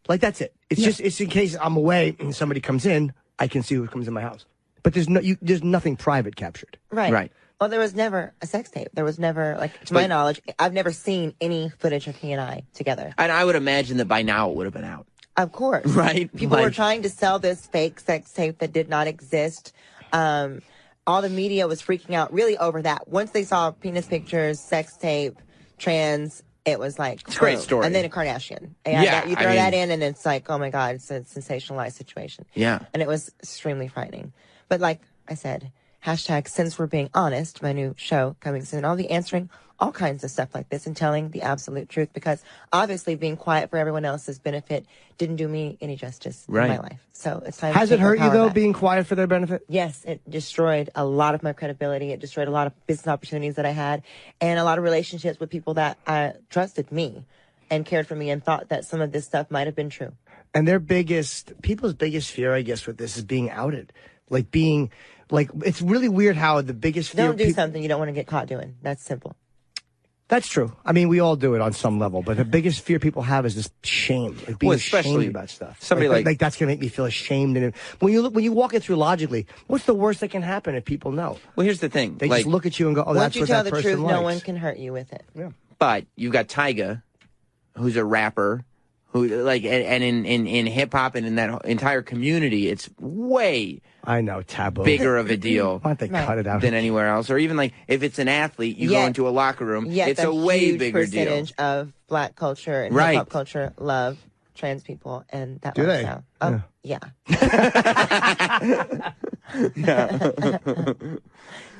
Like, that's it. It's in case I'm away and somebody comes in, I can see who comes in my house. But there's nothing private captured. Right. Right. Well, there was never a sex tape. There was never, to my knowledge, I've never seen any footage of he and I together. And I would imagine that by now it would have been out. Of course. Right. People were trying to sell this fake sex tape that did not exist. All the media was freaking out really over that. Once they saw penis pictures, sex tape, trans, it was like... It's a great story. And then a Kardashian. Yeah, You throw that in and it's like, oh my God, it's a sensationalized situation. Yeah. And it was extremely frightening. But like I said... Hashtag Since We're Being Honest, my new show coming soon. I'll be answering all kinds of stuff like this and telling the absolute truth because obviously being quiet for everyone else's benefit didn't do me any justice in my life. So it's time Has to it take my hurt you, power though, back. being quiet for their benefit? Yes, it destroyed a lot of my credibility. It destroyed a lot of business opportunities that I had and a lot of relationships with people that trusted me and cared for me and thought that some of this stuff might have been true. And people's biggest fear, I guess, with this is being outed. It's really weird how the biggest fear... Don't do something you don't want to get caught doing. That's simple. That's true. I mean, we all do it on some level, but the biggest fear people have is this shame, like being ashamed about stuff. Somebody like that's going to make me feel ashamed. And when you walk it through logically, what's the worst that can happen if people know? Well, here's the thing. They just look at you and go, oh, that's what that person likes. Once you tell the truth, no one can hurt you with it. Yeah. But you've got Tyga, who's a rapper, who and in hip hop and in that entire community, it's way taboo, bigger of a deal. Why don't they cut it out than anywhere else? Or even like if it's an athlete, you go into a locker room, it's a way bigger deal. Percentage of black culture and hip hop culture love trans people and that lifestyle. Oh, yeah.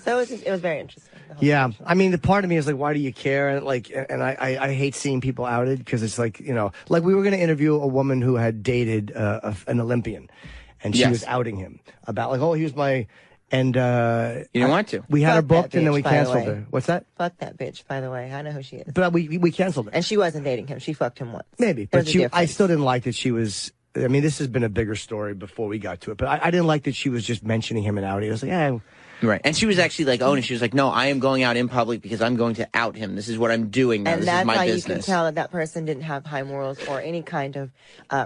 So it was very interesting. Yeah, I mean, the part of me is like, why do you care? And I hate seeing people outed because it's like, like we were going to interview a woman who had dated an Olympian, and she was outing him about like, oh, he was my, and you didn't want to. We had her booked and then we canceled her. What's that? Fuck that bitch. By the way, I know who she is. But we canceled her, and she wasn't dating him. She fucked him once. Maybe, but I still didn't like that she was. I mean, this has been a bigger story before we got to it, but I didn't like that she was just mentioning him and outing. I was like, Right. And she was actually like owning. She was like, no, I am going out in public because I'm going to out him. This is what I'm doing now. And this is my business. And that's how you can tell that person didn't have high morals or any kind of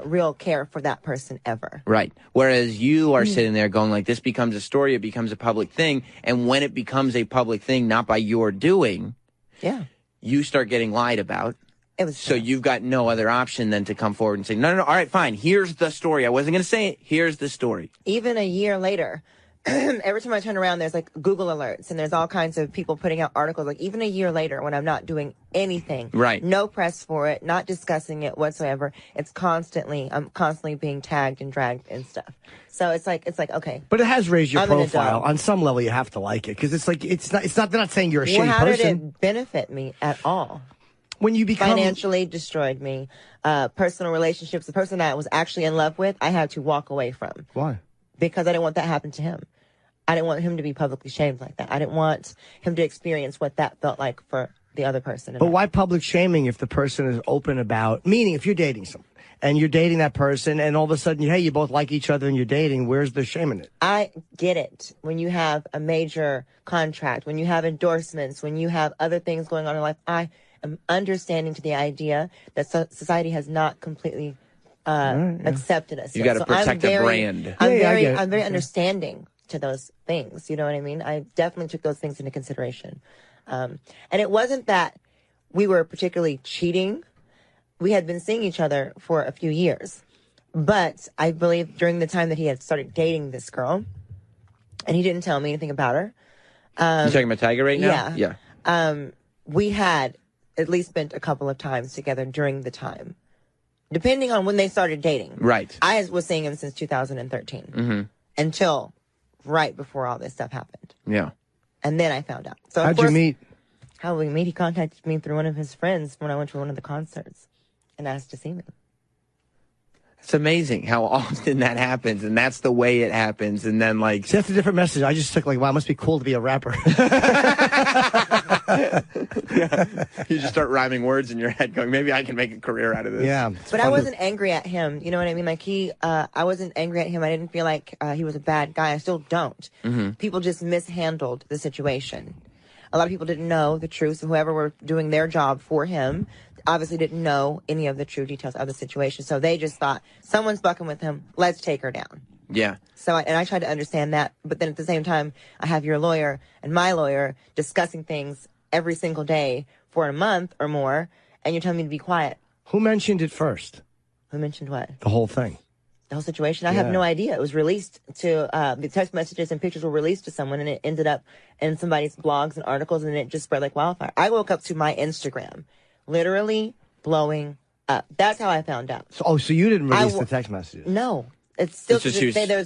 real care for that person ever. Right. Whereas you are sitting there going like, this becomes a story, it becomes a public thing. And when it becomes a public thing, not by your doing, you start getting lied about. So you've got no other option than to come forward and say, no, all right, fine. Here's the story. I wasn't going to say it. Here's the story. Even a year later, every time I turn around, there's like Google alerts and there's all kinds of people putting out articles. Like even a year later, when I'm not doing anything, no press for it, not discussing it whatsoever, I'm constantly being tagged and dragged and stuff. So it's like okay. But it has raised your profile on some level. You have to like it because it's like it's not. They're not saying you're a shitty person. How did it benefit me at all? When you become financially destroyed me, personal relationships. The person I was actually in love with, I had to walk away from. Why? Because I didn't want that to happen to him. I didn't want him to be publicly shamed like that. I didn't want him to experience what that felt like for the other person. But why public shaming if the person is open about, meaning if you're dating someone and you're dating that person and all of a sudden, hey, you both like each other and you're dating, where's the shame in it? I get it. When you have a major contract, when you have endorsements, when you have other things going on in life, I am understanding to the idea that society has not completely accepted us. You got to protect a brand. I'm very understanding to those things. You know what I mean? I definitely took those things into consideration. And it wasn't that we were particularly cheating. We had been seeing each other for a few years. But I believe during the time that he had started dating this girl, and he didn't tell me anything about her. You talking about Tiger right now? Yeah. We had at least spent a couple of times together during the time, depending on when they started dating. Right. I was seeing him since 2013 until right before all this stuff happened. Yeah. And then I found out. So How'd you meet? How we meet? He contacted me through one of his friends when I went to one of the concerts and asked to see me. It's amazing how often that happens, and that's the way it happens. And then, like, see, that's a different message. I just took like, wow, it must be cool to be a rapper. You just start rhyming words in your head, going, maybe I can make a career out of this. Yeah, but I wasn't angry at him. You know what I mean? Like I wasn't angry at him. I didn't feel like he was a bad guy. I still don't. People just mishandled the situation. A lot of people didn't know the truth. So whoever were doing their job for him obviously didn't know any of the true details of the situation. So they just thought, someone's fucking with him. Let's take her down. Yeah. So I tried to understand that. But then at the same time, I have your lawyer and my lawyer discussing things every single day for a month or more. And you're telling me to be quiet. Who mentioned it first? Who mentioned what? The whole thing. The whole situation. I have no idea. It was released to the text messages and pictures were released to someone, and it ended up in somebody's blogs and articles, and it just spread like wildfire. I woke up to my Instagram literally blowing up. That's how I found out. So you didn't release the text messages? No, it's still to this day.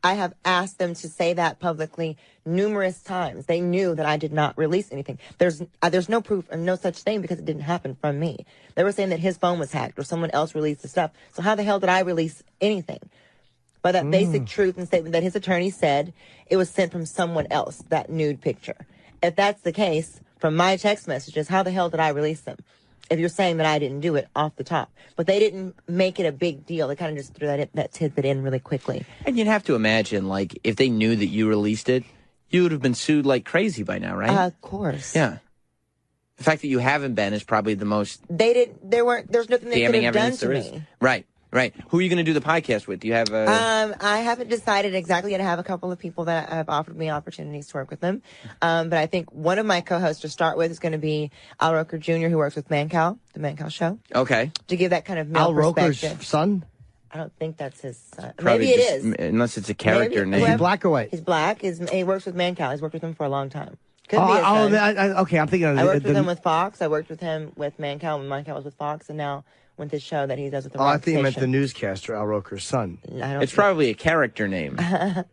I have asked them to say that publicly numerous times. They knew that I did not release anything. There's no proof and no such thing because it didn't happen from me. They were saying that his phone was hacked or someone else released the stuff. So how the hell did I release anything? But that basic truth and statement that his attorney said it was sent from someone else, that nude picture. If that's the case, from my text messages, how the hell did I release them? If you're saying that I didn't do it off the top. But they didn't make it a big deal. They kind of just threw that tidbit in really quickly. And you'd have to imagine, like, if they knew that you released it, you would have been sued like crazy by now, right? Of course. Yeah. The fact that you haven't been is probably the most there's nothing they could have done to me. Right. Right. Who are you going to do the podcast with? Do you have a... I haven't decided exactly yet. I have a couple of people that have offered me opportunities to work with them. But I think one of my co-hosts to start with is going to be Al Roker Jr., who works with Mancow, the Mancow Show. Okay. To give that kind of male Al Roker's perspective. son? I don't think that's his son. Probably Maybe it is. Unless it's a character name. Is he black or white? He's black. He works with Mancow. He's worked with him for a long time. Could be his son. Okay, I'm thinking of I worked with him with Fox. I worked with him with Mancow when Mancow was with Fox, and now with this show that he does with the rock I think you meant station. the newscaster, Al Roker's son. It's probably a character name. How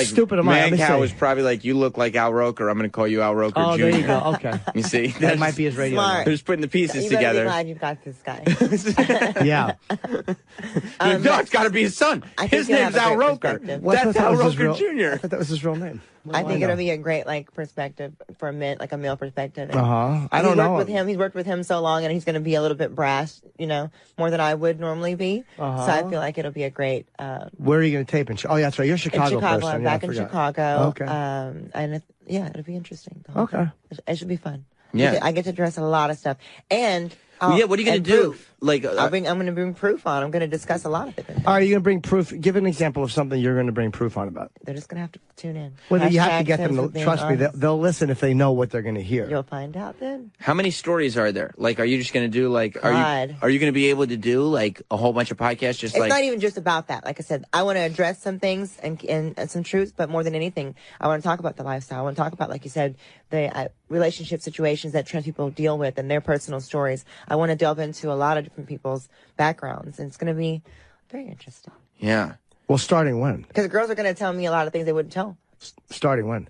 stupid am I? Mancow was probably like, you look like Al Roker. I'm going to call you Al Roker Jr. Oh, there you go. Okay. You see? That might be his radio Smart. name. They're just putting the pieces You together. better be glad you've got this guy. Yeah. No, it's got to be his son. I think His you'll name's have a Al great Roker. perspective. That's Al Roker I Jr. thought that was his real name. I think it'll be a great perspective for a male perspective. I don't know. He's worked with him so long, and he's going to be a little bit brash, more than I would normally be. So I feel like it'll be a great. Where are you going to tape? Oh, yeah, that's right. You're a Chicago in Chicago. person. I'm Yeah, back I in forgot. Chicago. Okay. And it'll be interesting. The whole Okay. thing. It should be fun. Yeah. I get to address a lot of stuff, and What are you going to do? Proof. Like, I'm going to bring proof on. I'm going to discuss a lot of different things. All right, you're going to bring proof. Give an example of something you're going to bring proof on about. They're just going to have to tune in. Well, you have to Hashtag get them Tips to with being trust me. honest. They'll listen if they know what they're going to hear. You'll find out then. how many stories are there? Like, are you just going to do, like, God. are you going to be able to do, like, a whole bunch of podcasts just It's like... not even just about that. Like I said, I want to address some things and some truths, but more than anything, I want to talk about the lifestyle. I want to talk about, like you said, the relationship situations that trans people deal with and their personal stories. I want to delve into a lot of different people's backgrounds, and it's going to be very interesting. Yeah. Well, starting when? Because girls are going to tell me a lot of things they wouldn't tell. Starting when?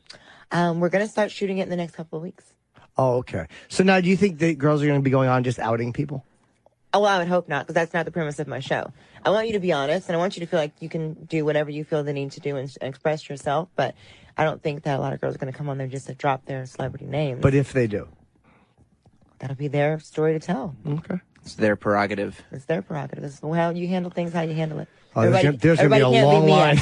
We're going to start shooting it in the next couple of weeks. Oh, okay. So now do you think the girls are going to be going on just outing people? Oh, well, I would hope not, because that's not the premise of my show. I want you to be honest, and I want you to feel like you can do whatever you feel the need to do and express yourself, but I don't think that a lot of girls are going to come on there just to drop their celebrity names. But if they do? that'll be their story to tell. Okay. It's their prerogative. It's their prerogative. It's how you handle things, how you handle it. Oh, there's going to be a long line.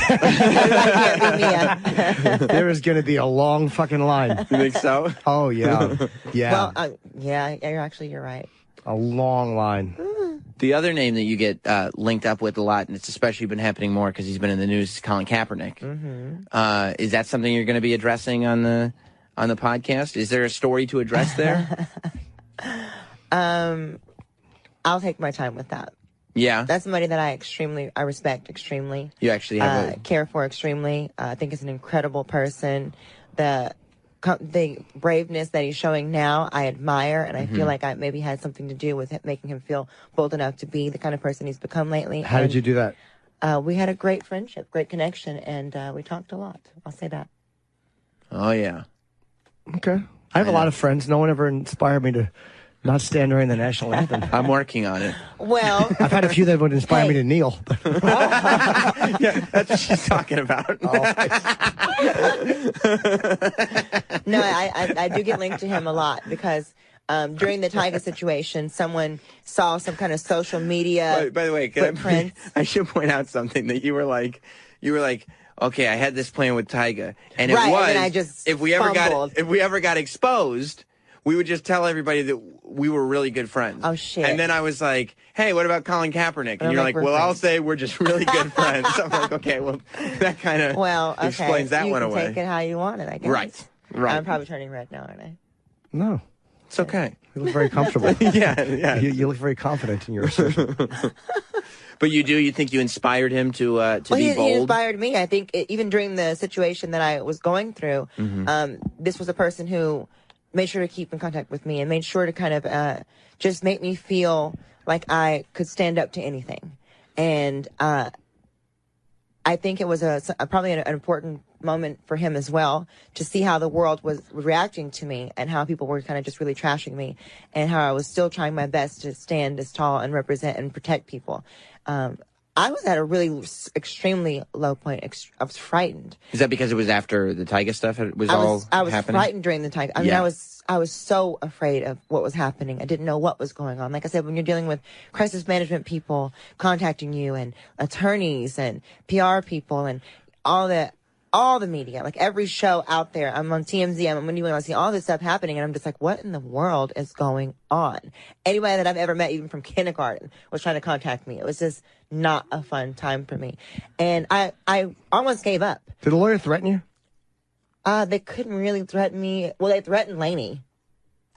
There is going to be a long fucking line. You think so? Oh, yeah. Yeah. Well, you're right. A long line. The other name that you get linked up with a lot, and it's especially been happening more because he's been in the news, is Colin Kaepernick. Mm-hmm. Is that something you're going to be addressing on the podcast? Is there a story to address there? I'll take my time with that. Yeah. That's somebody that I respect extremely. You actually have care for extremely. I think he's an incredible person. The braveness that he's showing now, I admire, and I feel like I maybe had something to do with making him feel bold enough to be the kind of person he's become lately. How did you do that? We had a great friendship, great connection, and we talked a lot. I'll say that. Oh, yeah. Okay. I have a lot of friends. No one ever inspired me to not stand during the national anthem. I'm working on it. Well, I've had a few that would inspire me to kneel. Yeah, that's what she's talking about. No, I do get linked to him a lot because during the Tyga situation, someone saw some kind of social media. By the way, I should point out something that you were like, okay, I had this plan with Tyga, and it was, and then I just if we ever got exposed, we would just tell everybody that we were really good friends. Oh, shit. And then I was like, hey, what about Colin Kaepernick? And you're like, well, I'll say we're just really good friends. I'm like, okay, well, that kind of explains that one away. You can take it how you want it, I guess. Right. I'm probably turning red now, aren't I? No. It's okay. You look very comfortable. Yeah. You look very confident in your assertion. But you think you inspired him to be bold? He inspired me. I think even during the situation that I was going through, this was a person who made sure to keep in contact with me and made sure to kind of just make me feel like I could stand up to anything. And I think it was probably an important moment for him as well to see how the world was reacting to me and how people were kind of just really trashing me and how I was still trying my best to stand as tall and represent and protect people. I was at a really extremely low point. I was frightened. Is that because it was after the Tyga stuff was I was happening? frightened during the Tyga. I mean, I was so afraid of what was happening. I didn't know what was going on. Like I said, when you're dealing with crisis management people contacting you and attorneys and PR people and all the media, like every show out there, I'm on TMZ, I'm on Monday, I see all this stuff happening, and I'm just like, what in the world is going on? Anybody that I've ever met, even from kindergarten, was trying to contact me. It was just not a fun time for me. And I almost gave up. Did a lawyer threaten you? They couldn't really threaten me. Well, they threatened Lainey.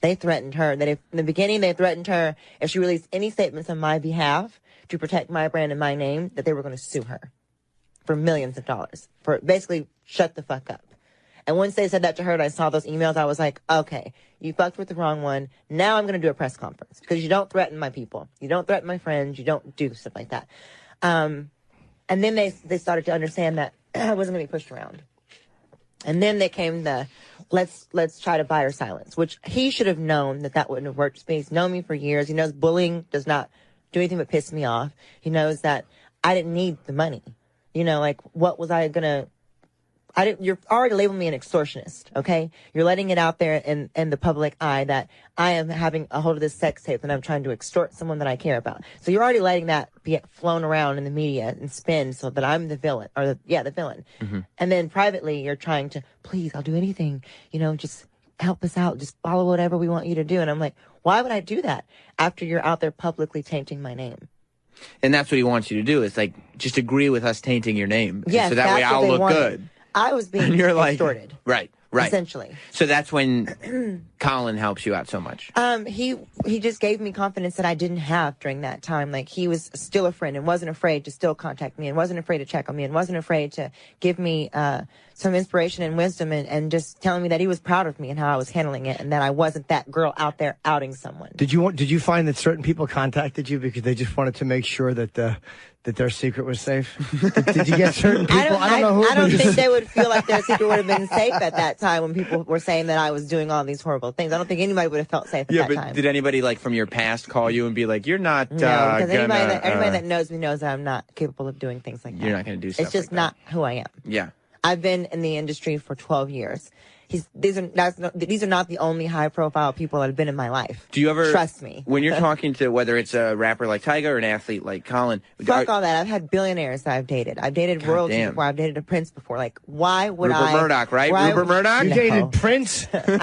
They threatened her. That in the beginning, they threatened her if she released any statements on my behalf to protect my brand and my name, that they were going to sue her for millions of dollars. For basically, shut the fuck up. And once they said that to her and I saw those emails, I was like, okay, you fucked with the wrong one. Now I'm going to do a press conference because you don't threaten my people. You don't threaten my friends. You don't do stuff like that. And then they started to understand that I wasn't going to be pushed around. And then they came let's try to buy her silence, which he should have known that wouldn't have worked. He's known me for years. He knows bullying does not do anything but piss me off. He knows that I didn't need the money. You know, like, what was I gonna... you're already labeling me an extortionist, okay? You're letting it out there in the public eye that I am having a hold of this sex tape and I'm trying to extort someone that I care about. So you're already letting that be flown around in the media and spin so that I'm the villain, or the villain. Mm-hmm. And then privately, you're trying to, please, I'll do anything, just help us out, just follow whatever we want you to do. And I'm like, why would I do that after you're out there publicly tainting my name? And that's what he wants you to do, is like, just agree with us tainting your name. Yes, so that way I'll look good. I was being extorted. Right. Essentially. So that's when Colin helps you out so much. He just gave me confidence that I didn't have during that time. Like, he was still a friend and wasn't afraid to still contact me and wasn't afraid to check on me and wasn't afraid to give me some inspiration and wisdom and just telling me that he was proud of me and how I was handling it and that I wasn't that girl out there outing someone. Did you find that certain people contacted you because they just wanted to make sure that their secret was safe? Did you get certain people? I don't know who. I don't think they would feel like their secret would have been safe at that time when people were saying that I was doing all these horrible things. I don't think anybody would have felt safe at that time. Did anybody like from your past call you and be like, "You're not"? No, because anybody that knows me knows that I'm not capable of doing things like that. You're not going to do stuff. It's just like not who I am. Yeah. I've been in the industry for 12 years. these are not the only high profile people that have been in my life. Do you ever trust me? When you're talking to whether it's a rapper like Tyga or an athlete like Colin? Fuck all that. I've had billionaires that I've dated. I've dated royalty before. I've dated a prince before. Like, why would Rupert Murdoch, right? Rupert Murdoch? You dated Prince? No. Here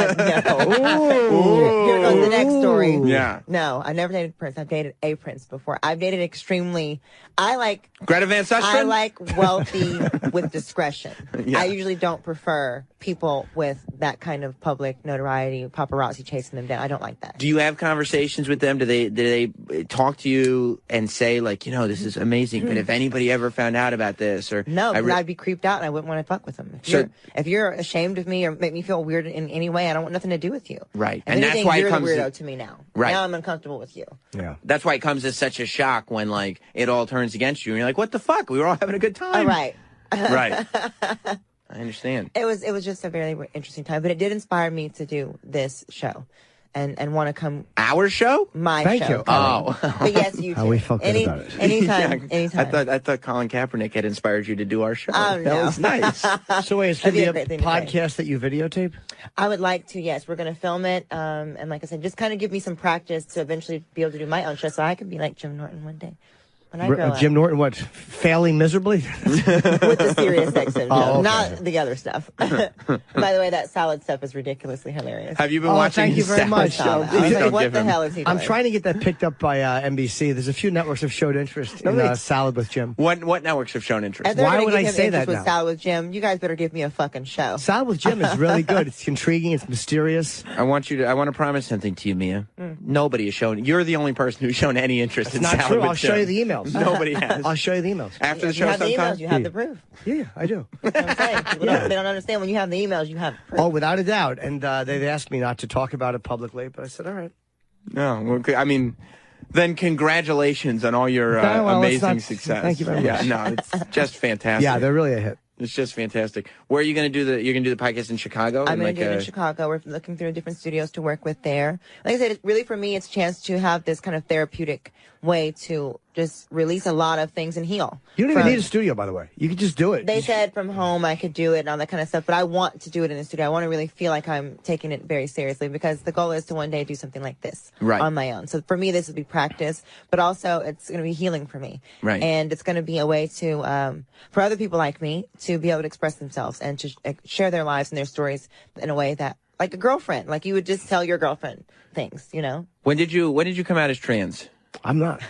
goes the next story. Yeah. No, I never dated Prince. I've dated a prince before. I've dated Greta Van Susteren? I like wealthy with discretion. Yeah. I usually don't prefer people with that kind of public notoriety, paparazzi chasing them down. I don't like that. Do you have conversations with them? Do they talk to you and say, like, this is amazing, but if anybody ever found out about this, or no, because I'd be creeped out and I wouldn't want to fuck with them. If you're ashamed of me or make me feel weird in any way, I don't want nothing to do with you. Right. If and anything, that's why you're it comes the weirdo to me now. Right. Now I'm uncomfortable with you. Yeah. That's why it comes as such a shock when, like, it all turns against you and you're like, what the fuck? We were all having a good time. Right. Right. I understand. It was just a very interesting time, but it did inspire me to do this show. And want to come. Our show? My Thank show. you. Oh. But yes, you How we felt good about it. Anytime. I thought Colin Kaepernick had inspired you to do our show. Oh, that was nice. So wait, it's going to be a podcast that you videotape? I would like to, yes. We're going to film it. And like I said, just kind of give me some practice to eventually be able to do my own show so I could be like Jim Norton one day. When I grow up. Jim Norton, what? Failing miserably? With the serious sex syndrome, okay. not the other stuff. By the way, that salad stuff is ridiculously hilarious. Have you been watching? Thank you very much. What the hell is he doing? I'm trying to get that picked up by NBC. There's a few networks have showed interest in Salad with Jim. What networks have shown interest? Why would I say that with now? Salad with Jim, you guys better give me a fucking show. Salad with Jim is really good. It's intriguing. It's mysterious. I want to promise something to you, Mia. Nobody has shown. You're the only person who's shown any interest in Salad with Jim. I'll show you the emails. Nobody has. I'll show you the emails. After the show, you have the sometime? emails, you have the proof. Yeah, I do. That's what I'm saying. They don't understand when you have the emails, you have proof. Oh, without a doubt. And they've asked me not to talk about it publicly, but I said, all right. No, I mean, then congratulations on all your amazing success. Thank you very much. Yeah, no, it's just fantastic. Yeah, they're really a hit. It's just fantastic. Where are you going to do you're going to do the podcast in Chicago? I'm going to do it in Chicago. We're looking through different studios to work with there. Like I said, really for me, it's a chance to have this kind of therapeutic way to just release a lot of things and heal. You don't even need a studio, by the way. You could just do it. They said from home I could do it and all that kind of stuff, but I want to do it in a studio. I want to really feel like I'm taking it very seriously because the goal is to one day do something like this on my own. So for me, this would be practice, but also it's going to be healing for me. Right. And it's going to be a way to, for other people like me to be able to express themselves and to share their lives and their stories in a way that, like a girlfriend, like you would just tell your girlfriend things, you know? When did you come out as trans? I'm not.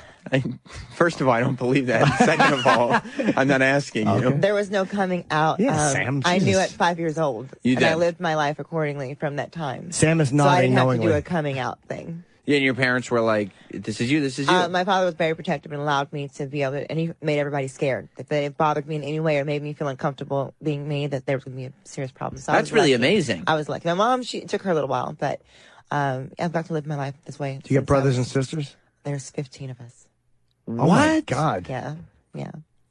First of all, I don't believe that. Second of all, I'm not asking you. There was no coming out. Yeah, Sam. I knew at 5 years old. You and did. I lived my life accordingly from that time. Sam is So I nodding didn't have to knowingly. do a coming out thing. Yeah, and your parents were like, this is you, this is you. My father was very protective and allowed me to be able to, and he made everybody scared. If they bothered me in any way or made me feel uncomfortable being me, that there was going to be a serious problem. So That's really amazing. I was lucky. My mom, it took her a little while, but I've got to live my life this way. Do you have brothers and sisters? There's 15 of us. Oh my God. Yeah.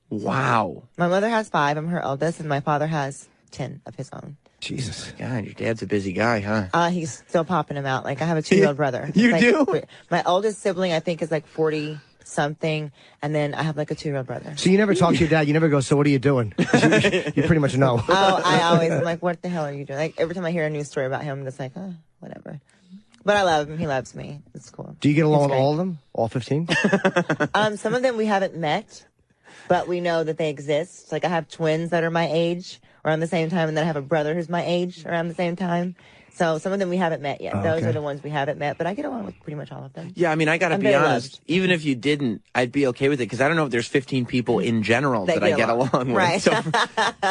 Wow. My mother has 5. I'm her eldest, and my father has 10 of his own. Jesus. God, your dad's a busy guy, huh? He's still popping them out. Like, I have a 2-year-old brother. You do? My oldest sibling, I think, is like 40-something, and then I have like a 2-year-old brother. So you never talk to your dad? You never go, so what are you doing? You pretty much know. I'm like, what the hell are you doing? Like, every time I hear a news story about him, I'm just like, whatever. But I love him. He loves me. It's cool. Do you get along with all of them? All 15? Some of them we haven't met, but we know that they exist. Like, I have twins that are my age around the same time, and then I have a brother who's my age around the same time. So some of them we haven't met yet. Those are the ones we haven't met, but I get along with pretty much all of them. Yeah, I mean, I got to be honest. Even if you didn't, I'd be okay with it because I don't know if there's 15 people in general that I get along with. Right. So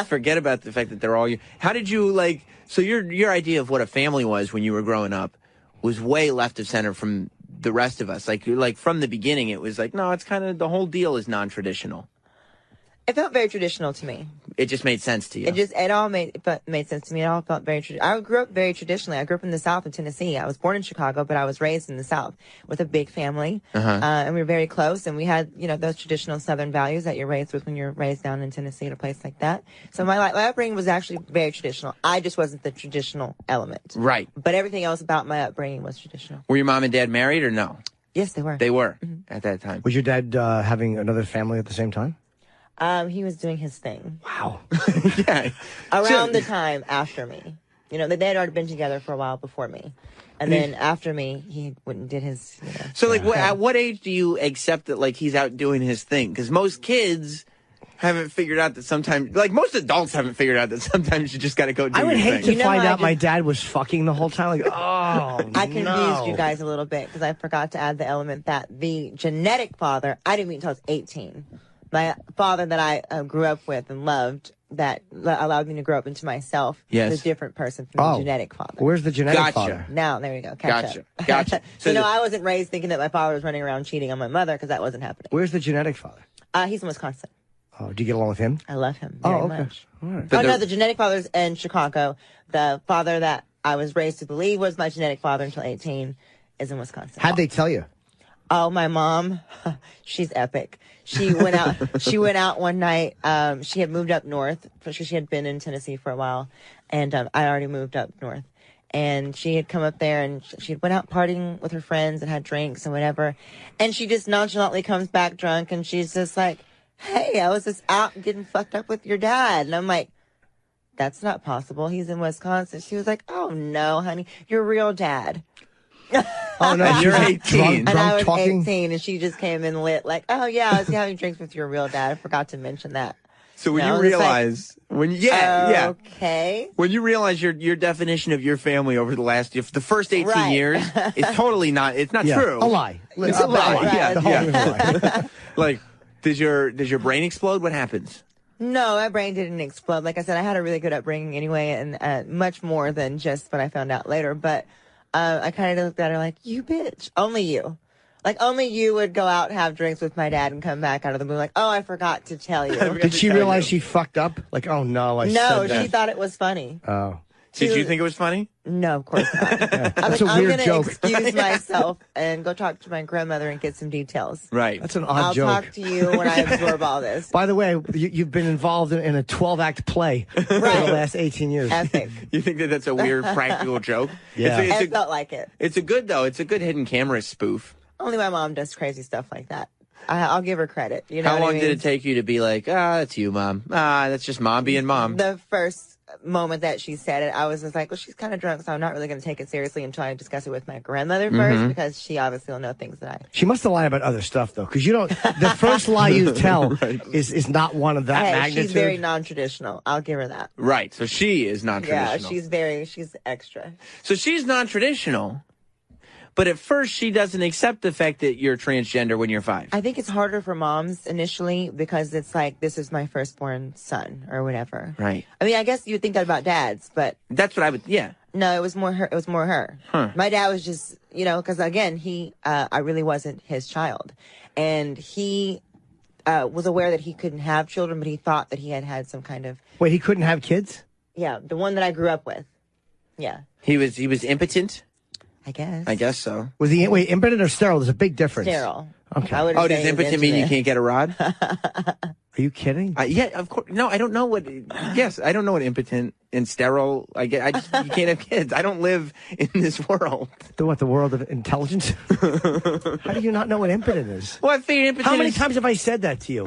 forget about the fact that they're all you. How did you so your idea of what a family was when you were growing up was way left of center from the rest of us. Like from the beginning, it was like, no, it's kind of, the whole deal is non-traditional. It felt very traditional to me. It just made sense to you. It all made sense to me. It all felt very traditional. I grew up very traditionally. I grew up in the South in Tennessee. I was born in Chicago, but I was raised in the South with a big family. And we were very close, and we had, those traditional Southern values that you're raised with when you're raised down in Tennessee at a place like that. So my upbringing was actually very traditional. I just wasn't the traditional element. Right. But everything else about my upbringing was traditional. Were your mom and dad married or no? Yes, they were. They were at that time. Was your dad having another family at the same time? He was doing his thing. Wow. Yeah. Around the time after me. You know, they had already been together for a while before me. And then after me, he went and did his, you know. So, like, at what age do you accept that, like, he's out doing his thing? Because most kids haven't figured out that sometimes, like, most adults haven't figured out that sometimes you just got to go do I would your hate thing. to find out my dad was fucking the whole time. Like, oh, I confused you guys a little bit because I forgot to add the element that the genetic father, I didn't meet until I was 18. My father that I grew up with and loved, that allowed me to grow up into myself, is a different person from the genetic father. Where's the genetic father? Now, there you go. Gotcha. So So, I wasn't raised thinking that my father was running around cheating on my mother because that wasn't happening. Where's the genetic father? He's in Wisconsin. Oh, do you get along with him? I love him very much. All right. No, the genetic father's in Chicago. The father that I was raised to believe was my genetic father until 18 is in Wisconsin. How'd they tell you? Oh, my mom, she's epic. She went out. She went out one night. She had moved up north because she had been in Tennessee for a while, and I already moved up north. And she had come up there, and she went out partying with her friends and had drinks and whatever. And she just nonchalantly comes back drunk, and she's just like, "Hey, I was just out getting fucked up with your dad." And I'm like, "That's not possible. He's in Wisconsin." She was like, "Oh no, honey, your real dad." Oh no, and you're 18. And I was 18, and she just came in lit like, "Oh yeah, I was having drinks with your real dad. I forgot to mention that." So when you realize, when okay, when you realize your definition of your family over the first 18 years is totally not, it's not true. A lie. It's a lie. Right. Yeah, The whole yeah. thing is a lie. Like, does your brain explode? What happens? No, my brain didn't explode. Like I said, I had a really good upbringing anyway, and much more than just what I found out later. But I kind of looked at her like, "You bitch, only you." Like, only you would go out and have drinks with my dad and come back out of the blue like, "Oh, I forgot to tell you." Did she realize she fucked up? Like, oh no, I said that. No, she thought it was funny. Oh. Did you think it was funny? No, of course not. That's a I'm weird going to joke. excuse myself and go talk to my grandmother and get some details. Right. That's an odd joke. I'll talk to you when I absorb all this. By the way, you've been involved in a 12-act play for the last 18 years. Epic. You think that that's a weird practical joke? Yeah. It felt like it. It's a good, though. It's a good hidden camera spoof. Only my mom does crazy stuff like that. I'll give her credit. You know How what long I mean? did it take you to be like, that's you, Mom. That's just Mom being Mom. The first moment that she said it, I was just like, well, she's kind of drunk, so I'm not really going to take it seriously until I discuss it with my grandmother first, because she obviously will know things that I... She must have lied about other stuff, though, because you don't... The first lie you tell is not one of that magnitude. She's very non-traditional. I'll give her that. Right, so she is non-traditional. Yeah, she's extra. So she's non-traditional, but at first she doesn't accept the fact that you're transgender when you're 5. I think it's harder for moms initially because it's like, this is my firstborn son or whatever. Right. I mean, I guess you would think that about dads, but... That's what I would, yeah. No, it was more her. It was more her. Huh. My dad was just, you know, because again, I really wasn't his child. And he was aware that he couldn't have children, but he thought that he had some kind of... Wait, he couldn't have kids? Yeah, the one that I grew up with. Yeah. He was impotent? I guess so. Was he impotent or sterile? There's a big difference. Sterile. Okay. Oh, does impotent mean you can't get a rod? Are you kidding? Yeah, of course. No, I don't know what. Yes, I don't know what impotent and sterile. I just you can't have kids. I don't live in this world. The world of intelligence? How do you not know what impotent is? Well, I figured impotent. How many times have I said that to you?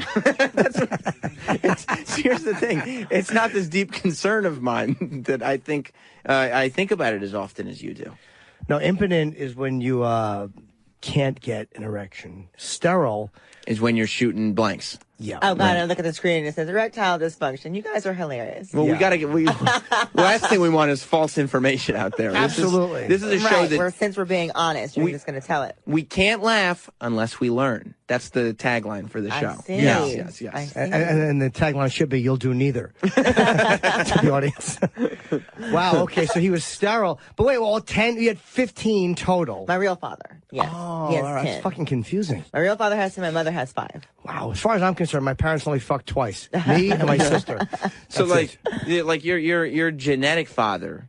Here's the thing. It's not this deep concern of mine that I think about it as often as you do. No, impotent is when you can't get an erection. Sterile is when you're shooting blanks. Yeah. Oh, God, I look at the screen and it says erectile dysfunction. You guys are hilarious. Well, we got to get... last thing we want is false information out there. Absolutely. This is a show that... Since we're being honest, you're just going to tell it. We can't laugh unless we learn. That's the tagline for the show. I see. Yes. I see. And the tagline should be, "You'll do neither." To the audience. Wow, okay, so he was sterile. But wait, well, 10, you had 15 total. My real father, yes. Oh, he has all right. 10. That's fucking confusing. My real father has 10, my mother has 5. Wow, as far as I'm concerned, my parents only fucked twice. Me and my sister. So, That's like your genetic father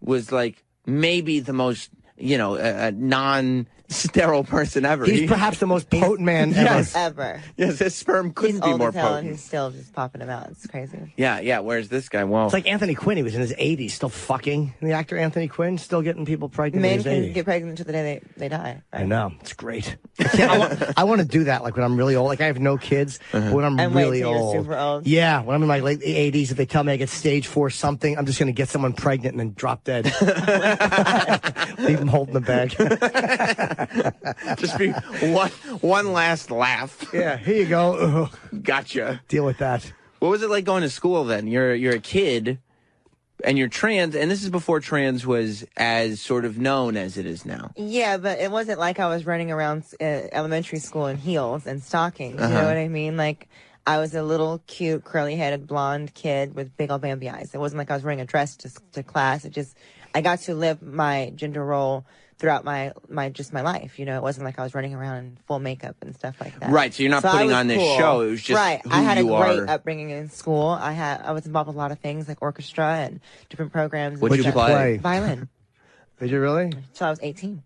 was like maybe the most, non sterile person ever. He's perhaps the most potent man ever. Yes, his sperm couldn't be old more as hell potent. and he's still just popping them out. It's crazy. Yeah. Where's this guy? Well, it's like Anthony Quinn. He was in his 80s, still fucking. And the actor Anthony Quinn still getting people pregnant in Men his can 80s. get pregnant until the day they die. Right? I know. It's great. I want to do that, like when I'm really old. Like I have no kids, but when I'm And wait really till you're old. super old. Yeah, when I'm in my late 80s, if they tell me I get stage 4 something, I'm just going to get someone pregnant and then drop dead. Leave them holding the bag. Just be one last laugh. Yeah, here you go. Gotcha. Deal with that. What was it like going to school then? You're a kid, and you're trans, and this is before trans was as sort of known as it is now. Yeah, but it wasn't like I was running around elementary school in heels and stockings. You know what I mean? Like, I was a little cute, curly-headed, blonde kid with big old Bambi eyes. It wasn't like I was wearing a dress to class. I got to live my gender role throughout my life. You know, it wasn't like I was running around in full makeup and stuff like that. Right, so you're not putting on this show. It was just right. who I had a you great are. upbringing in school. I was involved with a lot of things like orchestra and different programs. What did you play? Violin. Did you really? So I was 18.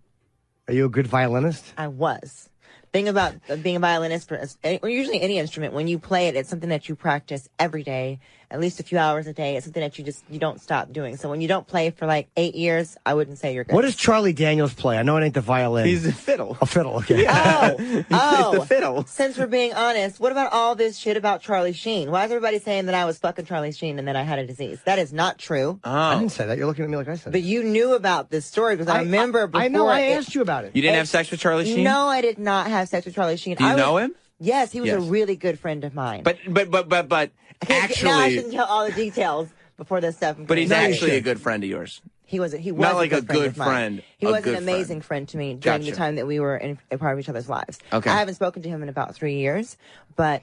Are you a good violinist? I was. Thing about being a violinist, or usually any instrument, when you play it, it's something that you practice every day, at least a few hours a day. It's something that you don't stop doing. So when you don't play for like 8 years, I wouldn't say you're good. What does Charlie Daniels play? I know it ain't the violin. He's a fiddle. A fiddle, okay. Yeah. Oh, He's the fiddle. Since we're being honest, what about all this shit about Charlie Sheen? Why is everybody saying that I was fucking Charlie Sheen and that I had a disease? That is not true. I didn't say that. You're looking at me like I said. But you knew about this story because I remember before. I know. I asked you about it. You didn't have sex with Charlie Sheen? No, I did not have sex with Charlie Sheen. Do you know him? Yes, he was Yes. a really good friend of mine. But now I actually, shouldn't tell all the details before this stuff. but he's actually a good friend of yours. He was Not like a good of mine. friend, He a was an good amazing friend to me during the Gotcha. time that we were a part of each other's lives. Okay. I haven't spoken to him in about 3 years, but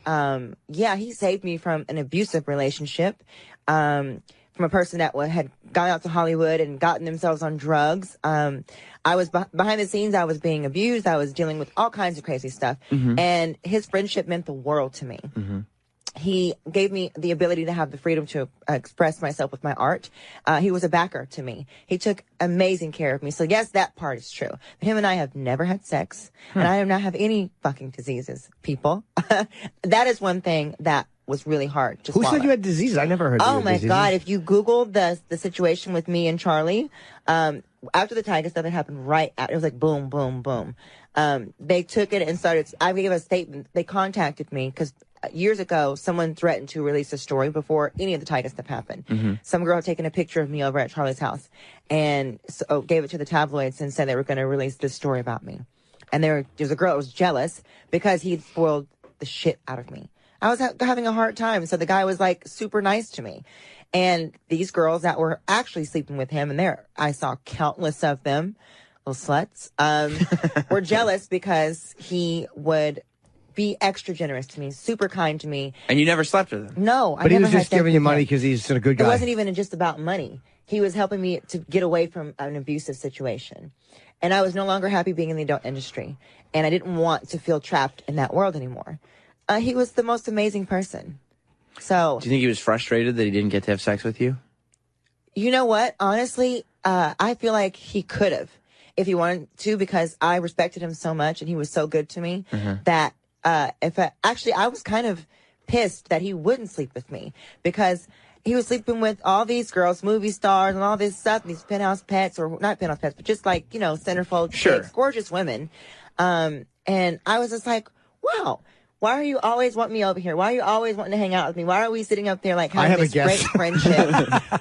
yeah, he saved me from an abusive relationship, from a person that had gone out to Hollywood and gotten themselves on drugs. I was behind the scenes. I was being abused. I was dealing with all kinds of crazy stuff, and his friendship meant the world to me. He gave me the ability to have the freedom to express myself with my art. He was a backer to me. He took amazing care of me. So yes, that part is true. But him and I have never had sex, and I do not have any fucking diseases, people. That is one thing that was really hard to Who swallow. said you had diseases? I never heard. Oh you had my diseases. God! If you Googled the situation with me and Charlie, after the Tiger stuff, it happened right after. It was like boom, boom, boom. They took it and started. I gave a statement. They contacted me because years ago, someone threatened to release a story before any of the Tiger stuff happened. Some girl had taken a picture of me over at Charlie's house and so gave it to the tabloids and said they were going to release this story about me. And there was a girl that was jealous because he'd spoiled the shit out of me. I was having a hard time. So the guy was like super nice to me. And these girls that were actually sleeping with him, and I saw countless of them, little sluts, were jealous because he would be extra generous to me, super kind to me. And you never slept with him? No, I But he never was had just sex giving you with money him. because he's a good guy. It wasn't even just about money. He was helping me to get away from an abusive situation. And I was no longer happy being in the adult industry. And I didn't want to feel trapped in that world anymore. He was the most amazing person. So, Do you think he was frustrated that he didn't get to have sex with you? you know what? Honestly, I feel like he could have if he wanted to, because I respected him so much and he was so good to me that I was kind of pissed that he wouldn't sleep with me because he was sleeping with all these girls, movie stars and all this stuff, these penthouse pets, or not penthouse pets, but just like, centerfold chicks, gorgeous women. And I was just like, wow. Why are you always wanting me over here? Why are you always wanting to hang out with me? Why are we sitting up there like having this great friendship?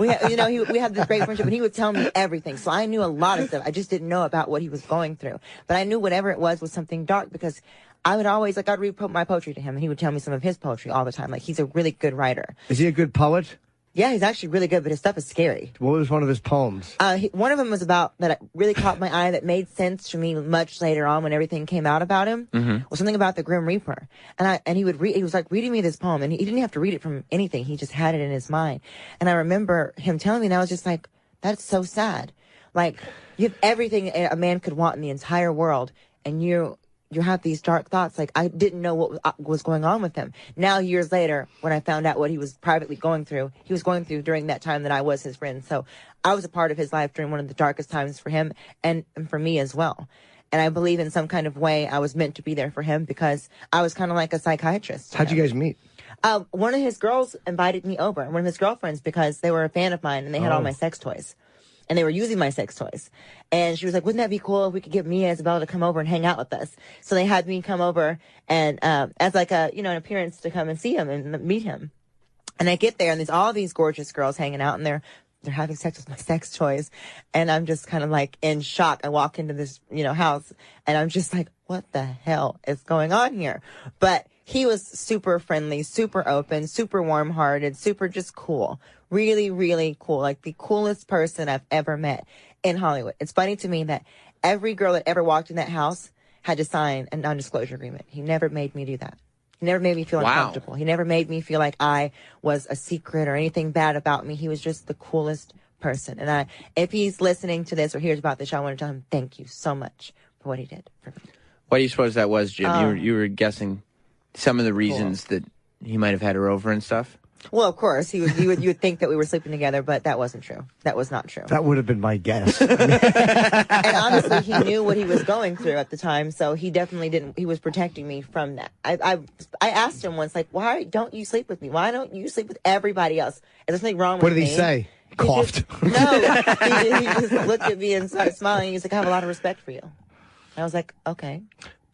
we had this great friendship, and he would tell me everything. So I knew a lot of stuff. I just didn't know about what he was going through. But I knew whatever it was something dark because I would always, I'd read my poetry to him, and he would tell me some of his poetry all the time. Like, he's a really good writer. Is he a good poet? Yeah, he's actually really good, but his stuff is scary. What was one of his poems? One of them was about that really caught my eye that made sense to me much later on when everything came out about him. Was something about the Grim Reaper, and he would read. He was like reading me this poem, and he didn't have to read it from anything. He just had it in his mind. And I remember him telling me, and I was just like, "That's so sad. Like, you have everything a man could want in the entire world, and you have these dark thoughts." Like, I didn't know what was going on with him. Now, years later, when I found out what he was privately going through, he was going through during that time that I was his friend. So I was a part of his life during one of the darkest times for him and for me as well. And I believe in some kind of way I was meant to be there for him because I was kind of like a psychiatrist. How'd you guys meet? One of his girls invited me over, one of his girlfriends, because they were a fan of mine and they had all my sex toys. And they were using my sex toys. And she was like, wouldn't that be cool if we could get Mia and Isabella to come over and hang out with us? So they had me come over and as like a, an appearance to come and see him and meet him. And I get there and there's all these gorgeous girls hanging out and they're having sex with my sex toys. And I'm just kind of like in shock. I walk into this, house and I'm just like, what the hell is going on here? But he was super friendly, super open, super warm-hearted, super just cool. Really, really cool. Like the coolest person I've ever met in Hollywood. It's funny to me that every girl that ever walked in that house had to sign a non-disclosure agreement. He never made me do that. He never made me feel uncomfortable. He never made me feel like I was a secret or anything bad about me. He was just the coolest person. And if he's listening to this or hears about this show, I want to tell him thank you so much for what he did for me. Why do you suppose that was, Jim? You were guessing some of the reasons that he might have had her over and stuff? Well, of course, you would think that we were sleeping together, but that wasn't true. That was not true. That would have been my guess. And honestly, he knew what he was going through at the time, so he definitely didn't. He was protecting me from that. I asked him once, like, why don't you sleep with me? Why don't you sleep with everybody else? Is there something wrong with me? What did he say? Coughed. No, he just looked at me and started smiling. He was like, I have a lot of respect for you. I was like, okay.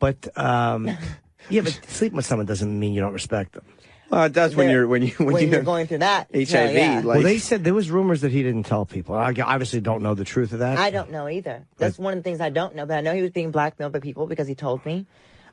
But yeah, but sleeping with someone doesn't mean you don't respect them. Well, it does when you're going through that HIV. Yeah. Well, they said there was rumors that he didn't tell people. I obviously don't know the truth of that. I don't know either. That's one of the things I don't know. But I know he was being blackmailed by people because he told me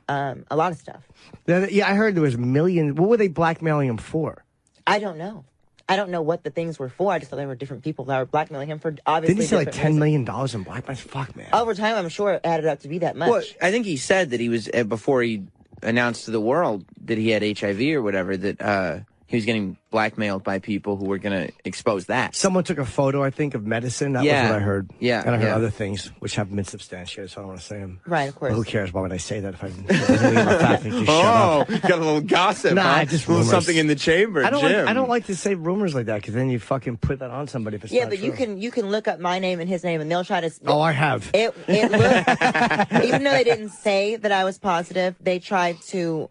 a lot of stuff. Yeah, I heard there was millions. What were they blackmailing him for? I don't know. I don't know what the things were for. I just thought there were different people that were blackmailing him for obviously. Didn't he say like $10 million in blackmail? Fuck, man. Over time, I'm sure it added up to be that much. Well, I think he said that he was before he announced to the world that he had HIV or whatever, that he was getting blackmailed by people who were going to expose that. Someone took a photo, I think, of medicine. That was what I heard. Yeah. And I heard other things which haven't been substantiated, so I don't want to say them. Right, of course. Well, who cares? Why would I say that if I didn't believe in the fact? Just shut up. Got a little gossip. Nah, just a little rumors. something in the chamber, I Jim. don't like to say rumors like that because then you fucking put that on somebody. If it's yeah, not but true. you can look up my name and his name, and they'll try to. Oh, I have. It looked, even though they didn't say that I was positive, they tried to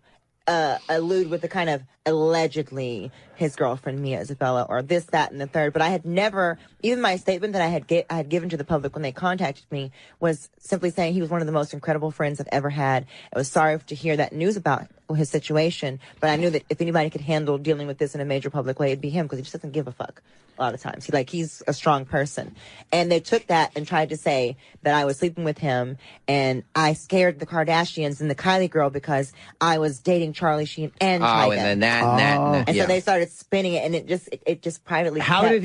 allude with the kind of allegedly his girlfriend Mia Isabella or this, that, and the third. But I had never, even my statement that I had given to the public when they contacted me was simply saying he was one of the most incredible friends I've ever had. I was sorry to hear that news about his situation, but I knew that if anybody could handle dealing with this in a major public way, it'd be him because he just doesn't give a fuck a lot of times. He's a strong person. And they took that and tried to say that I was sleeping with him and I scared the Kardashians and the Kylie girl because I was dating Charlie Sheen and Tyga. And then that. And so they started spinning it, and it just privately. How did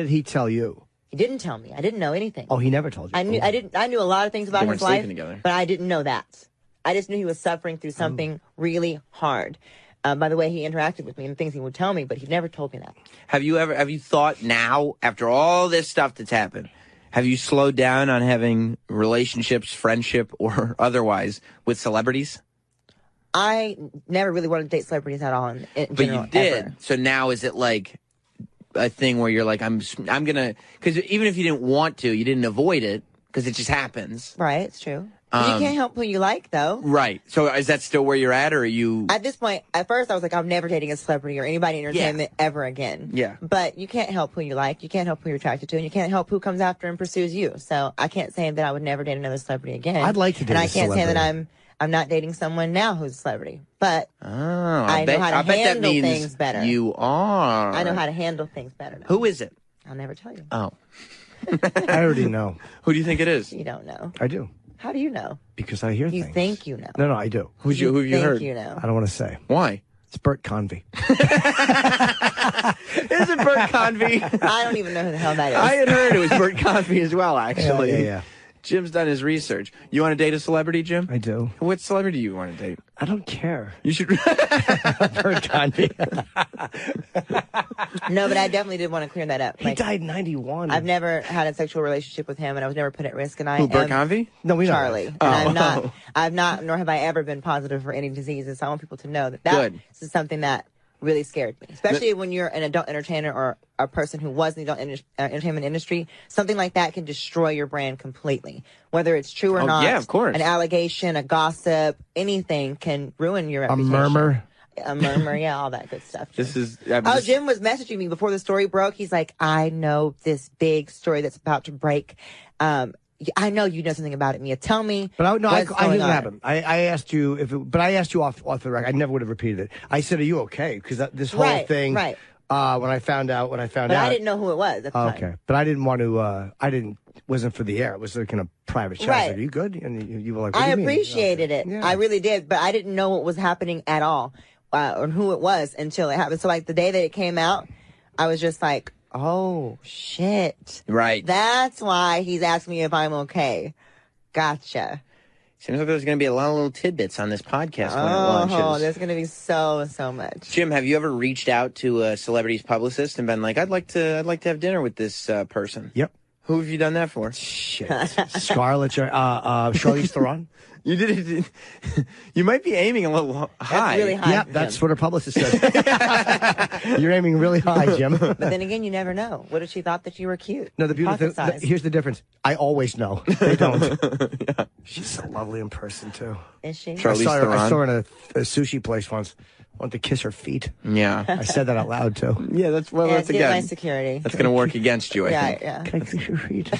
he tell you? He didn't tell me. I didn't know anything. Oh, he never told you. I knew a lot of things about his life, together. but I didn't know that. I just knew he was suffering through something really hard. By the way he interacted with me and things he would tell me, but he never told me that. Have you thought now, after all this stuff that's happened, have you slowed down on having relationships, friendship, or otherwise with celebrities? I never really wanted to date celebrities at all. In but general, you did. Ever. So now is it like a thing where you're like, I'm gonna, because even if you didn't want to, you didn't avoid it because it just happens. Right, it's true. You can't help who you like, though. Right. So is that still where you're at, or are you? At this point, at first I was like, I'm never dating a celebrity or anybody in entertainment ever again. Yeah. But you can't help who you like. You can't help who you're attracted to, and you can't help who comes after and pursues you. So I can't say that I would never date another celebrity again. I'd like to date and I a can't say celebrity. that I'm not dating someone now who's a celebrity. But I know how to bet handle that means things better. You are. I know how to handle things better now. Who is it? I'll never tell you. Oh. I already know. Who do you think it is? You don't know. I do. How do you know? Because I hear You things. think you know. No, I do. Who have you heard? You know. I don't want to say. Why? It's Bert Convy. Is it Bert Convy? I don't even know who the hell that is. I had heard it was Bert Convy as well, actually. Yeah. Jim's done his research. You want to date a celebrity, Jim? I do. What celebrity do you want to date? I don't care. You should. Bert Convy. No, but I definitely did want to clear that up. He died in 91. I've never had a sexual relationship with him, and I was never put at risk. And I Who, Bert am Convy? No, we know Charlie. that. And I've not, nor have I ever been positive for any diseases. So I want people to know that Good. this is something that really scared me, especially when you're an adult entertainer or a person who was in the adult entertainment industry. Something like that can destroy your brand completely. Whether it's true or not, yeah, of course. An allegation, a gossip, anything can ruin your reputation. A murmur, yeah, all that good stuff. Jim was messaging me before the story broke. He's like, I know this big story that's about to break. I know you know something about it, Mia. Tell me. But here's what happened. I asked you but I asked you off the record. I never would have repeated it. I said, "Are you okay?" Because this whole thing. Right. When I found out. But I didn't know who it was at the time. Okay. But I didn't want to. Wasn't for the air. It was like in a private chat. Right. I said, "Are you good?" And you were like, "What I do you mean?" appreciated it. Yeah. I really did. But I didn't know what was happening at all, or who it was until it happened. So like the day that it came out, I was just like, "Oh shit!" Right. That's why he's asking me if I'm okay. Gotcha. Seems like there's going to be a lot of little tidbits on this podcast when it launches. Oh, there's going to be so much. Jim, have you ever reached out to a celebrity's publicist and been like, I'd like to have dinner with this person? Yep. Who have you done that for? Shit. Scarlett, Charlize Theron. You did it. You might be aiming a little high. That's really high. Yeah, that's what her publicist said. You're aiming really high, Jim. But then again, you never know. What if she thought that you were cute? No, the beautiful thing, here's the difference. I always know. They don't. Yeah. She's so lovely in person, too. Is she? I saw her in a sushi place once. I wanted to kiss her feet. Yeah. I said that out loud, too. Yeah, that's again. My security. That's going to work against you, I think. Yeah. Can I kiss your feet?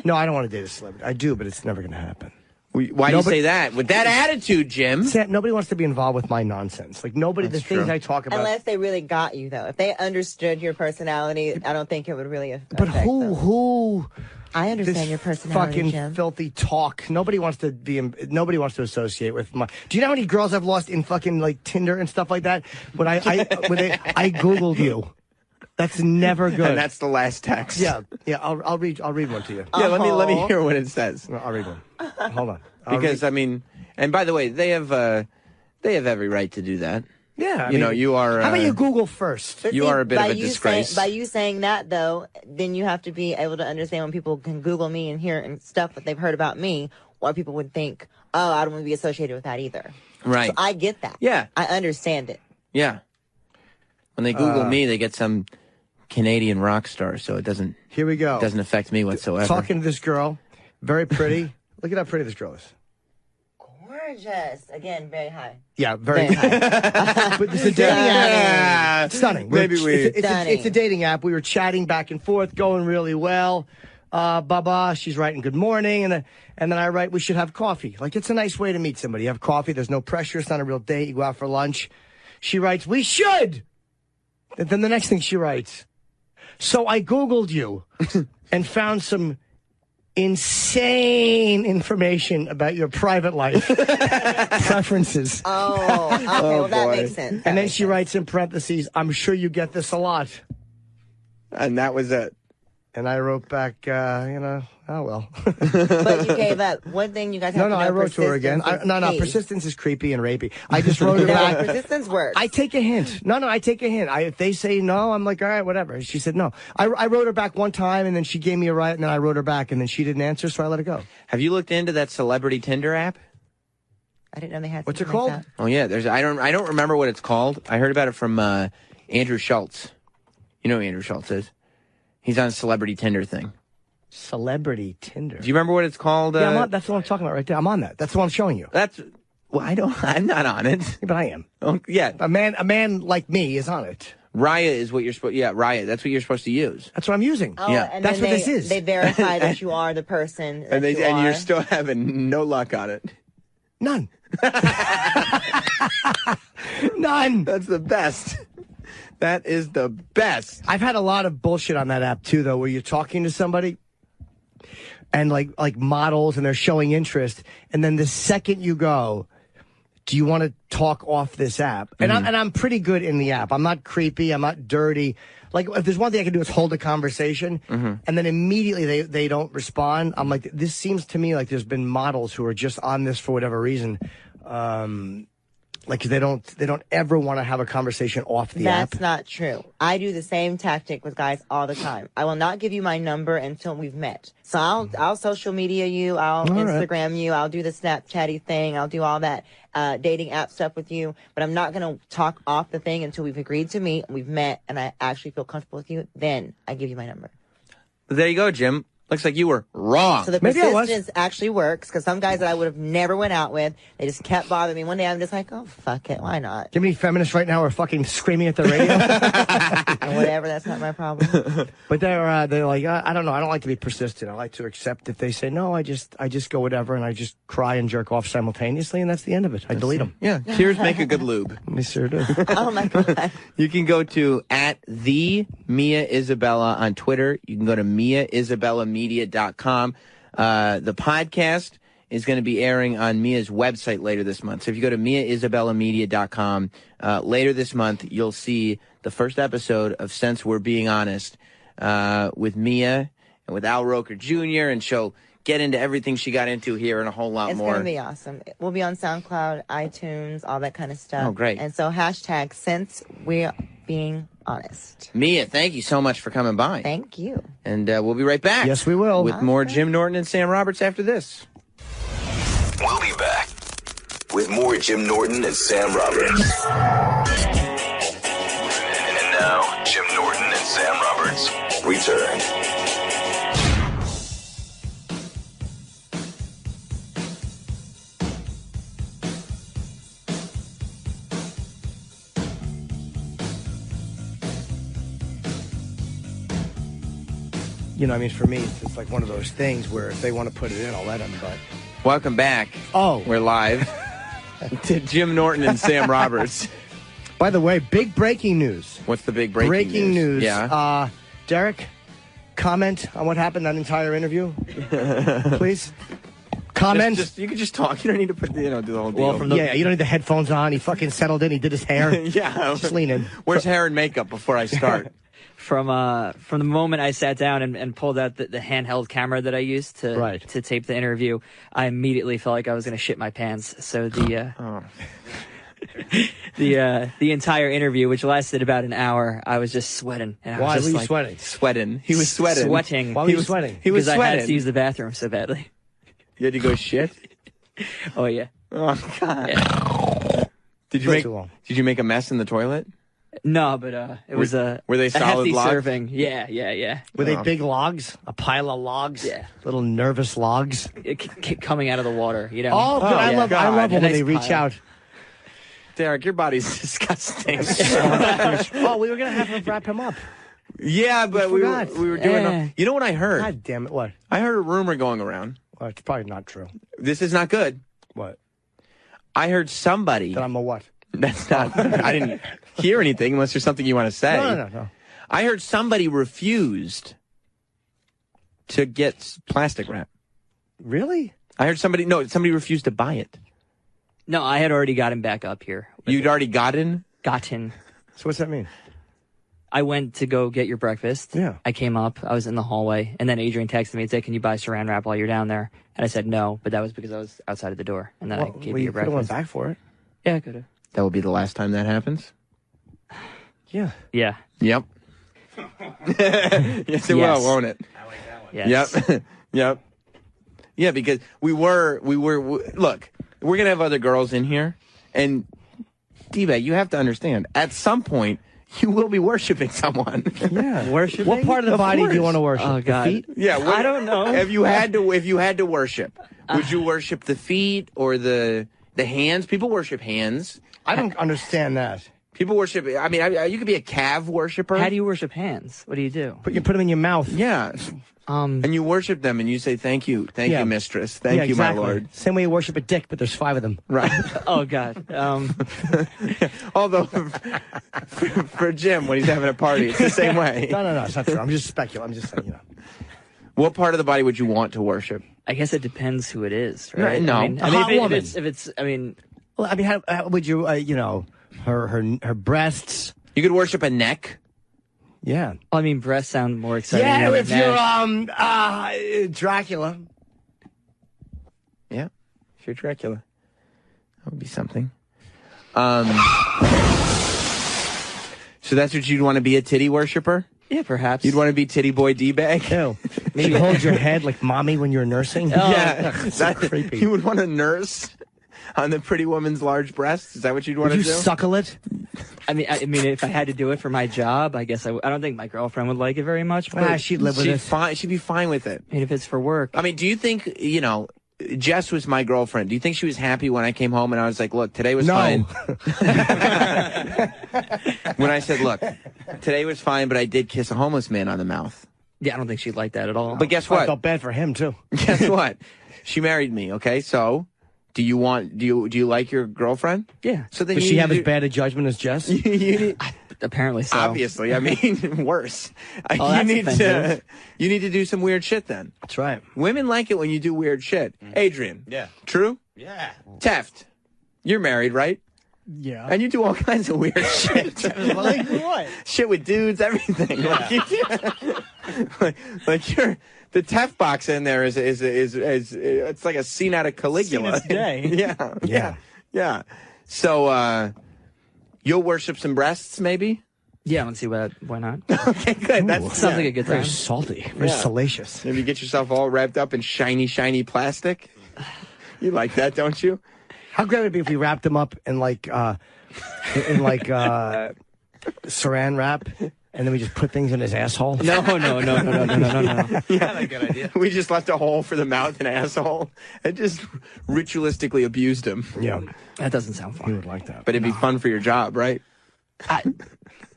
No, I don't want to date a celebrity. I do, but it's never going to happen. Why do you say that? With that attitude, Jim. Sam, nobody wants to be involved with my nonsense. Like, nobody, the things I talk about. Unless they really got you, though. If they understood your personality, I don't think it would really affect But who? I understand your personality, fucking Jim. Filthy talk. Nobody wants to associate with my. Do you know how many girls I've lost in fucking like Tinder and stuff like that? When I Googled you. That's never good. And that's the last text. Yeah. I'll read one to you. Yeah, let me hear what it says. No, I'll read one. Hold on. Because I mean, and by the way, they have every right to do that. Yeah, you are. How about you Google first? You are a bit of a disgrace. By you saying that, though, then you have to be able to understand when people can Google me and hear and stuff that they've heard about me, why people would think, oh, I don't want to be associated with that either. Right. So I get that. Yeah. I understand it. Yeah. When they Google me, they get some Canadian rock star, so it doesn't. Here we go. It doesn't affect me whatsoever. Talking to this girl, very pretty. Look at how pretty this girl is. Gorgeous. Again, very high. Yeah, very high. But it's a dating app. Stunning. It's a dating app. We were chatting back and forth, going really well. Baba, she's writing good morning, and then I write we should have coffee. Like, it's a nice way to meet somebody. You have coffee. There's no pressure. It's not a real date. You go out for lunch. She writes, we should. And then the next thing she writes, so I Googled you and found some insane information about your private life preferences. Oh, okay. Well, that makes sense. And then she writes in parentheses, I'm sure you get this a lot. And that was it. And I wrote back, oh, well. But you gave up. One thing you guys have to know. I wrote to her again. Persistence is creepy and rapey. I just wrote her back. Persistence works. I take a hint. No, I take a hint. If they say no, I'm like, all right, whatever. She said no. I wrote her back one time, and then she gave me a right, and then I wrote her back, and then she didn't answer, so I let it go. Have you looked into that celebrity Tinder app? I didn't know they had. What's it called? Like Oh yeah, I don't remember what it's called. I heard about it from Andrew Schultz. You know who Andrew Schultz is? He's on a celebrity Tinder thing. Celebrity Tinder. Do you remember what it's called? Yeah, that's what I'm talking about right there. I'm on that. That's what I'm showing you. I'm not on it. Yeah, but I am. Oh, yeah. A man like me is on it. Raya is what you're supposed. Yeah, Raya. That's what you're supposed to use. That's what I'm using. Oh, yeah, and that's what this is. They verify that you are the person. And you're still having no luck on it. None. None. That's the best. That is the best. I've had a lot of bullshit on that app too, though, where you're talking to somebody and like models and they're showing interest, and then the second you go, do you want to talk off this app? And I'm pretty good in the app. I'm not creepy. I'm not dirty. Like, if there's one thing I can do is hold a conversation, and then immediately they don't respond. I'm like, this seems to me like there's been models who are just on this for whatever reason. Like they don't ever want to have a conversation off the app. That's not true. I do the same tactic with guys all the time. I will not give you my number until we've met. So I'll social media you, I'll Instagram you, I'll do the Snapchatty thing, I'll do all that dating app stuff with you, but I'm not going to talk off the thing until we've agreed to meet, we've met, and I actually feel comfortable with you. Then I give you my number. There you go, Jim. Looks like you were wrong. So the persistence actually works, because some guys that I would have never went out with, they just kept bothering me. One day I'm just like, oh, fuck it, why not? Do you have any feminists right now are fucking screaming at the radio? Whatever, that's not my problem. But they're like, I don't know, I don't like to be persistent. I like to accept if they say no, I just go whatever, and I just cry and jerk off simultaneously, and that's the end of it. I delete them. Yeah, tears make a good lube. They sure do. Oh my God. You can go to @the_Mia_Isabella on Twitter. You can go to MiaIsabellaMedia.com. The podcast is going to be airing on Mia's website later this month. So if you go to MiaIsabellaMedia.com, later this month, you'll see the first episode of Since We're Being Honest with Mia and with Al Roker Jr., and she'll get into everything she got into here and a whole lot more. It's going to be awesome. We'll be on SoundCloud, iTunes, all that kind of stuff. Oh, great. And so hashtag Since We're Being Honest. Mia, thank you so much for coming by. Thank you. And we'll be right back. Yes, we will. With more Jim Norton and Sam Roberts after this. We'll be back with more Jim Norton and Sam Roberts. And now, Jim Norton and Sam Roberts return. You know, I mean, for me, it's just like one of those things where if they want to put it in, I'll let them, but... Welcome back. Oh. We're live to Jim Norton and Sam Roberts. By the way, big breaking news. What's the big breaking news? Yeah. Derek, comment on what happened that entire interview, please. Comment. You can just talk. You don't need to put, do the whole deal. Well, you don't need the headphones on. He fucking settled in. He did his hair. Yeah. Just lean in. Where's hair and makeup before I start? From the moment I sat down and pulled out the handheld camera that I used to tape the interview, I immediately felt like I was going to shit my pants. So the entire interview, which lasted about an hour, I was just sweating. And Why were you sweating? Sweating. He was sweating. Sweating. Why were you sweating? He was because sweating. I had to use the bathroom so badly. You had to go shit? Oh yeah. Oh God. Yeah. Did you make a mess in the toilet? No, but it was were they a solid hefty logs? serving. Yeah. Were they big logs? A pile of logs? Yeah. Little nervous logs? Coming out of the water, you know. Oh, good. I love when they reach out. Derek, your body's disgusting. Oh, we were going to have to wrap him up. Yeah, but we were doing... You know what I heard? God damn it, what? I heard a rumor going around. Well, it's probably not true. This is not good. What? I heard somebody... That I'm a what? That's not... I didn't hear anything unless there's something you want to say. No. I heard somebody refused to get plastic wrap. Really? I heard somebody refused to buy it. No, I had already got him back up here. You'd already gotten? Gotten. So what's that mean? I went to go get your breakfast. Yeah. I came up. I was in the hallway. And then Adrian texted me and said, can you buy saran wrap while you're down there? And I said no, but that was because I was outside of the door. And then I gave you your breakfast. You could have went back for it. Yeah, I could have. That will be the last time that happens? Yeah. Yeah. Yep. Yes, it will, won't it? I like that one. Yes. Yep. Yep. Yeah, because we were look, we're going to have other girls in here. And, D-Bag, you have to understand, at some point, you will be worshiping someone. Yeah. Worshiping? What part of the body do you want to worship? Oh, God. The feet? Yeah. I don't know. If you had to worship, would you worship the feet or the hands? People worship hands. I don't understand that. People worship, I mean, you could be a calf worshiper. How do you worship hands? What do you do? You put them in your mouth. Yeah. And you worship them and you say, thank you, mistress. Thank you, exactly. my lord. Same way you worship a dick, but there's 5 of them. Right. Oh, God. Although, for Jim, when he's having a party, it's the same way. No, it's not true. I'm just speculating. I'm just saying, What part of the body would you want to worship? I guess it depends who it is, right? No. I mean, A hot woman. if it's, I mean... Well, I mean, how would you, her breasts? You could worship a neck. Yeah. Well, I mean, breasts sound more exciting. Yeah, than if neck. you're Dracula. Yeah, if you're Dracula, that would be something. So that's what you'd want to be, a titty worshiper? Yeah, perhaps. You'd want to be titty boy D-bag? Ew. Maybe hold your head like mommy when you're nursing? Yeah. That's creepy. You would want to nurse on the pretty woman's large breasts? Is that what you'd want to do? Would you suckle it? I mean, if I had to do it for my job, I guess I don't think my girlfriend would like it very much. But she'd live with it. She'd be fine with it. I mean, if it's for work. I mean, do you think, Jess was my girlfriend. Do you think she was happy when I came home and I was like, look, today was fine? When I said, look, today was fine, but I did kiss a homeless man on the mouth. Yeah, I don't think she'd like that at all. But guess what? I felt bad for him, too. Guess what? She married me, okay? So, do you like your girlfriend? Yeah. So then Does she have as bad a judgment as Jess? Apparently so. Obviously. I mean, worse. Oh, you need to do some weird shit then. That's right. Women like it when you do weird shit. Adrian. Yeah. True? Yeah. Teft. You're married, right? Yeah. And you do all kinds of weird shit. Like what? Shit with dudes, everything. Yeah. Like you're the Teft box in there is it's like a scene out of Caligula. Yeah. So you'll worship some breasts, maybe? Yeah, let's see why not. Okay, good. That sounds like a good time. Very salty. Very salacious. Maybe get yourself all wrapped up in shiny plastic. You like that, don't you? How great would it be if we wrapped him up in like saran wrap, and then we just put things in his asshole? No. Yeah, That's a good idea. We just left a hole for the mouth and asshole and just ritualistically abused him. Yeah. That doesn't sound fun. You would like that. But it'd be fun for your job, right?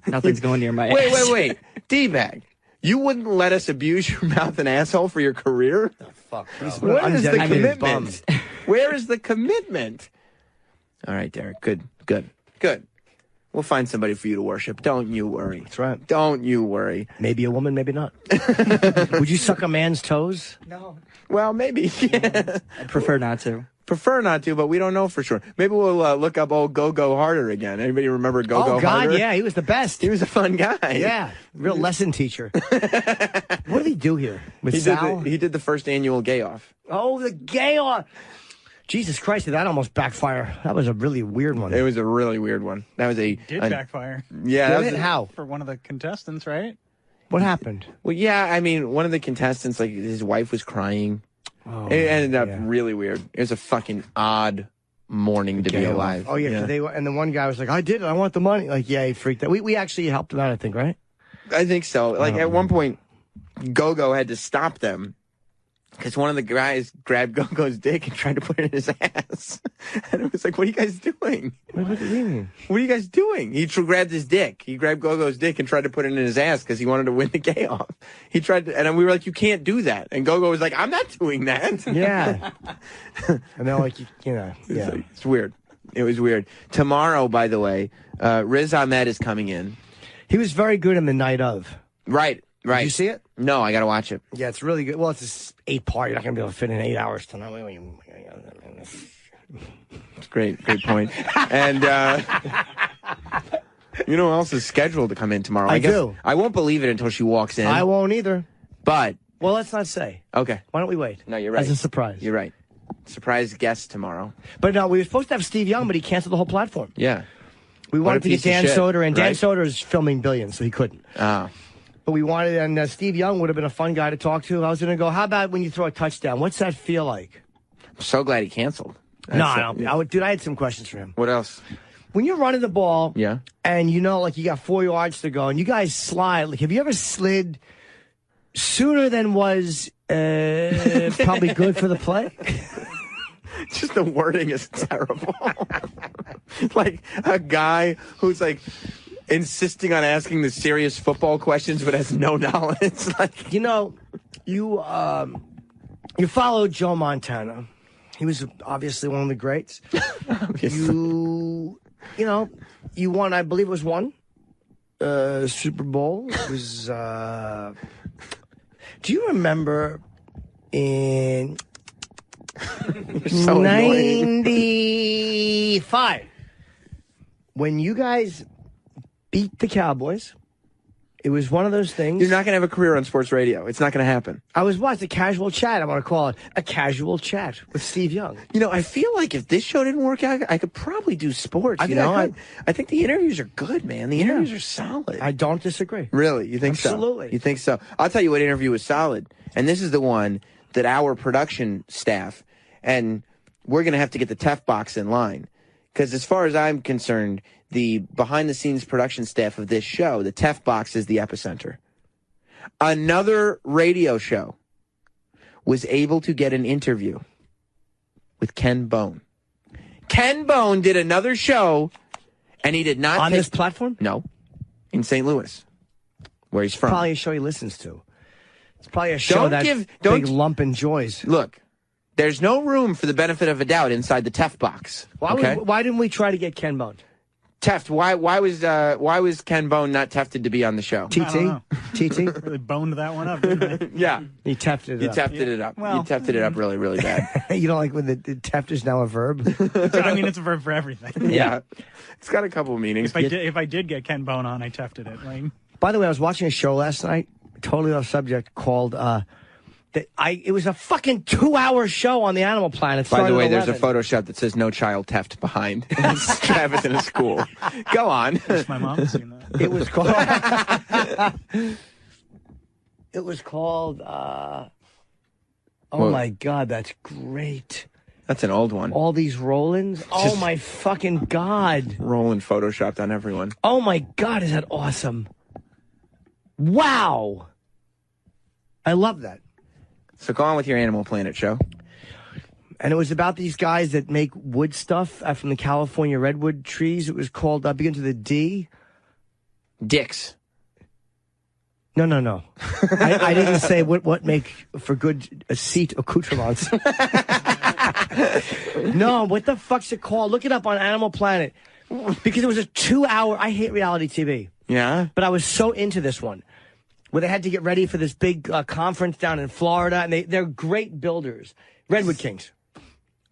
Nothing's going near my ass. Wait. D-bag. You wouldn't let us abuse your mouth and asshole for your career? Oh, fuck, bro. Where is the Undedicated commitment? Where is the commitment? All right, Derek. Good. We'll find somebody for you to worship. Don't you worry. That's right. Don't you worry. Maybe a woman, maybe not. Would you suck a man's toes? No. Well, maybe. I prefer not to. Prefer not to, but we don't know for sure. Maybe we'll look up old Go-Go Harder again. Anybody remember Go-Go Harder? Oh, God, yeah. He was the best. He was a fun guy. Yeah. Real lesson teacher. What did he do here? With Sal? He did the first annual Gay Off. Oh, the Gay Off. Jesus Christ, did that almost backfire? That was a really weird one. It was a really weird one. That was Did backfire. Yeah. How? For one of the contestants, right? What happened? Well, yeah, I mean, one of the contestants, like, his wife was crying. Oh, it ended up really weird. It was a fucking odd morning to be alive. Oh, yeah. And the one guy was like, I did it. I want the money. Like, yeah, he freaked out. We actually helped him out, I think, right? I think so. Like, at one point, Go-Go had to stop them because one of the guys grabbed Go-Go's dick and tried to put it in his ass. And it was like, what are you guys doing? What do you mean? What are you guys doing? He grabbed his dick. He grabbed Go-Go's dick and tried to put it in his ass because he wanted to win the Gay Off. He tried to, and we were like, you can't do that. And Go-Go was like, I'm not doing that. Yeah. And they're like, yeah. It's weird. It was weird. Tomorrow, by the way, Riz Ahmed is coming in. He was very good in the night of. Right. Did you see it? No, I got to watch it. Yeah, it's really good. Well, it's an 8-part. You're not going to be able to fit in 8 hours tonight. It's great point. And you know who else is scheduled to come in tomorrow? I do. I won't believe it until she walks in. I won't either. But well, let's not say. Okay. Why don't we wait? No, you're right. As a surprise. You're right. Surprise guest tomorrow. But no, we were supposed to have Steve Young, but he canceled the whole platform. Yeah. We wanted to get Dan Soder, and Dan Soder is filming Billions, so he couldn't. Ah. But we wanted, and Steve Young would have been a fun guy to talk to. I was going to go, how about when you throw a touchdown? What's that feel like? I'm so glad he canceled. No. Dude, I had some questions for him. What else? When you're running the ball, yeah, and you know, like you got 4 yards to go, and you guys slide, like, have you ever slid sooner than was probably good for the play? Just the wording is terrible. Like a guy who's like insisting on asking the serious football questions but has no knowledge. Like, you know, you followed Joe Montana. He was obviously one of the greats. You know, you won, I believe it was one Super Bowl. It was do you remember in 95 when you guys beat the Cowboys It was one of those things. You're not going to have a career on sports radio. It's not going to happen. I was watching a casual chat. I want to call it a casual chat with Steve Young. You know, I feel like if this show didn't work out, I could probably do sports. I think the interviews are good, man. The interviews are solid. I don't disagree. Really? You think so? Absolutely. You think so? I'll tell you what interview was solid. And this is the one that our production staff, and we're going to have to get the TEF box in line. Because as far as I'm concerned, the behind-the-scenes production staff of this show, the TEF box is the epicenter. Another radio show was able to get an interview with Ken Bone. Ken Bone did another show, and he did not... On this platform? No. In St. Louis, where he's from. Probably a show he listens to. It's probably a show big lump enjoys. Look, there's no room for the benefit of a doubt inside the TEF box. Why didn't we try to get Ken Bone? Teft, why was Ken Bone not tefted to be on the show? TT? Really boned that one up, didn't he? Yeah. He tefted it up. You tefted it up. Well, you tefted it up really, really bad. You don't like when the teft is now a verb? I mean, it's a verb for everything. Yeah. It's got a couple of meanings. If I did get Ken Bone on, I tefted it. Like... By the way, I was watching a show last night, totally off subject, called... it was a fucking 2-hour show on the Animal Planet. By the way, there's a Photoshop that says "No child theft" behind. It's Travis in a school. Go on. My mom's seen that. It was called. It was called. My God, that's great. That's an old one. All these Rollins. Oh my fucking God. Roland photoshopped on everyone. Oh my God, is that awesome? Wow. I love that. So go on with your Animal Planet show. And it was about these guys that make wood stuff from the California redwood trees. It was called, begins with a D. Dicks. No. I didn't say what make for good seat accoutrements. No, what the fuck's it called? Look it up on Animal Planet. Because it was a 2-hour, I hate reality TV. Yeah? But I was so into this one. Where they had to get ready for this big conference down in Florida, and they're great builders. Redwood Kings.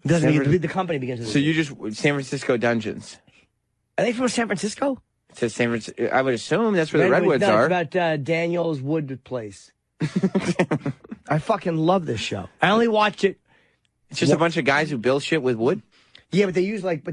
The company begins with So you just San Francisco Dungeons. Are they from San Francisco? It says San Francisco. I would assume that's where the redwoods are. It's about Daniel's Wood Place. I fucking love this show. I only watched it. It's just a bunch of guys who build shit with wood. Yeah, but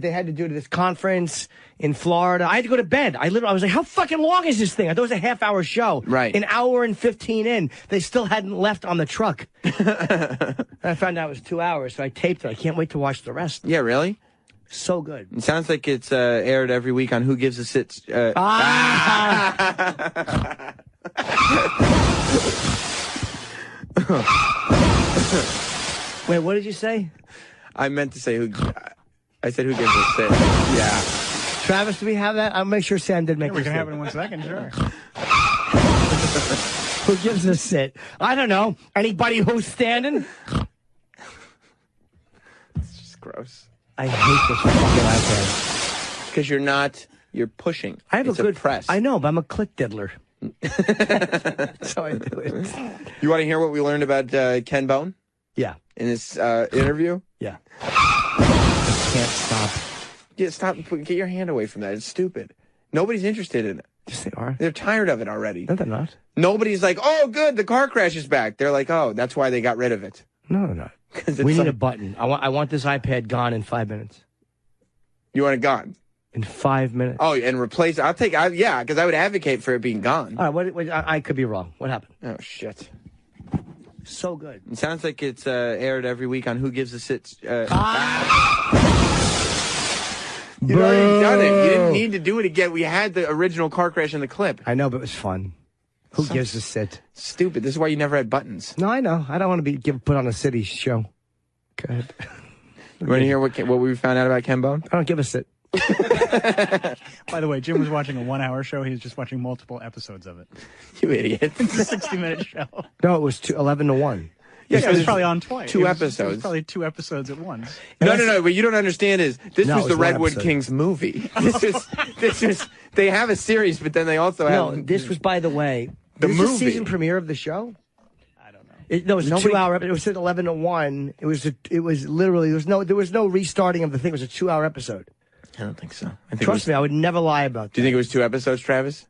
they had to do this conference in Florida. I had to go to bed. I was like, how fucking long is this thing? I thought it was a half-hour show. Right. An hour and 15 in. They still hadn't left on the truck. I found out it was 2 hours, so I taped it. I can't wait to watch the rest. Yeah, really? So good. It sounds like it's aired every week on Who Gives a Sit. Wait, what did you say? I meant to say I said Who Gives a Sit. Yeah. Travis, do we have that? I'll make sure Sam did make we can have it in 1 second, sure. Who gives a sit? I don't know. Anybody who's standing? It's just gross. I hate this fucking iPad. Because you're pushing. I have it's a good press. I know, but I'm a click diddler. So I do it. You want to hear what we learned about Ken Bone? Yeah. In this interview? Yeah. I can't stop. Yeah, stop. Get your hand away from that. It's stupid. Nobody's interested in it. Yes, they are. They're tired of it already. No, they're not. Nobody's like, oh, good, the car crash is back. They're like, oh, that's why they got rid of it. No, they're not. We need a button. I want this iPad gone in 5 minutes. You want it gone? In 5 minutes. Oh, and replace it. Yeah, because I would advocate for it being gone. All right, I could be wrong. What happened? Oh, shit. So good. It sounds like it's aired every week on Who Gives a Sit. You'd already done it. You didn't need to do it again. We had the original car crash in the clip. I know, but it was fun. Who gives a sit? Stupid. This is why you never had buttons. No, I know. I don't want to be put on a city show. Go ahead. You want to hear what we found out about Ken Bone? I don't give a sit. By the way, Jim was watching a 1-hour show. He was just watching multiple episodes of it. You idiot. It's a 60-minute show. No, it was 11 to 1. Yeah, it was probably on twice. Two episodes. It was probably 2 episodes at once. No. What you don't understand is this was the Redwood Kings movie. This is they have a series, but then they also have. No, this was, by the way, the movie. The season premiere of the show. I don't know. It was a 2-hour episode. It was at 11 to 1. It was literally there was no restarting of the thing. It was a 2-hour episode. I don't think so. Trust me, I would never lie about that. Do you think it was 2 episodes, Travis?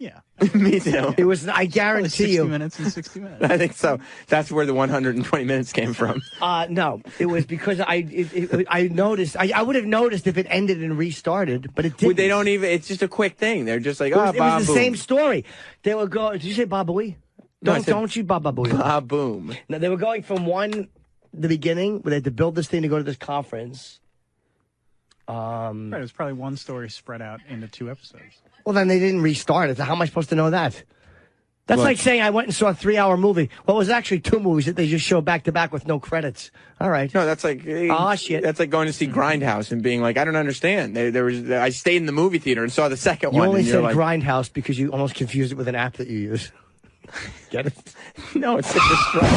Yeah. Me too. It was. I guarantee 60 you. minutes and 60 minutes. I think so. That's where the 120 minutes came from. No, it was because I noticed. I would have noticed if it ended and restarted, but it didn't. Well, they don't even. It's just a quick thing. They're just like, It was the boom. same story. They were going. Did you say Babooey? No, I said Don't you Babooey? Ba-boom. No, they were going from the beginning where they had to build this thing to go to this conference. Right, it was probably one story spread out into 2 episodes. Well, then they didn't restart it. How am I supposed to know that? That's like saying I went and saw a 3-hour movie. Well, it was actually 2 movies that they just show back to back with no credits. All right. No, that's like shit. That's like going to see Grindhouse and being like, I don't understand. I stayed in the movie theater and saw the second You one. only and said like, Grindhouse because you almost confused it with an app that you use. Get it? No, it's Citrus Strike.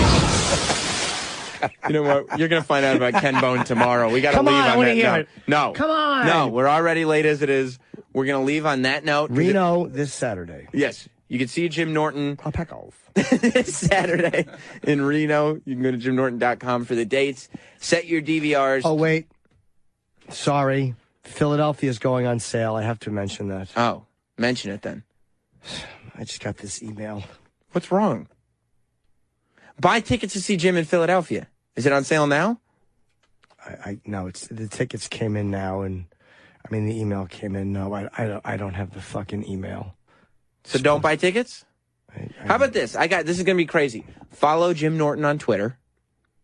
You know what? You're going to find out about Ken Bone tomorrow. We got to leave on that note. No. Come on. No, we're already late as it is. We're going to leave on that note. Reno this Saturday. Yes. You can see Jim Norton. I'll pack off. This Saturday in Reno. You can go to jimnorton.com for the dates. Set your DVRs. Oh, wait. Sorry. Philadelphia's going on sale. I have to mention that. Oh, mention it then. I just got this email. What's wrong? Buy tickets to see Jim in Philadelphia. Is it on sale now? No, the tickets came in now, and I mean the email came in. No, I don't have the fucking email. So don't buy tickets? How about this? This is going to be crazy. Follow Jim Norton on Twitter,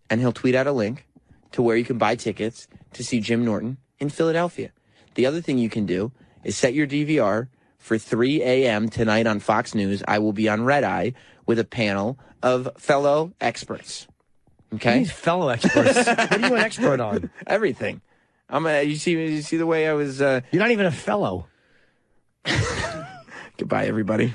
and he'll tweet out a link to where you can buy tickets to see Jim Norton in Philadelphia. The other thing you can do is set your DVR for 3 a.m. tonight on Fox News. I will be on Red Eye with a panel of fellow experts. Okay? These fellow experts. What are you an expert on? Everything. You see the way I was... You're not even a fellow. Goodbye, everybody.